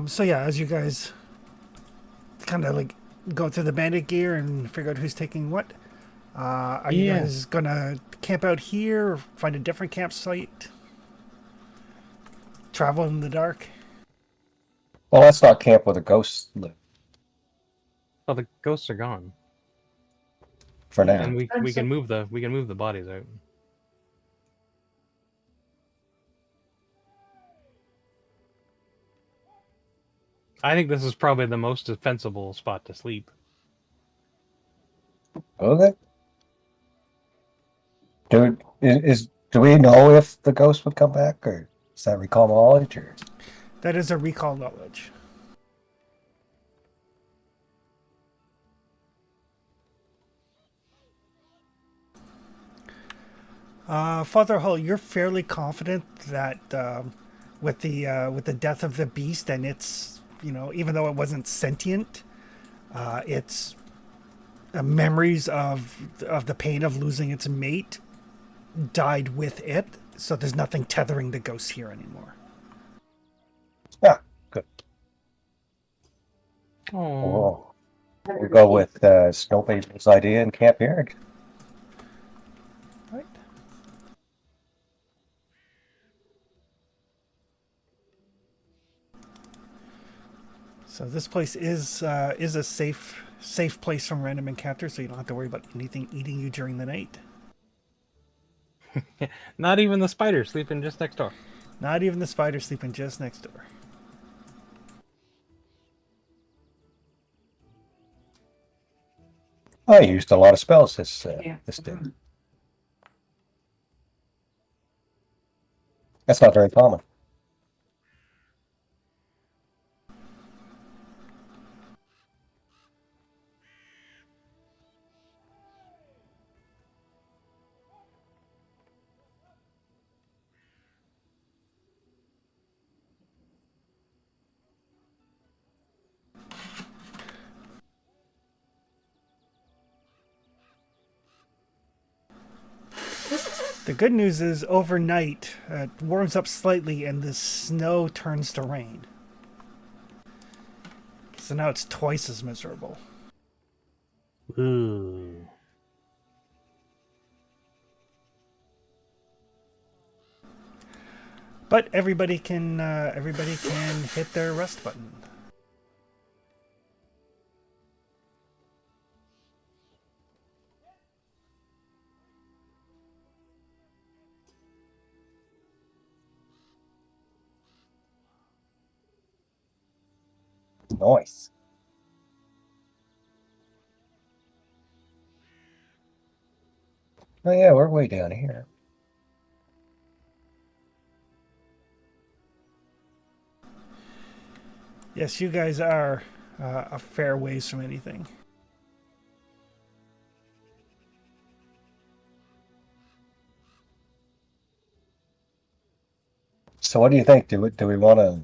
So yeah, as you guys kind of like go through the bandit gear and figure out who's taking what, are you Yeah. guys gonna camp out here, or find a different campsite, travel in the dark? well, let's not camp where the ghosts live Oh, the ghosts are gone, for now. and we can move the bodies out. I think this is probably the most defensible spot to sleep. Okay. Do we know if the ghost would come back, or is that recall knowledge, or That is a recall knowledge. Father Hull, you're fairly confident that with the death of the beast, and it's, even though it wasn't sentient, its memories of the pain of losing its mate died with it. So there's nothing tethering the ghost here anymore. yeah, good. Oh, We'll go with Snowpage's idea and camp here. Right. So this place is a safe place from random encounters, so you don't have to worry about anything eating you during the night. not even the spider sleeping just next door. Not even the spider sleeping just next door. I used a lot of spells this day. That's not very common. The good news is overnight it warms up slightly and the snow turns to rain. So now it's twice as miserable. Ooh. But everybody can hit their rest button. Nice. Oh yeah, we're way down here. Yes, you guys are a fair ways from anything. So what do you think? Do we want to?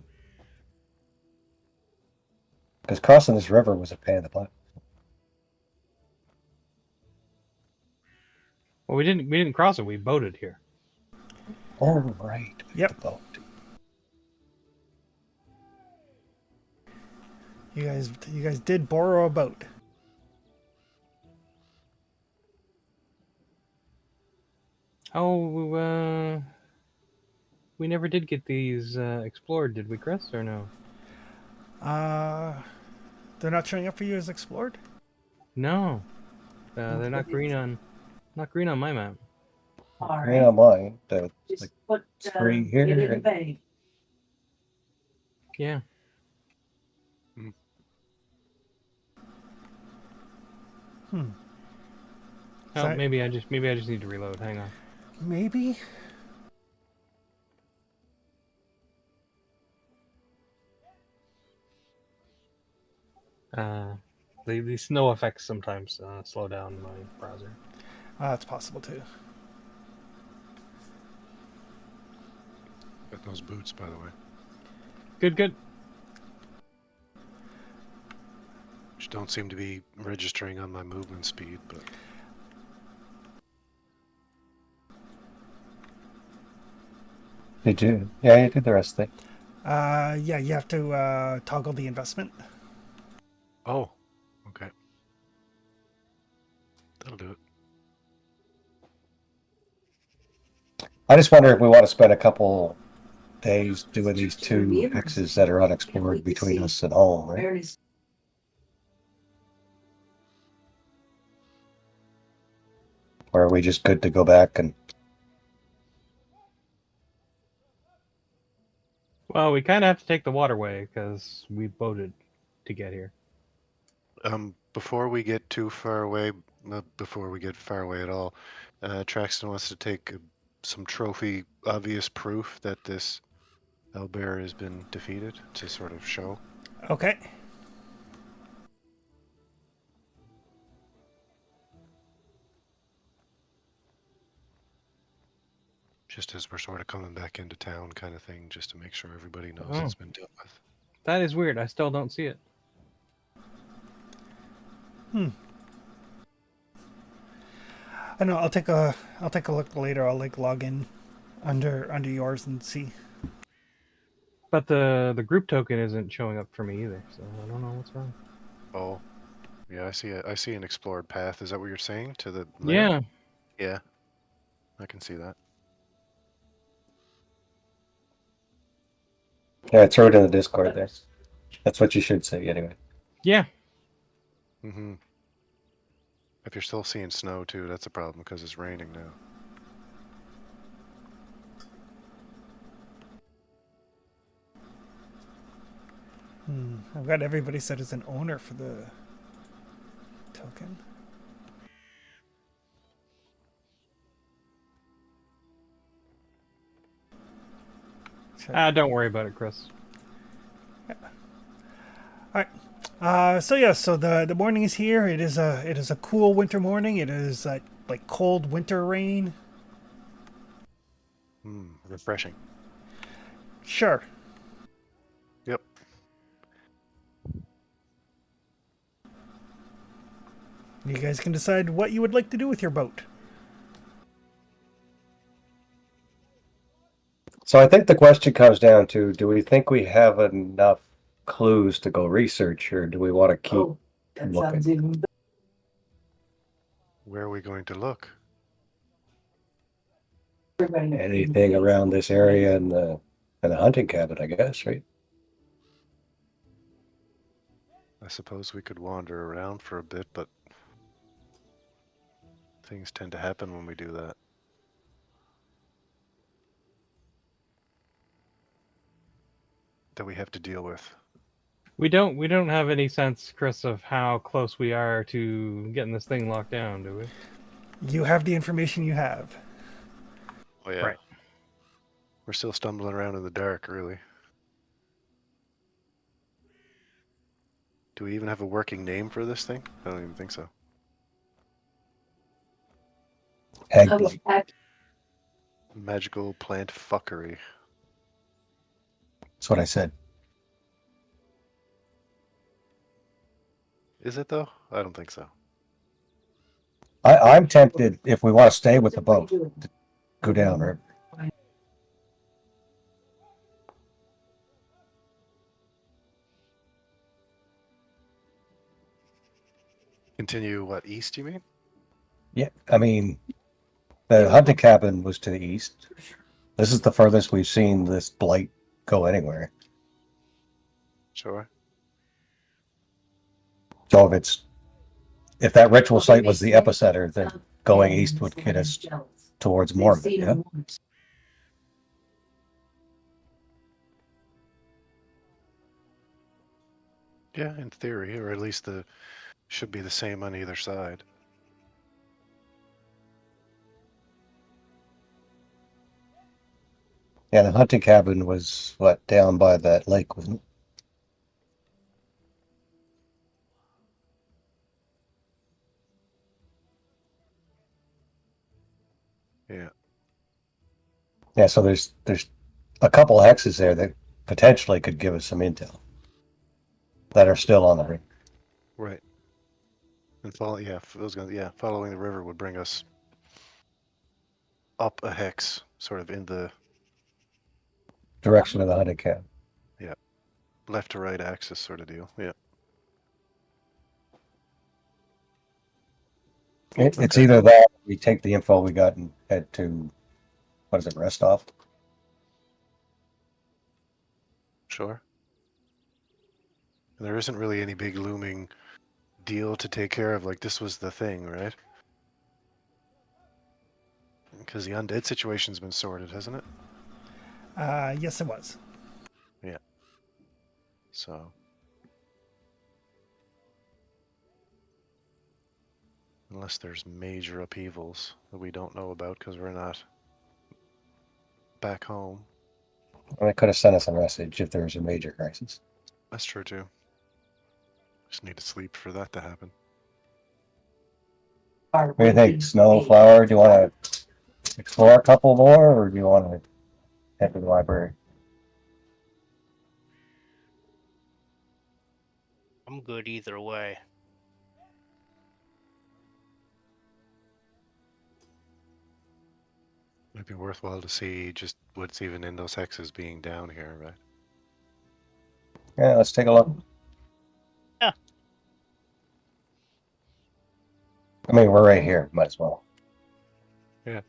Because crossing this river was a pain in the butt. Well, we didn't cross it. We boated here. Oh, right. Yep. The boat. You guys did borrow a boat. Oh, we never did get these explored, did we, Chris? Or no? They're not showing up for you as explored? No, they're not green on my map. Green on mine. The like three here. Right? Yeah. Oh, Sorry. maybe I just need to reload. Hang on. Maybe. The snow effects sometimes slow down my browser. That's possible too. Got those boots, by the way, Good. which don't seem to be registering on my movement speed, but Did you? Yeah, you did the rest of it. Yeah, you have to toggle the investment. oh, okay, that'll do it. I just wonder if we want to spend a couple days doing these two X's that are unexplored between us and home, right? Or are we just good to go back and Well, we kind of have to take the waterway because we boated to get here. Before we get too far away, not before we get far away at all, Traxton wants to take some trophy, obvious proof that this owlbear has been defeated to sort of show. Okay. Just as we're sort of coming back into town, kind of thing, just to make sure everybody knows Oh. it's been dealt with. That is weird. I still don't see it. I know. I'll take a look later. I'll like log in under yours and see. But the group token isn't showing up for me either, so I don't know what's wrong. Oh, yeah, I see an explored path. Is that what you're saying to the lair? Yeah. Yeah, I can see that. yeah, throw it in the Discord there. That's what you should say anyway. Yeah. Mm-hmm. If you're still seeing snow too, that's a problem because it's raining now. I've got everybody set as an owner for the token. Don't worry about it, Chris. All right. So the morning is here. It is a cool winter morning. It is like cold winter rain. Refreshing. Sure. Yep. You guys can decide what you would like to do with your boat. So I think the question comes down to, do we think we have enough clues to go research, or do we want to keep looking? Where are we going to look? Anything around this area and the hunting cabin, I guess, right? I suppose we could wander around for a bit, but things tend to happen when we do that. That we have to deal with. We don't have any sense, Chris, of how close we are to getting this thing locked down, do we? You have the information you have. Oh yeah. Right. We're still stumbling around in the dark, really. Do we even have a working name for this thing? I don't even think so. Hag blight. Magical plant fuckery. That's what I said. Is it though? I don't think so. I'm tempted, if we want to stay with the boat, to go down river. Continue what, east, you mean? Yeah, I mean, the hunting cabin was to the east. This is the furthest we've seen this blight go anywhere. Sure. So if that ritual site was the epicenter, then going east would get us towards more of it, yeah? Yeah, in theory, or at least the should be the same on either side. Yeah, the hunting cabin was what, down by that lake, wasn't it? Yeah. Yeah, so there's a couple hexes there that potentially could give us some intel that are still on the ring. Right. And follow, yeah, following the river would bring us up a hex, sort of in the Direction of the hunting cabin. left to right axis sort of deal. Yeah. It's Okay. either that, or we take the info we got and head to, what is it, rest off? Sure. And there isn't really any big looming deal to take care of. Like, this was the thing, right? Because the undead situation's been sorted, hasn't it? Yes, it was. Yeah. So. Unless there's major upheavals that we don't know about because we're not back home. They could have sent us a message if there was a major crisis. That's true too. Just need to sleep for that to happen. What do you think, Snowflower? Do you want to explore a couple more, or do you want to head to the library? I'm good either way. It'd be worthwhile to see just what's even in those hexes being down here, right? Yeah, let's take a look. Yeah. I mean, we're right here. Might as well. Yeah.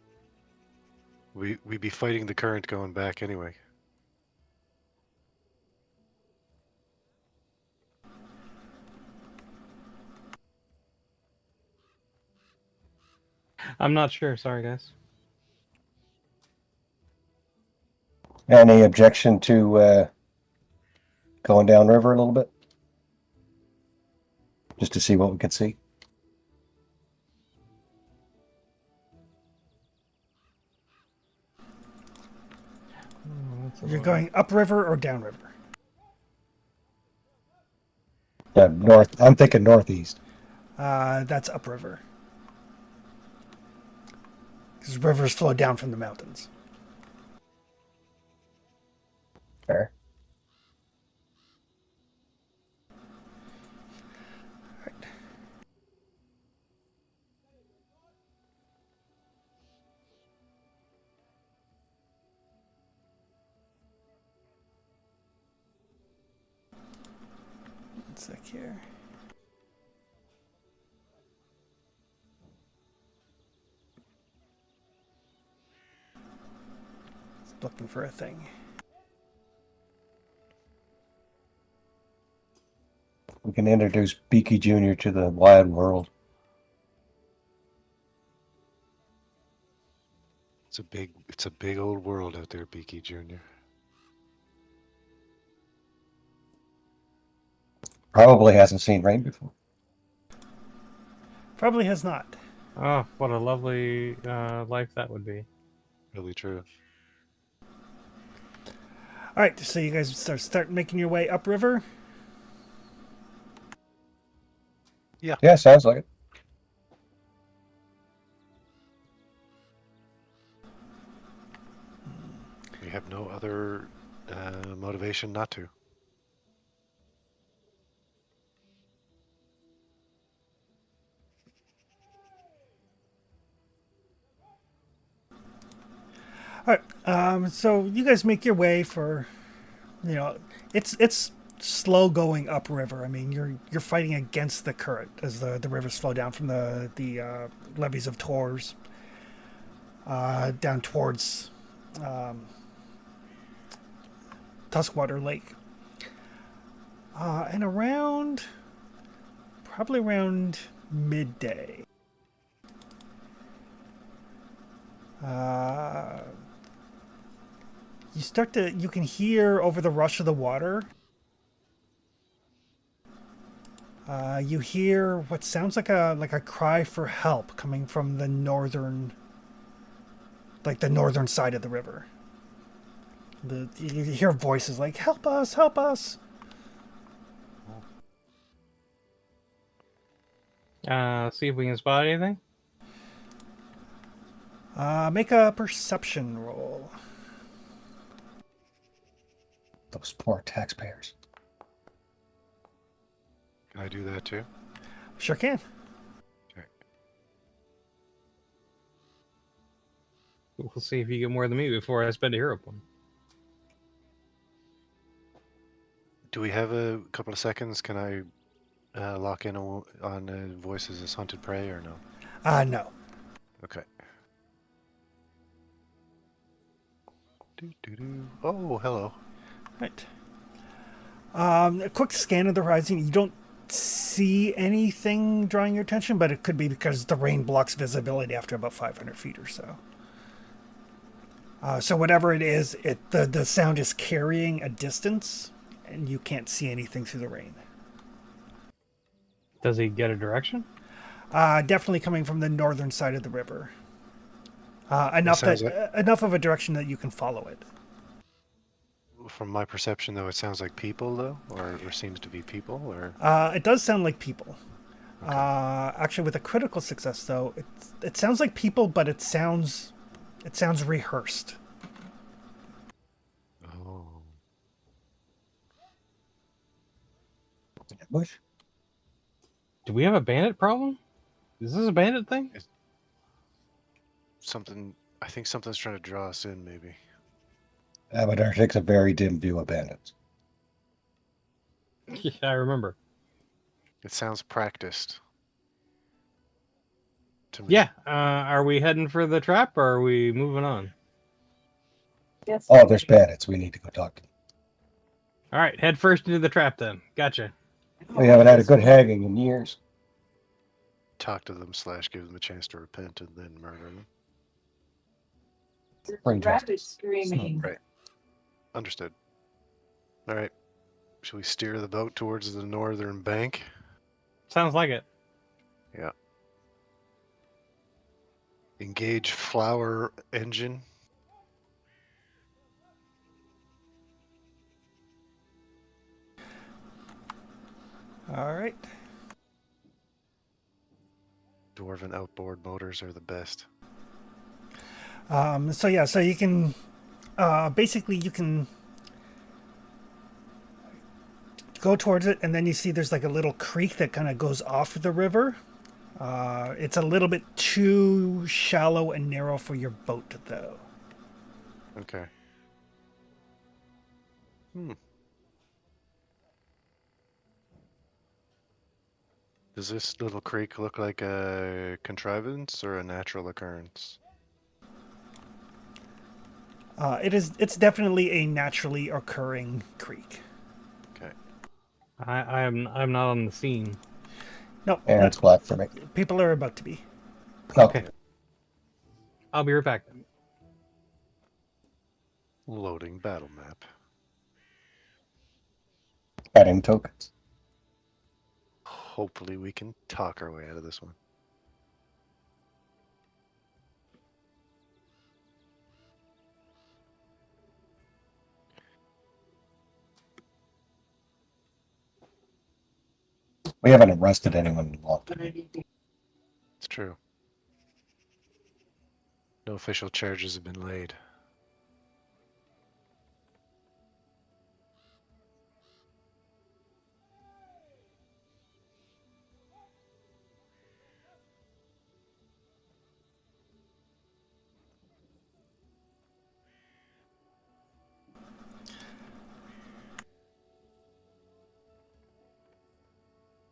We'd be fighting the current going back anyway. I'm not sure. Sorry, guys. Any objection to going downriver a little bit? Just to see what we can see? You're going upriver or downriver? Yeah, north. I'm thinking northeast. That's upriver. Because rivers flow down from the mountains. Fair. One sec here. Looking for a thing. We can introduce Beaky Jr. to the wide world. It's a big old world out there, Beaky Jr. Probably hasn't seen rain before. Probably has not. Oh, what a lovely life that would be. Really true. All right, so you guys start making your way upriver. Yeah, sounds like it. We have no other motivation not to. All right. So you guys make your way for, it's slow going upriver. I mean, you're fighting against the current as the rivers flow down from the levees of Tors down towards Tuskwater Lake. And probably around midday, you can hear over the rush of the water. You hear what sounds like a cry for help coming from the northern side of the river. You hear voices like, help us, help us. See if we can spot anything. Make a perception roll. Those poor taxpayers. Can I do that too? Sure can. Okay. We'll see if you get more than me before I spend a hero point. Do we have a couple of seconds? Can I lock in on voices as hunted prey or no? No. Okay. Doo-doo-doo. Oh, hello. Right. A quick scan of the horizon. You don't see anything drawing your attention, but it could be because the rain blocks visibility after about 500 feet or so. So whatever it is, the sound is carrying a distance, and you can't see anything through the rain. Does he get a direction? Definitely coming from the northern side of the river. Enough of a direction that you can follow it. From my perception, though, it sounds like people, though, or seems to be people, or. It does sound like people. Okay. Actually, with a critical success, though, it sounds like people, but it sounds rehearsed. Oh. Bush? Do we have a bandit problem? Is this a bandit thing? Something. I think something's trying to draw us in, maybe. Abadar takes a very dim view of bandits. Yeah, I remember. It sounds practiced. To me. Yeah. Are we heading for the trap or are we moving on? Yes. Oh, there's bandits. We need to go talk to them. All right, head first into the trap then. Gotcha. We haven't had a good hanging in years. Talk to them / give them a chance to repent and then murder them. Bring Rabbit justice. screaming. Right. Understood. All right. Shall we steer the boat towards the northern bank? Sounds like it. Yeah. Engage flower engine. All right. Dwarven outboard motors are the best. So you can basically you can go towards it, and then you see there's like a little creek that kind of goes off the river. It's a little bit too shallow and narrow for your boat, though. Okay. Does this little creek look like a contrivance or a natural occurrence? It's definitely a naturally occurring creek. Okay. I'm not on the scene. No, And it's black for me. people are about to be. Okay. I'll be right back. Loading battle map. Adding tokens. Hopefully we can talk our way out of this one. We haven't arrested anyone in a long time. It's true. No official charges have been laid.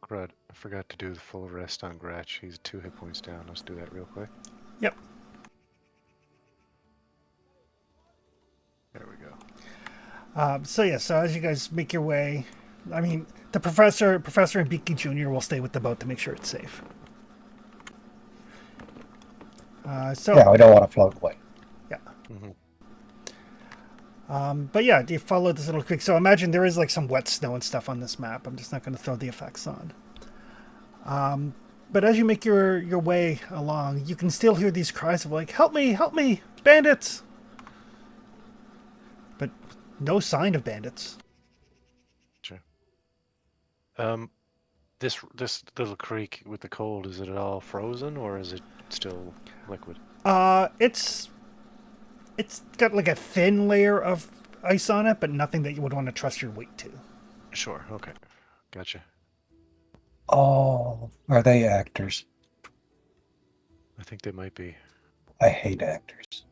Crud, I forgot to do the full rest on Gratch. He's 2 hit points down. Let's do that real quick. Yep. There we go. So as you guys make your way, I mean, the professor and Beaky Jr. will stay with the boat to make sure it's safe. Yeah, we don't want to float away. Yeah. Mm-hmm. But yeah, you follow this little creek. So imagine there is like some wet snow and stuff on this map. I'm just not going to throw the effects on. But as you make your way along, you can still hear these cries of like, help me, bandits! But no sign of bandits. Sure. This little creek with the cold, is it at all frozen or is it still liquid? It's got like a thin layer of ice on it, but nothing that you would want to trust your weight to. Sure, okay. Gotcha. Oh, are they actors? I think they might be. I hate actors.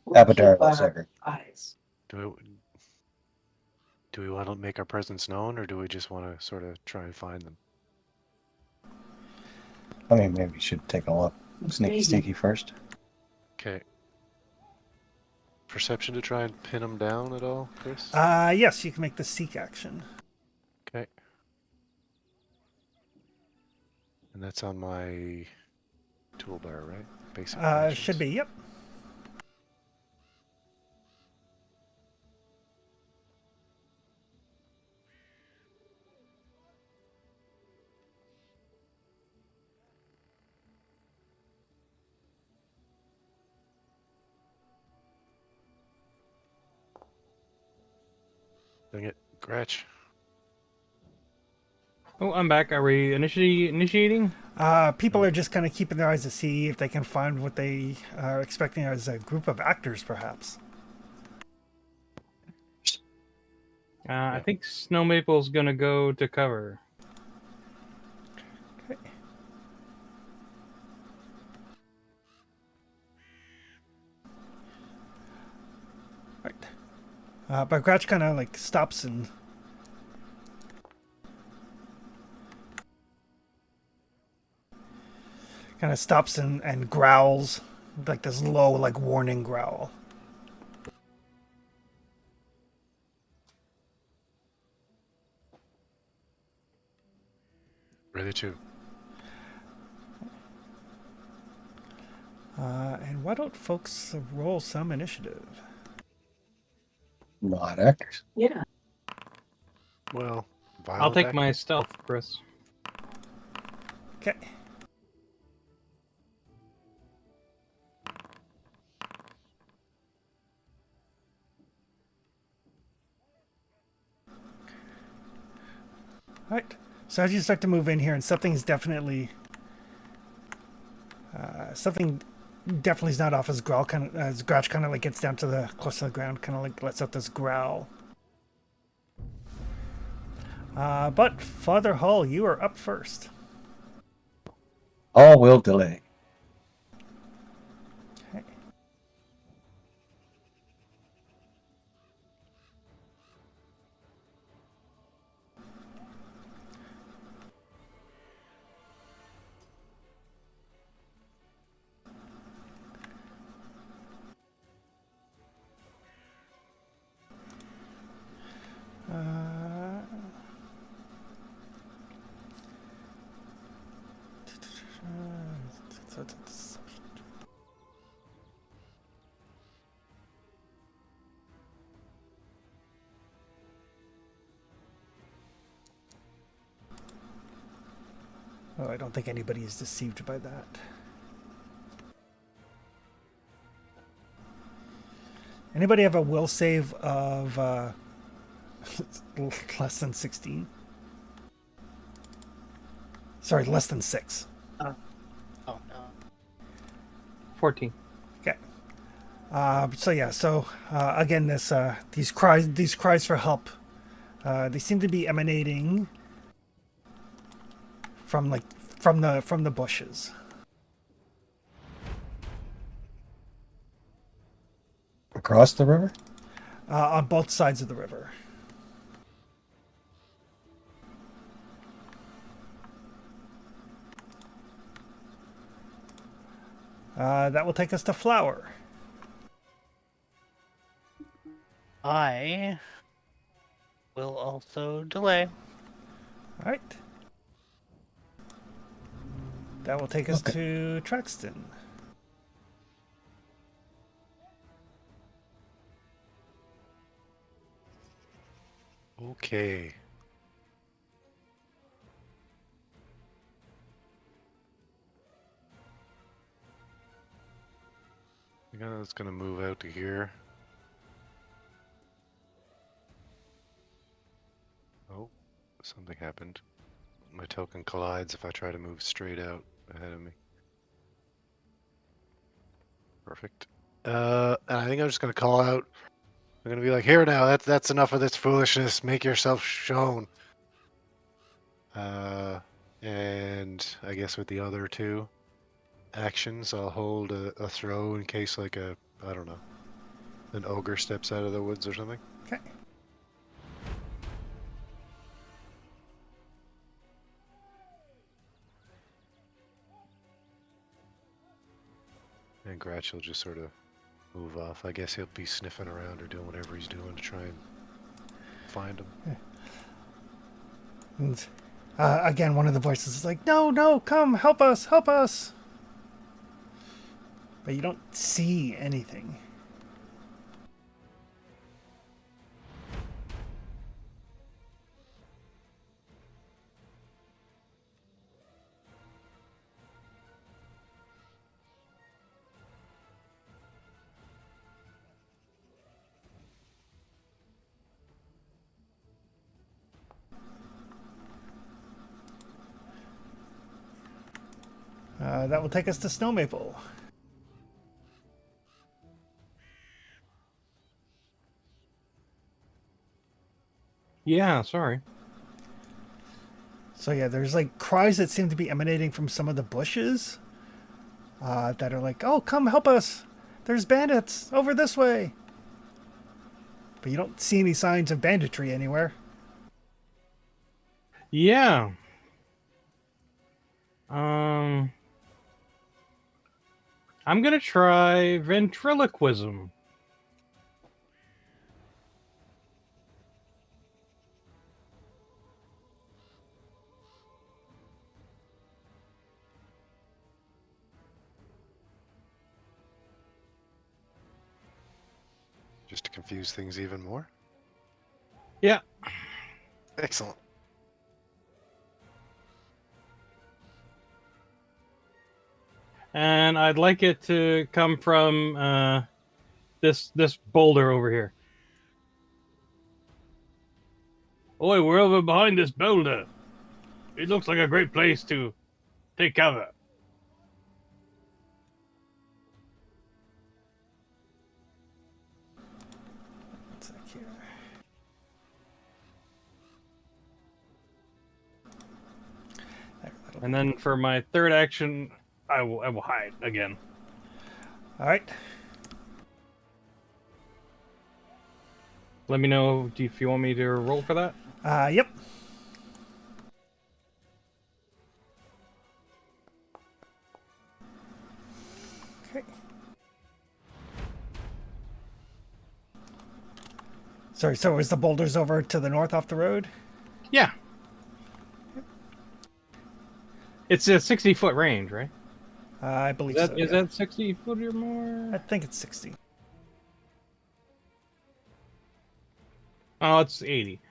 Abadar looks like her. Eyes. Do we want to make our presence known, or do we just want to sort of try and find them? I mean, maybe we should take a look. Sneaky sneaky first. Okay. Perception to try and pin them down at all, Chris? Yes, you can make the seek action. Okay. And that's on my toolbar, right? Basic actions. Should be, yep. Dang it. Gratch. Oh, I'm back. Are we initiating? People are just kind of keeping their eyes to see if they can find what they are expecting as a group of actors, perhaps. I think Snow Maple's gonna go to cover. Okay. Right. But Gratch kind of like stops and and growls, like this low, like warning growl. Ready to. And why don't folks roll some initiative? Not actors. Yeah. Well, I'll take violent my stealth, Chris. Okay. Right. So as you start to move in here, and something's definitely is not off as growl as Grouch kind of like gets down to the close to the ground, kind of like lets out this growl. But Father Hull, you are up first. All will delay. Okay. Oh, I don't think anybody is deceived by that. Anybody have a will save of Less than 16. Sorry, less than 6. Oh no. 14. Okay. So again, these cries for help, they seem to be emanating from the bushes. Across the river? On both sides of the river. That will take us to Flower. I will also delay. All right. That will take us Okay. to Traxton. Okay. I think it's gonna move out to here. Oh, something happened. My token collides if I try to move straight out ahead of me. Perfect. And I think I'm just gonna call out. I'm gonna be like, here now. That's enough of this foolishness. Make yourself shown. And I guess with the other two actions, I'll hold a throw in case like I don't know, an ogre steps out of the woods or something. Okay. And Gratch will just sort of move off. I guess he'll be sniffing around or doing whatever he's doing to try and find him. And again, one of the voices is like, no, come, help us, help us. But you don't see anything. That will take us to Snow Maple. Yeah, sorry. So yeah, there's like cries that seem to be emanating from some of the bushes that are like, oh, come help us. There's bandits over this way. But you don't see any signs of banditry anywhere. Yeah. I'm gonna try ventriloquism. Just to confuse things even more. Yeah. Excellent. And I'd like it to come from this boulder over here. Oi, we're over behind this boulder. It looks like a great place to take cover. What's that here? And then for my third action, I will hide again. All right. Let me know if you want me to roll for that. Yep. Okay. Sorry, so is the boulders over to the north off the road? Yeah. It's a 60-foot range, right? I believe Is so. that Yeah. 60 foot or more? I think it's 60. Oh, it's 80.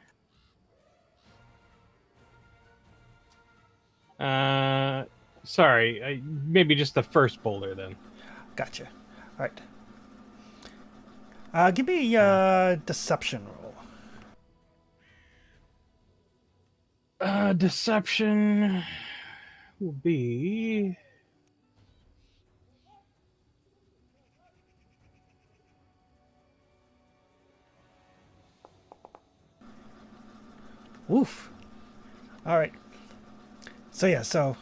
Sorry, maybe just the first boulder then. Gotcha. All right. Give me a deception roll. Deception will be. Oof. All right. So yeah, so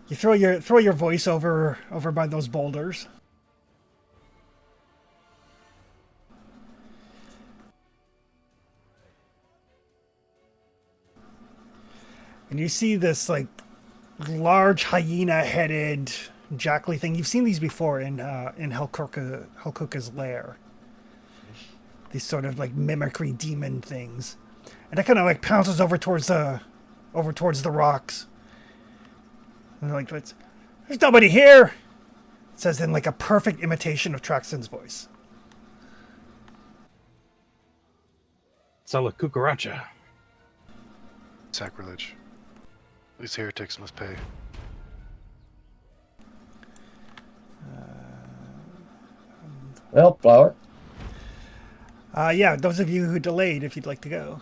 you throw your voice over by those boulders. And you see this like large hyena-headed jackally thing. You've seen these before in Helkuka's lair. These sort of like mimicry demon things, and it kind of like pounces over towards the rocks. And like, there's nobody here. It says in like a perfect imitation of Traxton's voice. Sala Cucaracha. Sacrilege. These heretics must pay. Well, Flower. Yeah, those of you who delayed, if you'd like to go.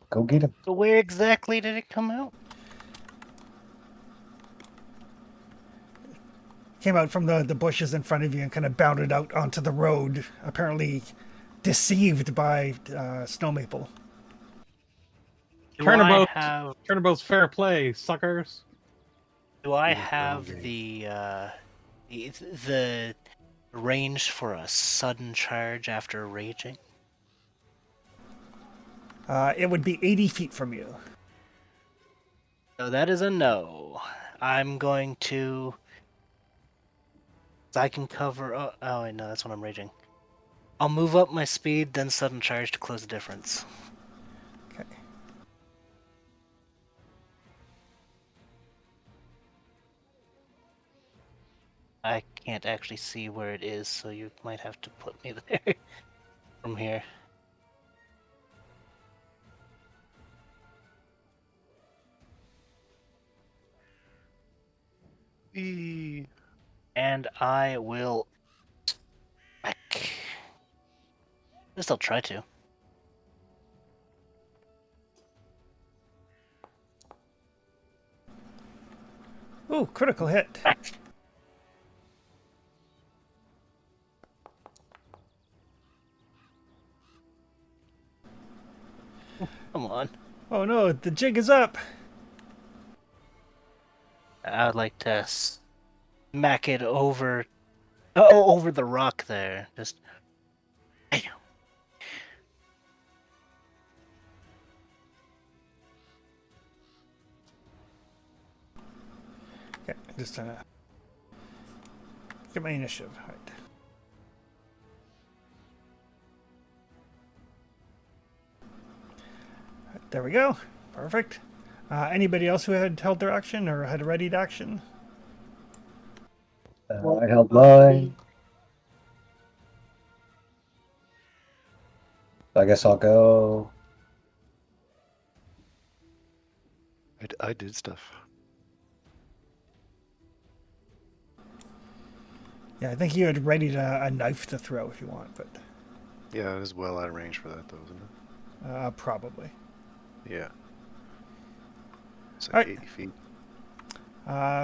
Go get him. So where exactly did it come out? Came out from the bushes in front of you and kind of bounded out onto the road, apparently deceived by Snow Maple. Do I Turnabout. have Turnabout's fair play, suckers. do I Yeah, have wrong the range for a sudden charge after raging? It would be 80 feet from you. So that is a no. I'm going to. I can cover. Oh, wait, no, that's when I'm raging. I'll move up my speed, then sudden charge to close the difference. Okay. I can't actually see where it is, so you might have to put me there from here. Eee. And I will. Just I'll try to. Ooh, critical hit. Come on. Oh no, the jig is up. I would like to smack it over. Oh, over the rock there. Just. Okay, just get my initiative. All right. There we go. Perfect. Anybody else who had held their action or had a readied action? I held mine. I guess I'll go. I did stuff. Yeah, I think you had readied a knife to throw if you want, but Yeah, it is well out of range for that, though, isn't it? probably. Yeah. It's like Alright. 80 feet.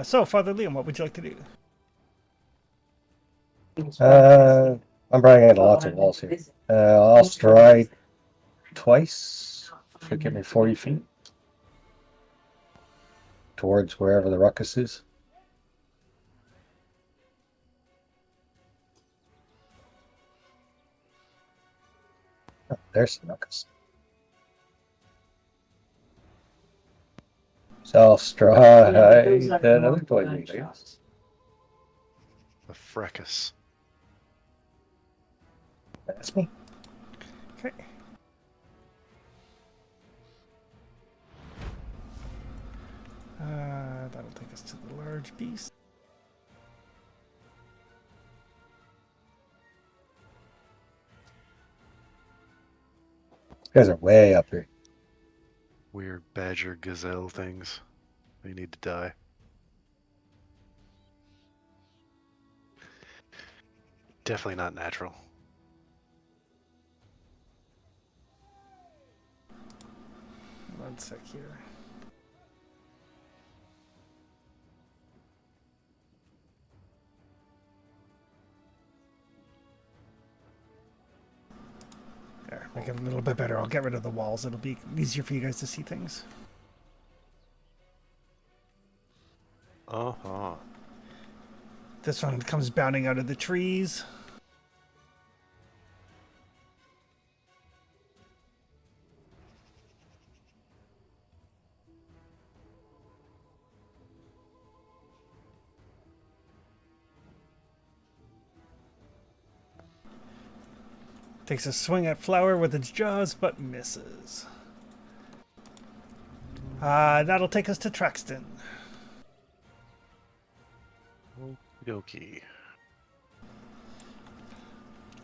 So, Father Liam, what would you like to do? I'm bringing in lots of walls here. I'll stride twice. Should give me 40 feet towards wherever the ruckus is. Oh, there's the ruckus. So I'll stride another 20 meters. A fracas. That's me. Okay. That'll take us to the large beast. You guys are way up here. Weird badger gazelle things. They need to die. Definitely not natural. 1 sec here. There, make it a little bit better. I'll get rid of the walls. It'll be easier for you guys to see things. Uh-huh. This one comes bounding out of the trees. Takes a swing at Flower with its jaws, but misses. That'll take us to Traxton. Okie.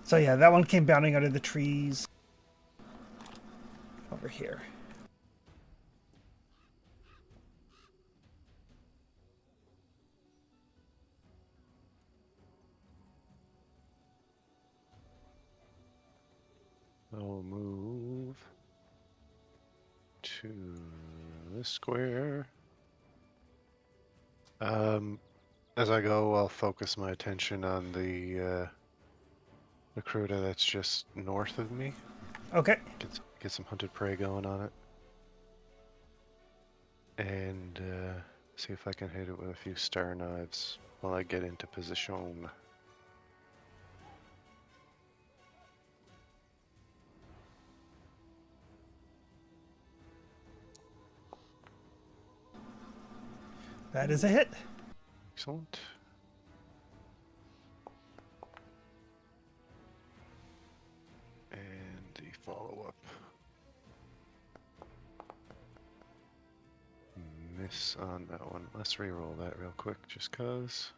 So yeah, that one came bounding out of the trees. Over here. I'll move to this square. As I go, I'll focus my attention on the recruiter that's just north of me. Okay. Get some hunted prey going on it, and see if I can hit it with a few star knives while I get into position. That is a hit. Excellent. And the follow-up. Miss on that one. Let's re-roll that real quick, just cause.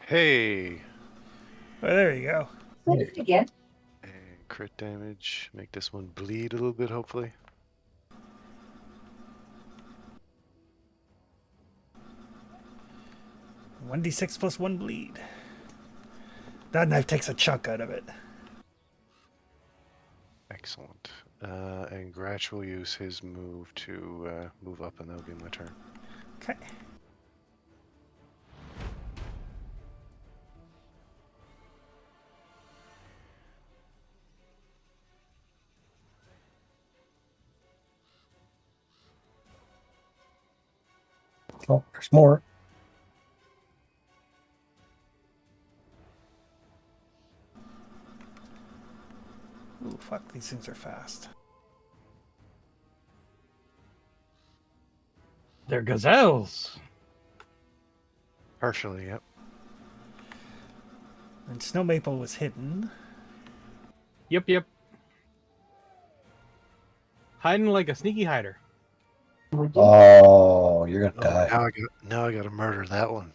Hey! Well, there you go. Say it again. And crit damage. Make this one bleed a little bit, hopefully. One d6 plus 1 bleed. That knife takes a chunk out of it. Excellent. And Gratch will use his move to move up, and that'll be my turn. Okay. Oh, there's more. Ooh, fuck, these things are fast. They're gazelles. Partially, yep. And Snow Maple was hidden. Yep. Hiding like a sneaky hider. Oh, you're gonna Oh, die. now I gotta murder that one.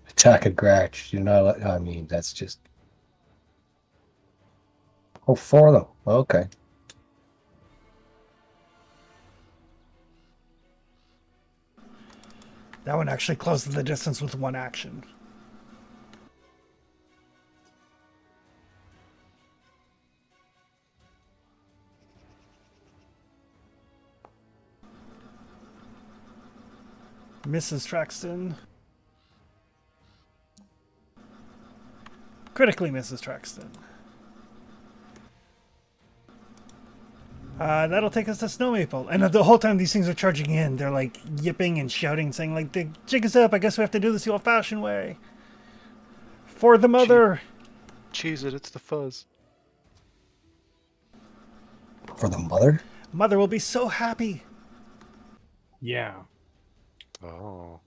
Attack a Gratch. You know, I mean, that's just. Oh, 4 of them. Okay. That one actually closes the distance with 1 action. Mrs. Traxton. Critically Mrs. Traxton. That'll take us to Snow Maple. And the whole time these things are charging in, they're like yipping and shouting, saying like, the jig is up. I guess we have to do this the old-fashioned way. For the mother. Cheese it, it's the fuzz. For the mother? Mother will be so happy. Yeah. Oh.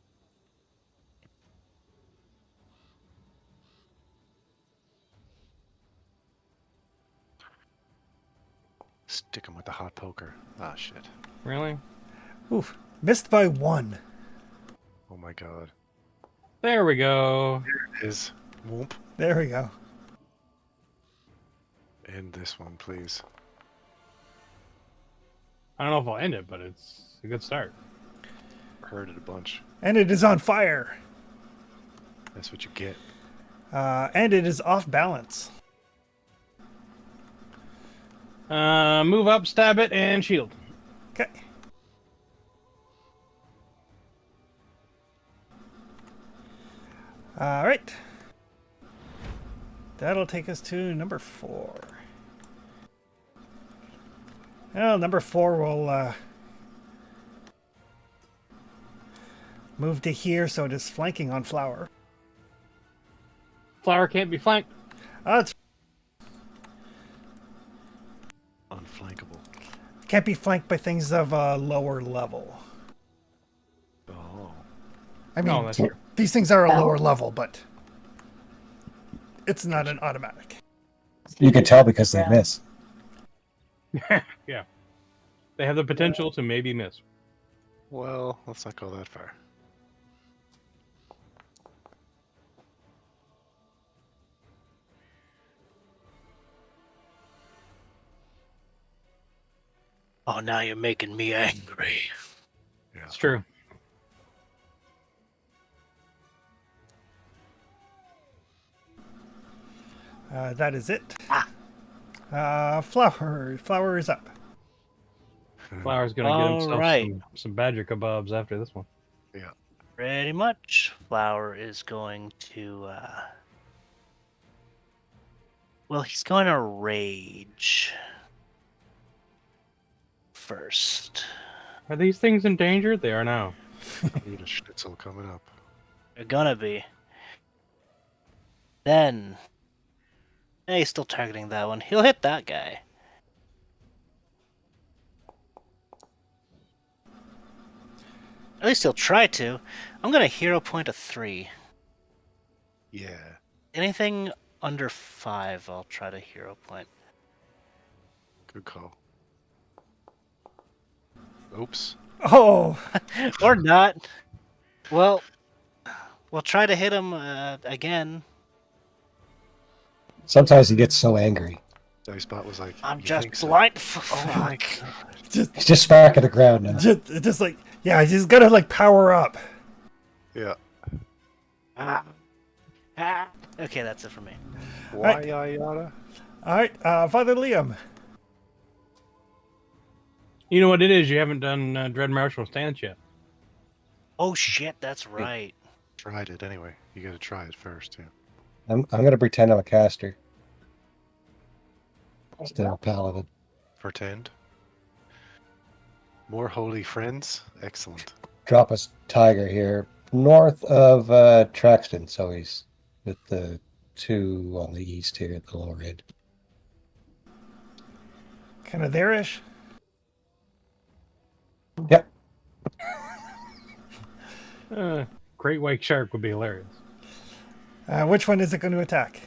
Stick him with the hot poker. Ah, shit. Really? Oof. Missed by 1. Oh my god. There we go. Is whoop. There we go. End this one, please. I don't know if I'll end it, but it's a good start. Heard it a bunch. And it is on fire. That's what you get. And it is off balance. Move up, stab it, and shield. Okay. All right. That'll take us to number 4. Well, number 4 will move to here, so it is flanking on Flower. Flower can't be flanked. It's Unflankable. can't be flanked by things of a lower level. Oh. I mean, No, that's true. these things are a lower level, but it's not an automatic. You can tell because they miss. Yeah. They have the potential to maybe miss. Well, let's not go that far. Oh, now you're making me angry. Yeah. It's true. That is it. Flower is up. Flower's gonna get himself Alright. some badger kebabs after this one. Pretty much. Flower is going to, well, he's going to rage first. Are these things endangered? They are now. Need a schnitzel coming up. They're gonna be. Then, he's still targeting that one. He'll hit that guy. At least he'll try to. I'm gonna hero point a 3. Yeah. Anything under 5, I'll try to hero point. Good call. Oops. Oh, Or not. Well, we'll try to hit him again. Sometimes he gets so angry. Dicebot was like, I'm "You just think so?" blind. Oh my just, He's just smacking the ground now. just like, yeah, he's gotta like power up. Yeah. Okay, that's it for me. Why Right. yada? All right, Father Liam. You know what it is? You haven't done Dread Martial Stance yet. Oh shit, that's right. Tried it anyway. You gotta try it first, yeah. I'm gonna pretend I'm a caster. Still a paladin. Pretend. More holy friends? Excellent. Drop a tiger here north of Traxton, so he's with the 2 on the east here at the lower end. Kind of there-ish. Yep. Great white shark would be hilarious. Which one is it going to attack?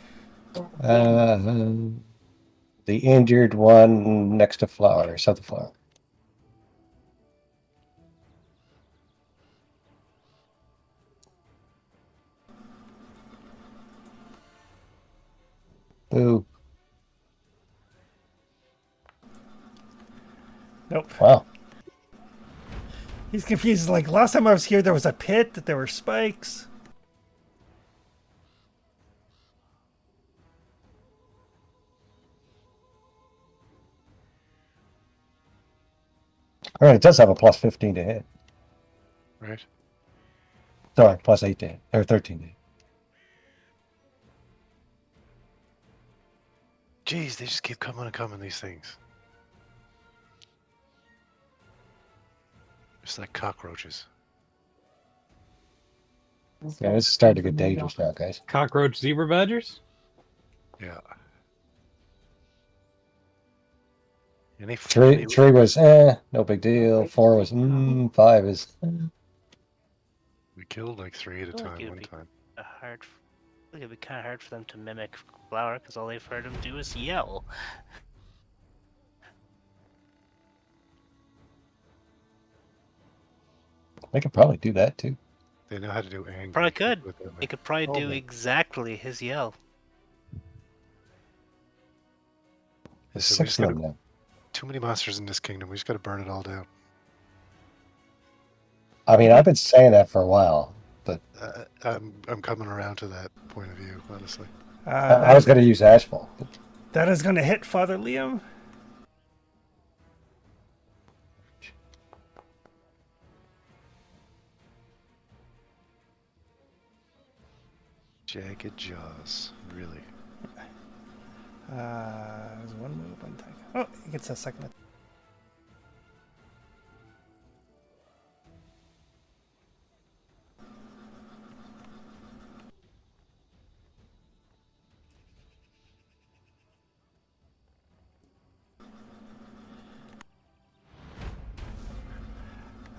The injured one next to Flower, south of Flower. Ooh, Nope. wow. He's confused. Like last time I was here, there was a pit. There were spikes. All right, it does have a plus 15 to hit. Right? Sorry, plus 8 to hit, or 13 to hit. Jeez, they just keep coming and coming, these things. It's like cockroaches. Yeah, this is starting to get dangerous now, guys. Cockroach zebra badgers? Yeah. Any Three was no big deal. 4 was 5 is We killed like 3 at a I feel like time it would one be time. I think it'd be kind of hard for them to mimic Flower because all they've heard him do is yell. they could probably do that too. They know how to do angry. Probably let's could. put it that way. It could probably Oh, do man. exactly his yell. There's So we 6 just of gotta, them now. too many monsters in this kingdom. We just got to burn it all down. I mean, I've been saying that for a while, but I'm coming around to that point of view, honestly. I was going to use Ashfall. That is going to hit Father Liam. Jagged jaws, really. There's one move, one attack. Oh, he gets a second attack.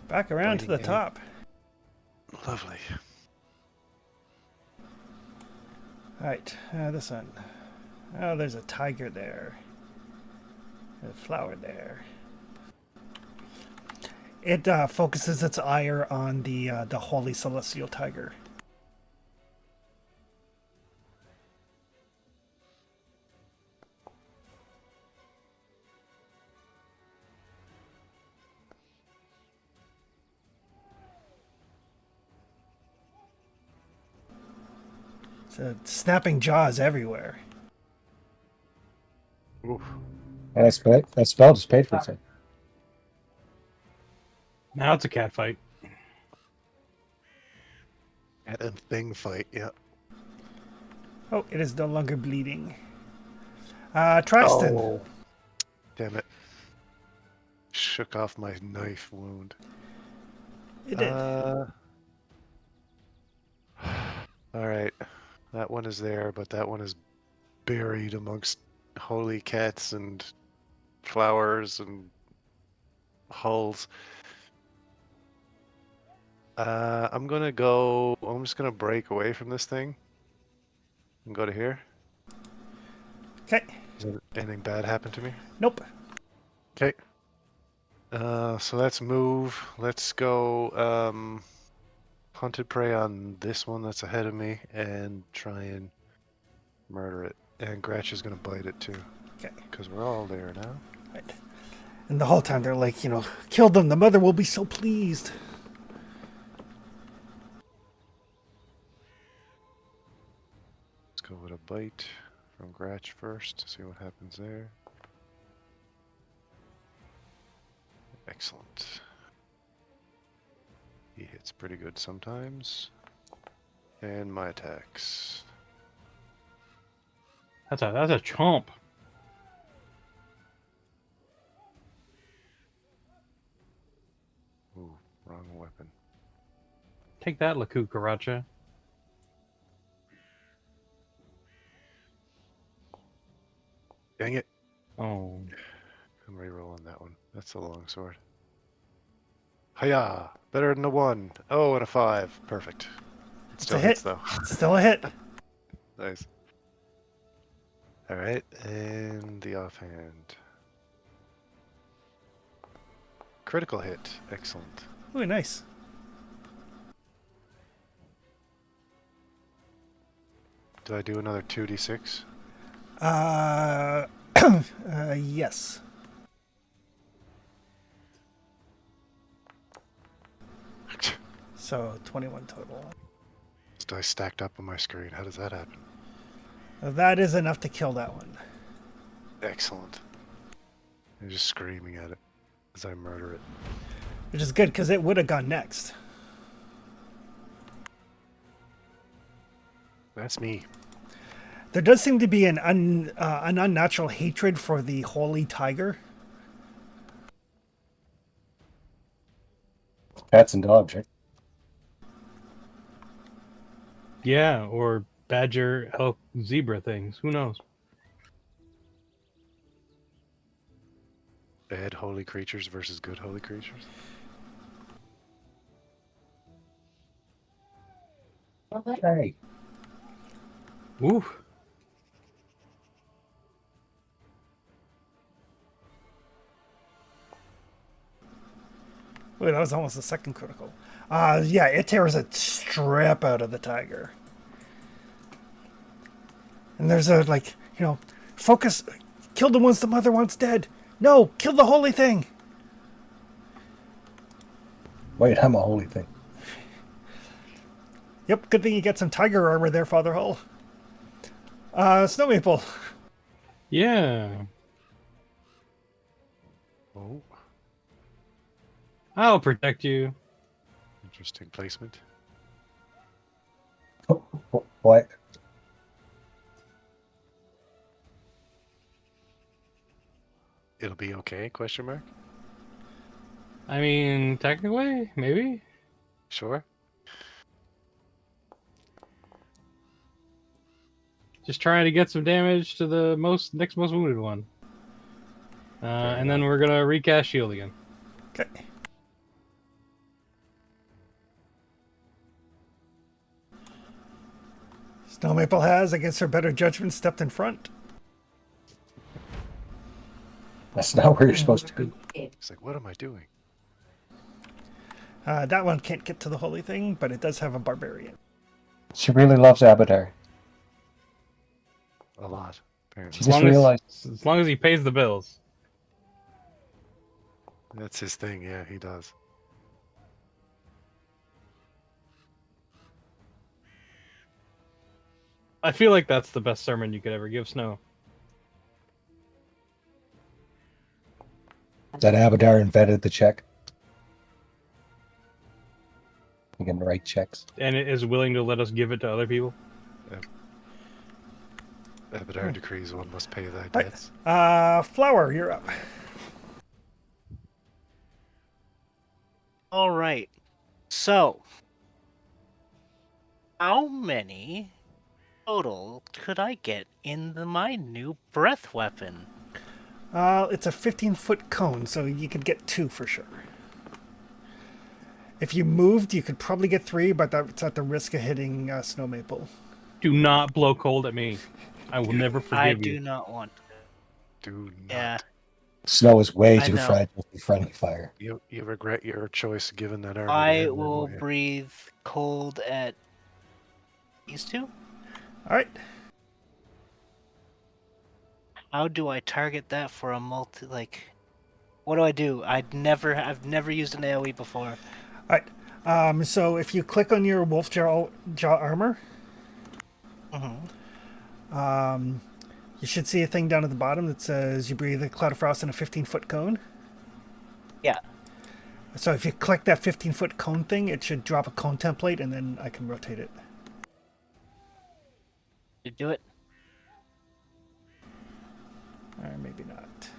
Back around to the Biting top. Lovely. Alright, this one. Oh, there's a tiger there. There's a flower there. It focuses its ire on the holy celestial tiger. So snapping jaws everywhere. Oof. And that spell just paid for itself. Now it's a cat fight. Cat and thing fight, yeah. Oh, it is no longer bleeding. Traxton. Oh. Damn it. Shook off my knife wound. It did. Alright. That one is there, but that one is buried amongst holy cats and flowers and hulls. I'm just gonna break away from this thing and go to here. Okay. Does anything bad happen to me? Nope. Okay. So let's move. Let's go hunted prey on this one that's ahead of me and try and murder it. And Gratch is gonna bite it too. Okay. Because we're all there now. Right. And the whole time they're like, kill them. The mother will be so pleased. Let's go with a bite from Gratch first. See what happens there. Excellent. He hits pretty good sometimes. And my attacks. That's a chomp. Ooh, wrong weapon. Take that, La Cucaracha. Dang it. Oh. I'm re-rolling that one. That's a long sword. Hiya! Better than a 1. Oh, and a 5. Perfect. It It's still a hits hit. though. Still a hit. Nice. Alright, and the offhand. Critical hit. Excellent. Ooh, nice. Do I do another 2d6? Yes. So 21 total. I stacked up on my screen. How does that happen? That is enough to kill that one. Excellent. I'm just screaming at it as I murder it. Which is good because it would have gone next. That's me. There does seem to be an unnatural hatred for the holy tiger. Cats and dogs, right? Yeah, or badger, elk, zebra things. Who knows? Bad holy creatures versus good holy creatures. Hey. Oof. Wait, that was almost the second critical. Yeah, it tears a strip out of the tiger. And there's a, like, focus, kill the ones the mother wants dead. No, kill the holy thing. Wait, I'm a holy thing. Yep, good thing you get some tiger armor there, Father Hull. Snow Maple. Yeah. Oh, I'll protect you. interesting placement. What? It'll be okay? Question mark. I mean, technically, maybe. Sure. Just trying to get some damage to the next most wounded one. And then we're gonna recast shield again. Okay. Snow Maple has, against her better judgment, stepped in front. That's not where you're supposed to be. It's like, what am I doing? That one can't get to the holy thing, but it does have a barbarian. She really loves Abadar. A lot, apparently. She just realized. As long as he pays the bills. That's his thing. Yeah, he does. I feel like that's the best sermon you could ever give Snow. That Abadar invented the check. You can write checks. And it is willing to let us give it to other people. Abadar decrees one must pay thy Right. debts. Flower, you're up. All right. So, how many total could I get in my new breath weapon? It's a 15-foot cone, so you could get 2 for sure. If you moved, you could probably get 3, but that's at the risk of hitting Snow Maple. Do not blow cold at me. I will never forgive I you. do not want. Do not. Yeah. Snow is way I too know. fragile for friendly fire. You regret your choice given that armor. to I him, will won't you? breathe cold at these two. All right. How do I target that for a multi? Like, what do I do? I've never used an AOE before. All right. So if you click on your wolf jaw armor, Mm-hmm. you should see a thing down at the bottom that says you breathe a cloud of frost in a 15-foot cone. Yeah. So if you click that 15-foot cone thing, it should drop a cone template, and then I can rotate it. You do it. Or maybe not.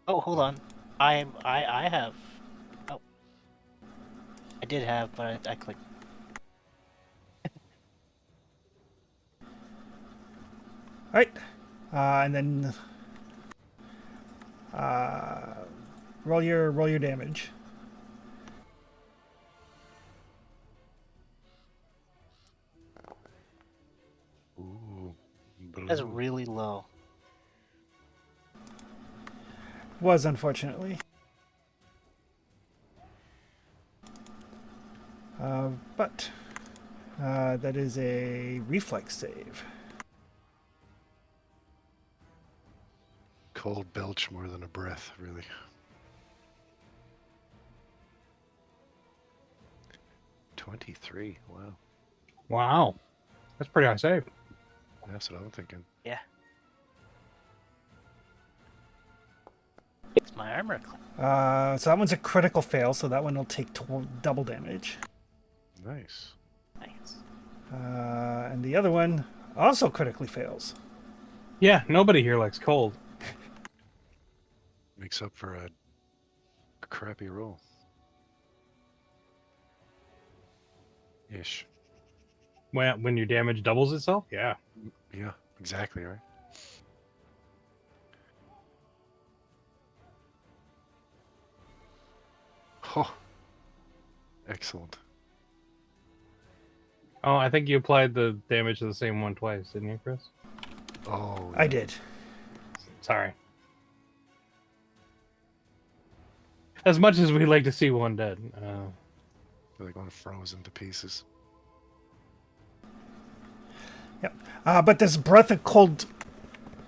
Oh, hold on. I have. Oh. I did have, but I clicked. All right. And then roll your damage. Ooh, That's blue. really low. Was, unfortunately. But that is a reflex save. Cold belch more than a breath, really. $23. Wow. Wow. That's pretty high save. That's what I'm thinking. Yeah. It's my armor class. So that one's a critical fail, so that one will take double damage. Nice. Nice. And the other one also critically fails. Yeah, nobody here likes cold. Makes up for a crappy roll. Ish. When your damage doubles itself? Yeah. Yeah, exactly right. Oh, excellent. Oh, I think you applied the damage to the same one twice, didn't you, Chris? Oh, I did. Sorry. As much as we'd like to see one dead. They're like one frozen to pieces. Yep. But this breath of cold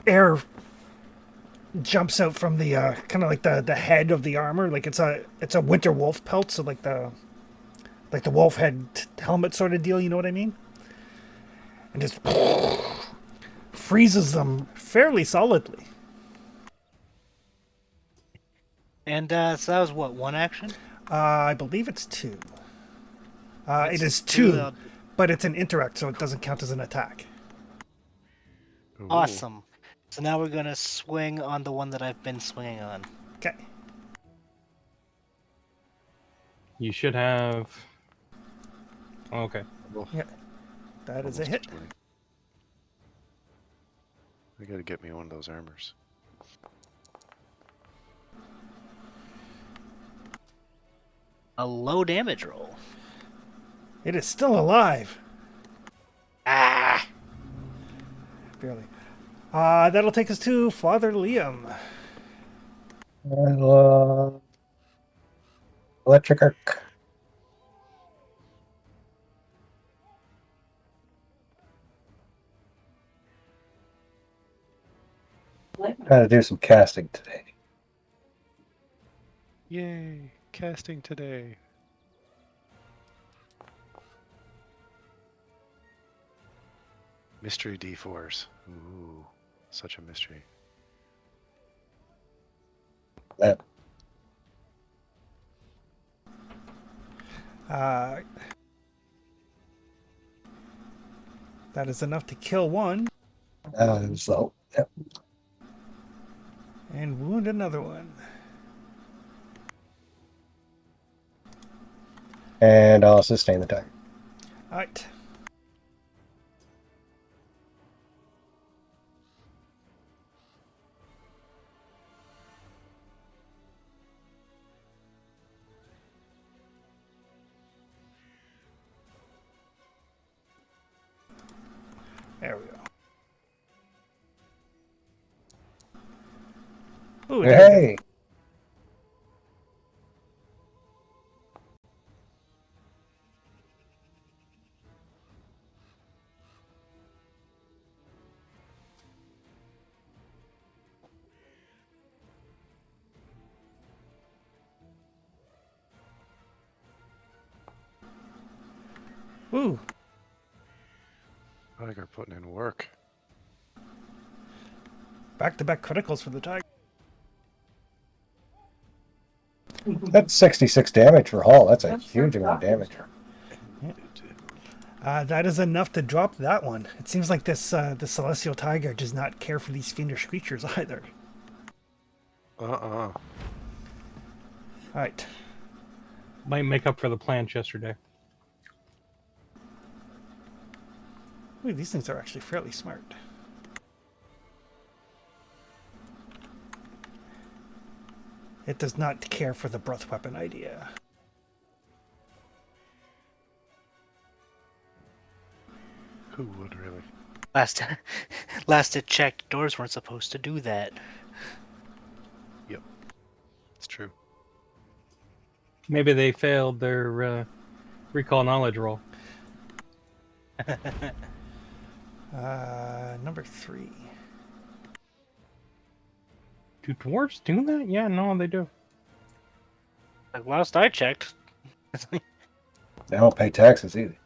air jumps out from the kind of like the head of the armor, like it's a winter wolf pelt, so like the wolf head helmet sort of deal. You know what I mean? And just freezes them fairly solidly. And so that was what, one action? I believe it's 2. It It's is two, 2, but it's an interact, so it doesn't count as an attack. Ooh. Awesome. So now we're gonna swing on the one that I've been swinging on. Okay. You should have. Okay. Well, Yeah. That is a almost hit. 20. I gotta get me one of those armors. A low damage roll. It is still alive. Ah! Barely. That'll take us to Father Liam. Electric arc. Gotta do some casting today. Yay! Casting today. Mystery D4s. Ooh, such a mystery. That That is enough to kill one so yep. and wound another one. And I'll sustain the target. All right. There we go. Ooh, Hey! Ooh, I think we're putting in work. back-to-back criticals for the tiger. That's 66 damage for Hall. That's a huge amount of damage. That is enough to drop that one. It seems like this celestial tiger does not care for these fiendish creatures either. Uh-uh. All right. Might make up for the plants yesterday. Ooh, these things are actually fairly smart. It does not care for the breath weapon idea. Who would really? Last it checked, doors weren't supposed to do that. Yep. It's true. Maybe they failed their recall knowledge roll. Number 3. Do dwarves do that? Yeah, no, they do. Like last I checked. They don't pay taxes either.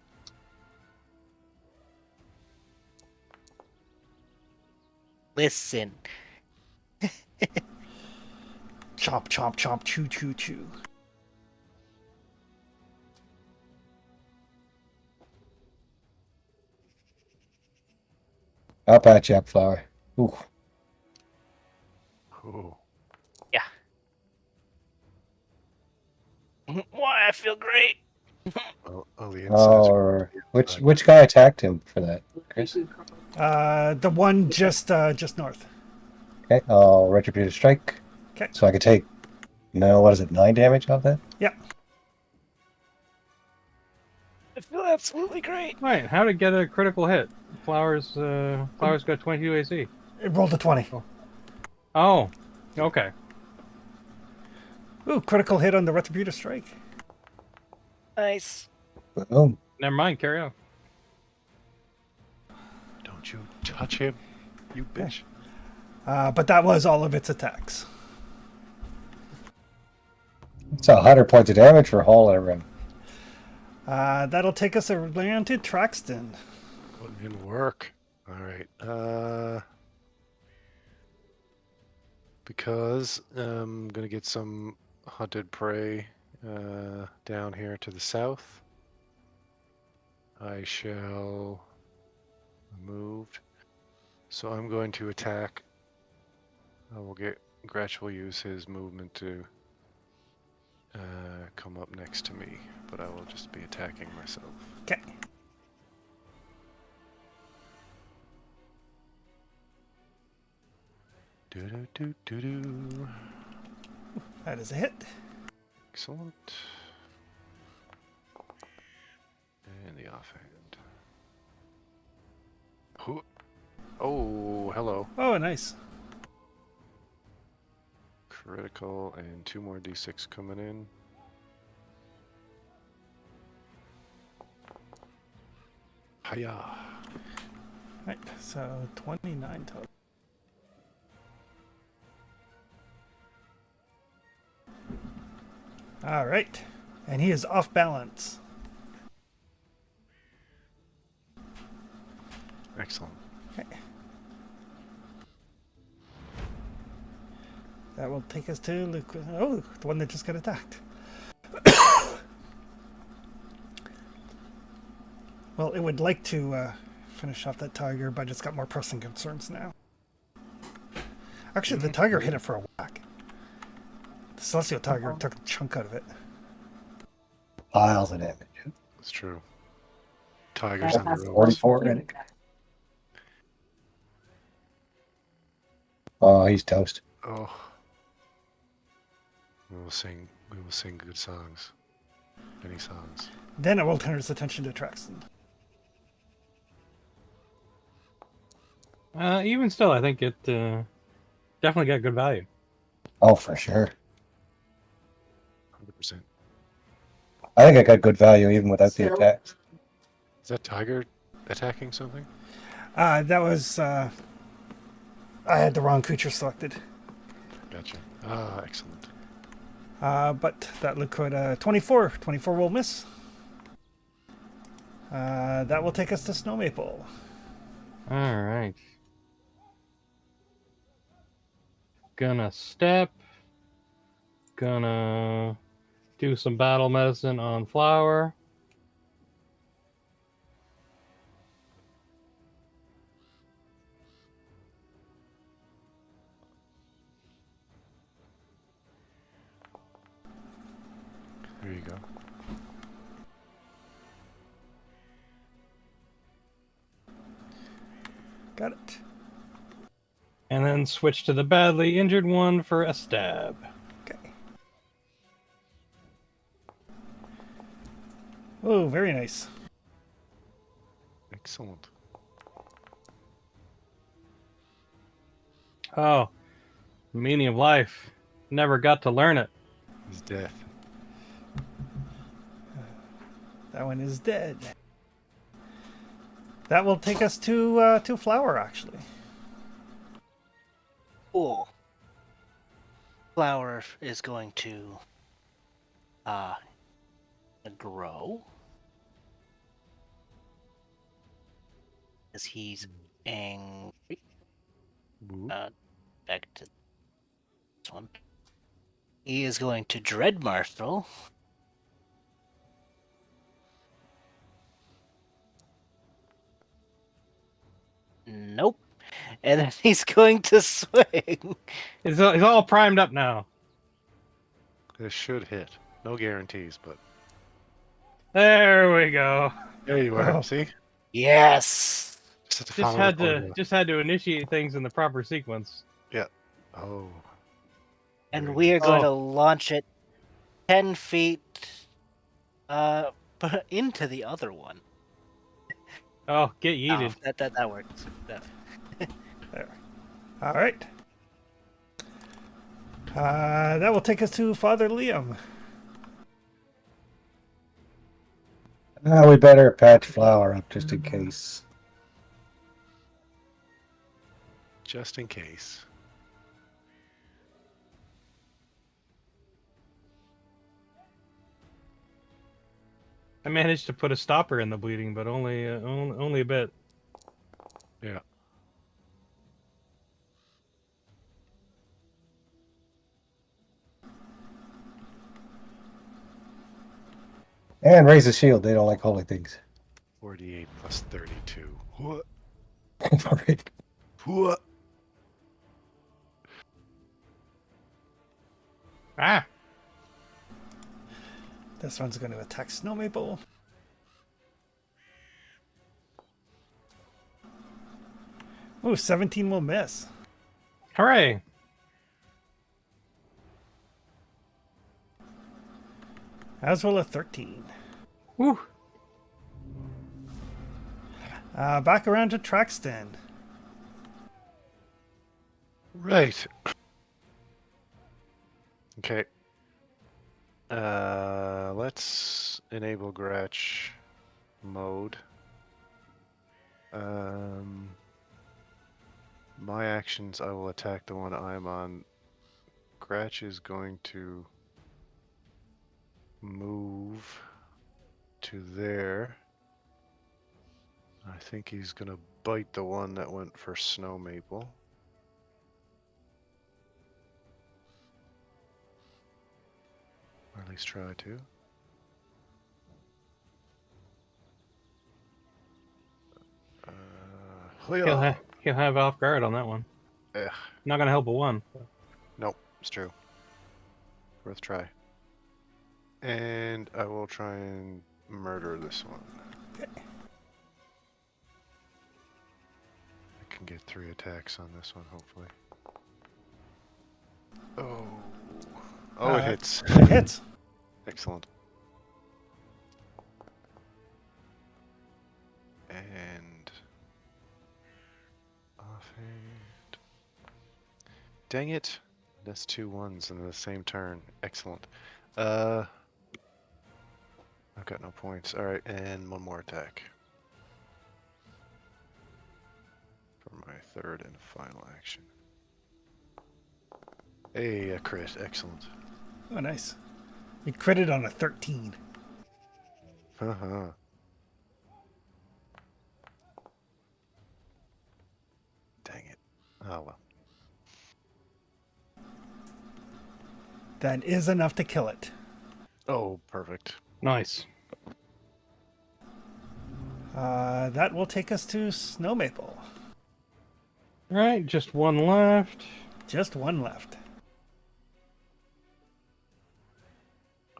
Listen. Chomp, chomp, chomp, chew, chew, chew. I'll patch you up, Flower. Ooh. Oh. Why I feel great. Well, all the insides. Or which guy attacked him for that, Chris? The one just north. Okay, I'll retribute a strike. Okay. So I could take, no, what is it, 9 damage off that? Yep. I feel absolutely great. Right, how to get a critical hit? Flowers got 22 AC. It rolled a 20. Oh, okay. Ooh, critical hit on the Retributive Strike. Nice. Boom. Never mind. Carry on. Don't you touch him, you bitch. But that was all of its attacks. It's 100 points of damage for Hall everyone. That'll take us around to Traxton. Putting in work. All right. Because I'm gonna get some hunted prey down here to the south. I shall moved. So I'm going to attack. I will get Gretch will use his movement to come up next to me, but I will just be attacking myself. Okay. Do. That is a hit. Excellent. And the offhand. Oh, hello. Oh, nice. Critical and 2 more d6 coming in. Hiya. Right, so 29 total. All right, and he is off balance. Excellent. Okay. That will take us to Luke. Oh, the one that just got attacked. Well, it would like to finish off that tiger, but it's got more pressing concerns now. Actually, the tiger hit it for a whack. The Celestial Tiger took a chunk out of it. Piles of damage. That's true. Tigers on the road. 44 in it. Oh, he's toast. Oh. We will sing good songs. Many songs. Then it will turn its attention to Traxton. Even still, I think it definitely got good value. Oh, for sure. 100%. I think I got good value even without the attacks. Is that tiger attacking something? That was... I had the wrong creature selected. Gotcha. Ah, excellent. But that looked good. 24. 24 will miss. That will take us to Snow Maple. All right. Gonna step. Gonna do some battle medicine on Flower. There you go. Got it. And then switch to the badly injured one for a stab. Okay. Oh, very nice. Excellent. Oh, meaning of life. Never got to learn it. His death. That one is dead. That will take us to Flower, actually. Cool. Flower is going to grow as he's angry. Woo. Back to this one. He is going to Dread Marshal. Nope. And then he's going to swing. It's all primed up now. This should hit. No guarantees, but There we go. there you are. Oh. See? Yes. Just have to Just follow had the to formula. initiate things in the proper sequence. Oh. And Very we are nice. going to launch it 10 feet into the other one. Oh, get Oh, yeeted. that works. There. All right. That will take us to Father Liam. We better patch Flower up just in case. Just in case. I managed to put a stopper in the bleeding, but only a bit. Yeah. And raise the shield. They don't like holy things. 48 plus 32. What? Right. What? Ah! This one's going to attack Snow Maple. Oh, 17 will miss. Hooray! As will a 13. Woo! Back around to Traxton. Right. Okay. Let's enable Gratch mode. My actions, I will attack the one I'm on. Gratch is going to move to there. I think he's going to bite the one that went for Snow Maple. Or at least try to. He'll have off guard on that one. Ugh. Not gonna help a one. Nope, it's true. Worth try. And I will try and murder this one. Okay. I can get 3 attacks on this one, hopefully. Oh. Oh, it hits. It hits. Excellent. And offhand. Dang it. That's 2 ones in the same turn. Excellent. I've got no points. Alright, and 1 more attack. For my 3rd and final action. Hey, a crit. Excellent. Oh, nice. You critted on a 13. Haha. Dang it. Oh well. That is enough to kill it. Oh, perfect. Nice. That will take us to Snow Maple. Alright, just one left. Just one left.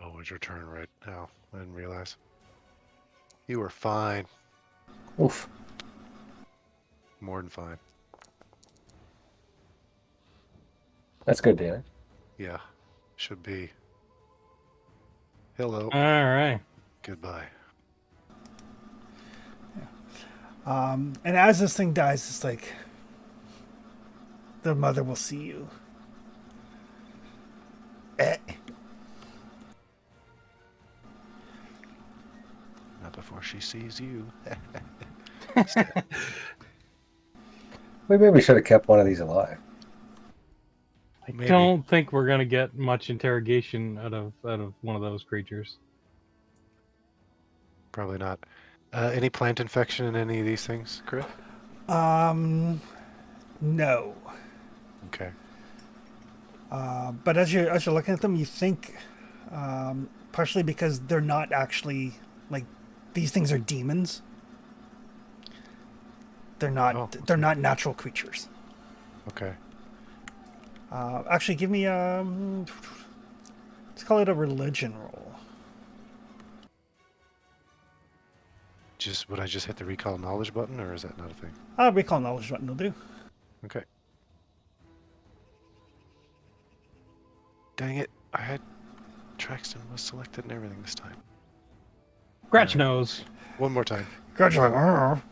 Oh, it was your turn right now. I didn't realize. You were fine. Oof. More than fine. That's good, Dan. Yeah. Should be. Hello. Alright. Goodbye. And as this thing dies, it's like the mother will see you. Not before she sees you. We maybe should have kept one of these alive. I Maybe. don't think we're gonna get much interrogation out of one of those creatures. Probably not. Any plant infection in any of these things, Chris? No. Okay. But as you're looking at them, you think, partially because they're not actually like these things are demons. They're not. Oh. They're not natural creatures. Okay. Actually, give me let's call it a religion roll. Would I just hit the recall knowledge button, or is that not a thing? Recall knowledge button will do. Okay. Dang it! I had Traxton was selected and everything this time. Gratch knows. One more time. Gotcha.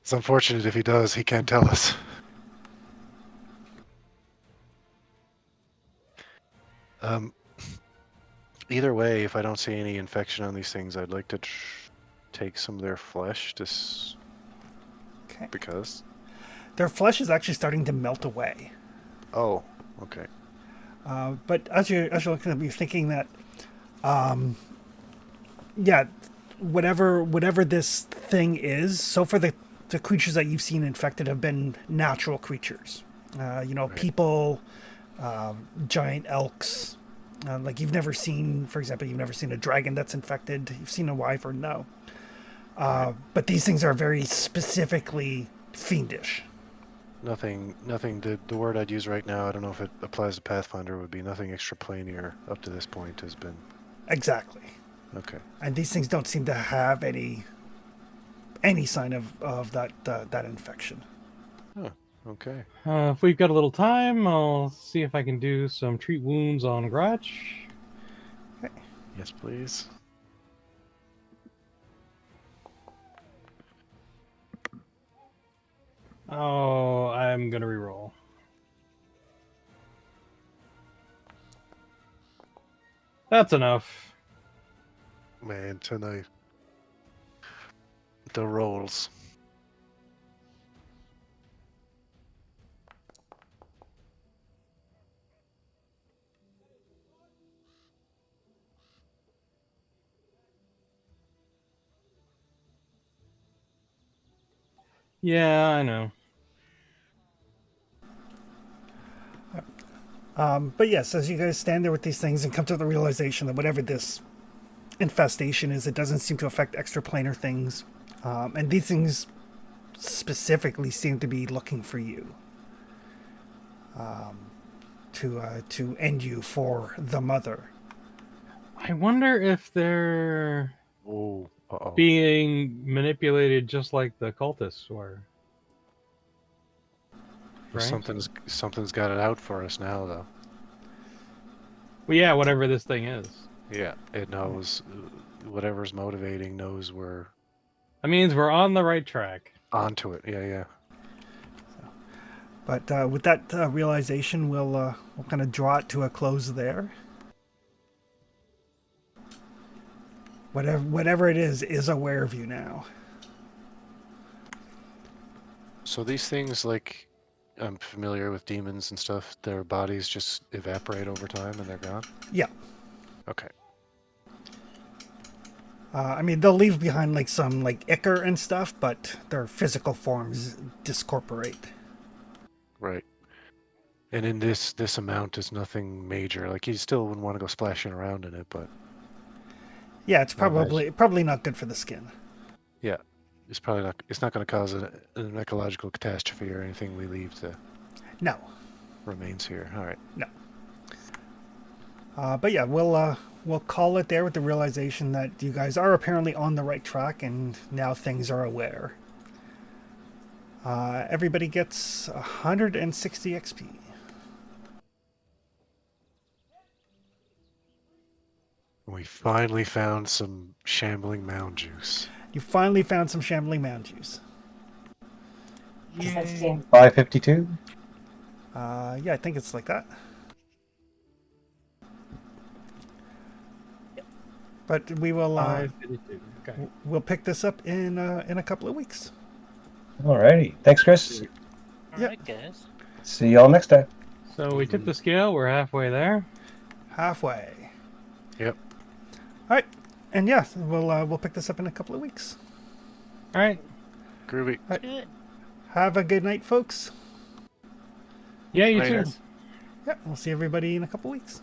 It's unfortunate if he does. He can't tell us. Um, either way, if I don't see any infection on these things, I'd like to take some of their flesh, just Okay. because. Their flesh is actually starting to melt away. Oh, okay. But as you're looking at, you're thinking that, yeah, whatever this thing is. So far, the creatures that you've seen infected have been natural creatures. Right. People, giant elks. Like you've never seen, for example, you've never seen a dragon that's infected. You've seen a wyvern, no. But these things are very specifically fiendish. Nothing. The word I'd use right now, I don't know if it applies to Pathfinder, would be nothing extraplanier up to this point has been. Exactly. Okay. And these things don't seem to have any sign of that infection. Oh, okay. If we've got a little time, I'll see if I can do some treat wounds on Grotch. Yes, please. Oh, I'm gonna reroll. That's enough. Man, tonight. The rolls. Yeah, I know. But yes, as you guys stand there with these things and come to the realization that whatever this infestation is, it doesn't seem to affect extraplanar things. And these things specifically seem to be looking for you to end you for the mother. I wonder if they're Oh, uh-oh. being manipulated just like the cultists were. Well, Right? something's got it out for us now, though. Well, yeah, whatever this thing is. Yeah, it knows whatever's motivating knows we're That means we're on the right track. onto it. Yeah. But with that realization, we'll kind of draw it to a close there. Whatever it is aware of you now. So these things, like, I'm familiar with demons and stuff. Their bodies just evaporate over time and they're gone. Yeah. Okay. I mean, they'll leave behind like some like ichor and stuff, but their physical forms discorporate. Right. And in this amount is nothing major. Like, you still wouldn't want to go splashing around in it, but Yeah, it's Not much. probably not good for the skin. yeah, it's probably not. It's not going to cause an ecological catastrophe or anything. We leave the No. remains here. All right. No. But yeah, we'll call it there with the realization that you guys are apparently on the right track, and now things are aware. Everybody gets 160 XP. We finally found some shambling mound juice. You finally found some shambling mound juice. 552. Yeah, I think it's like that. But we will 552. Okay. we'll pick this up in a couple of weeks. Alrighty. Thanks, Chris. All Yeah. right, guys. See y'all next time. So we tipped the scale. We're halfway there. Halfway. Yep. All right, and yeah, we'll pick this up in a couple of weeks. All right. Groovy. Good. Have a good night, folks. Yeah, you Later. too. Yeah, we'll see everybody in a couple of weeks.